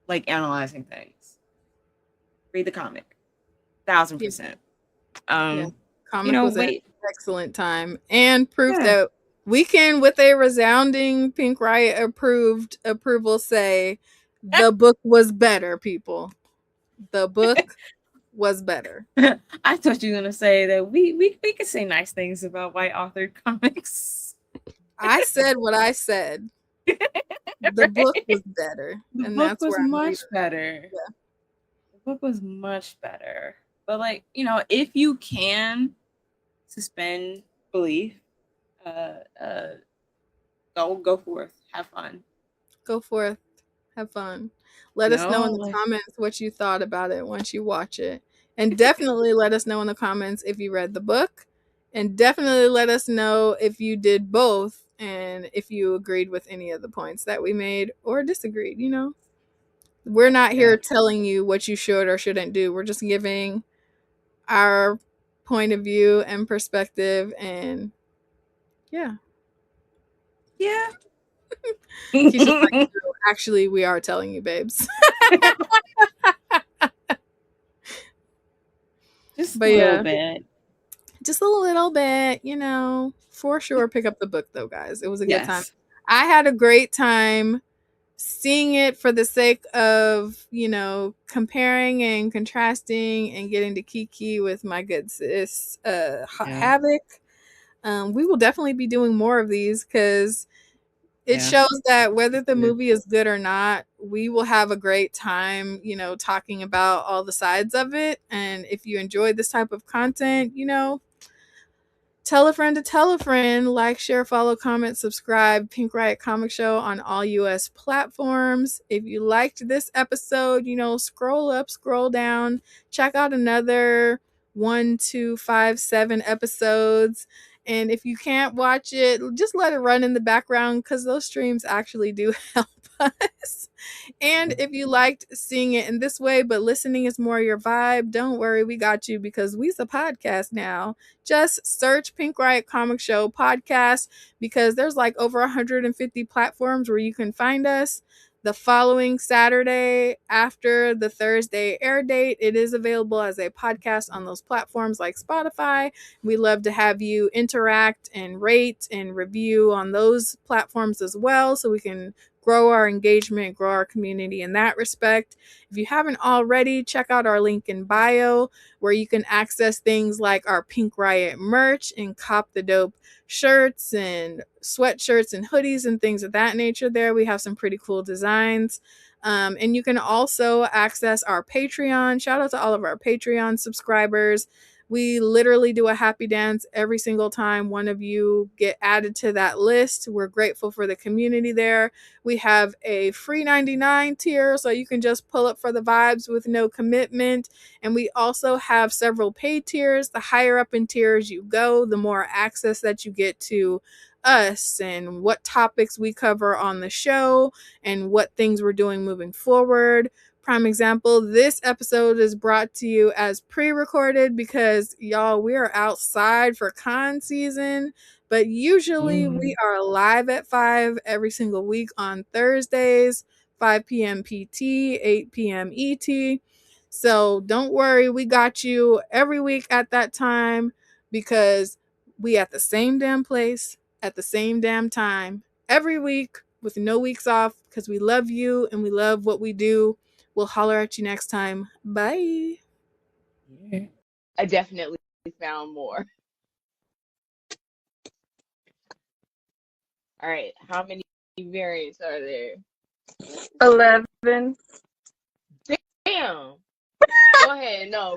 like analyzing things, read the comic, Yeah. 1000%. Yeah. You Comic know, was an wait, excellent time and proof yeah. that we can, with a resounding Pink Riot approved approval, say the book was better, people. The book was better. I thought you were gonna say that we could say nice things about white authored comics. I said what I said. The book Right? was better, The and book that's was where I'm leaving. much better. Yeah. The book was much better. But like, you know, if you can suspend belief, uh uh go forth, have fun. Go forth, have fun. Let You us know know, in the like comments what you thought about it once you watch it. And definitely let us know in the comments if you read the book. And definitely let us know if you did both and if you agreed with any of the points that we made or disagreed, you know. We're not yeah. here telling you what you should or shouldn't do. We're just giving our point of view and perspective, and yeah. Yeah. Keisha's like, no, actually we are telling you, babes. Just But a little yeah. bit. Just a little bit, you know. For sure, pick up the book though, guys. It was a good time. Yes. I had a great time seeing it for the sake of, you know, comparing and contrasting and getting to kiki with my good sis, Yeah. Havoc. We will definitely be doing more of these because it Yeah. shows that whether Just the do it. movie is good or not, we will have a great time, you know, talking about all the sides of it. And if you enjoy this type of content, you know, tell a friend to tell a friend. Like, share, follow, comment, subscribe. Pink Riot Comic Show on all US platforms. If you liked this episode, you know, scroll up, scroll down, check out another 1, 2, 5, 7 episodes. And if you can't watch it, just let it run in the background because those streams actually do help us. And if you liked seeing it in this way, but listening is more your vibe, don't worry, we got you because we's a podcast now. Just search Pink Riot Comic Show podcast because there's like over 150 platforms where you can find us. The following Saturday after the Thursday air date, it is available as a podcast on those platforms like Spotify. We love to have you interact and rate and review on those platforms as well so we can grow our engagement, grow our community in that respect. If you haven't already, check out our link in bio where you can access things like our Pink Riot merch and cop the dope shirts and sweatshirts and hoodies and things of that nature. There, we have some pretty cool designs. And you can also access our Patreon. Shout out to all of our Patreon subscribers. We literally do a happy dance every single time one of you get added to that list. We're grateful for the community there. We have a free 99 tier, so you can just pull up for the vibes with no commitment. And we also have several paid tiers. The higher up in tiers you go, the more access that you get to us and what topics we cover on the show and what things we're doing moving forward. Prime example, this episode is brought to you as pre-recorded because y'all, we are outside for con season, but usually we are live at 5 every single week on Thursdays, 5 p.m. PT, 8 p.m. ET. So don't worry, we got you every week at that time because we at the same damn place at the same damn time every week with no weeks off because we love you and we love what we do. We'll holler at you next time. Bye. Yeah. I definitely found more. All right. How many variants are there? 11. Damn. Go ahead. No.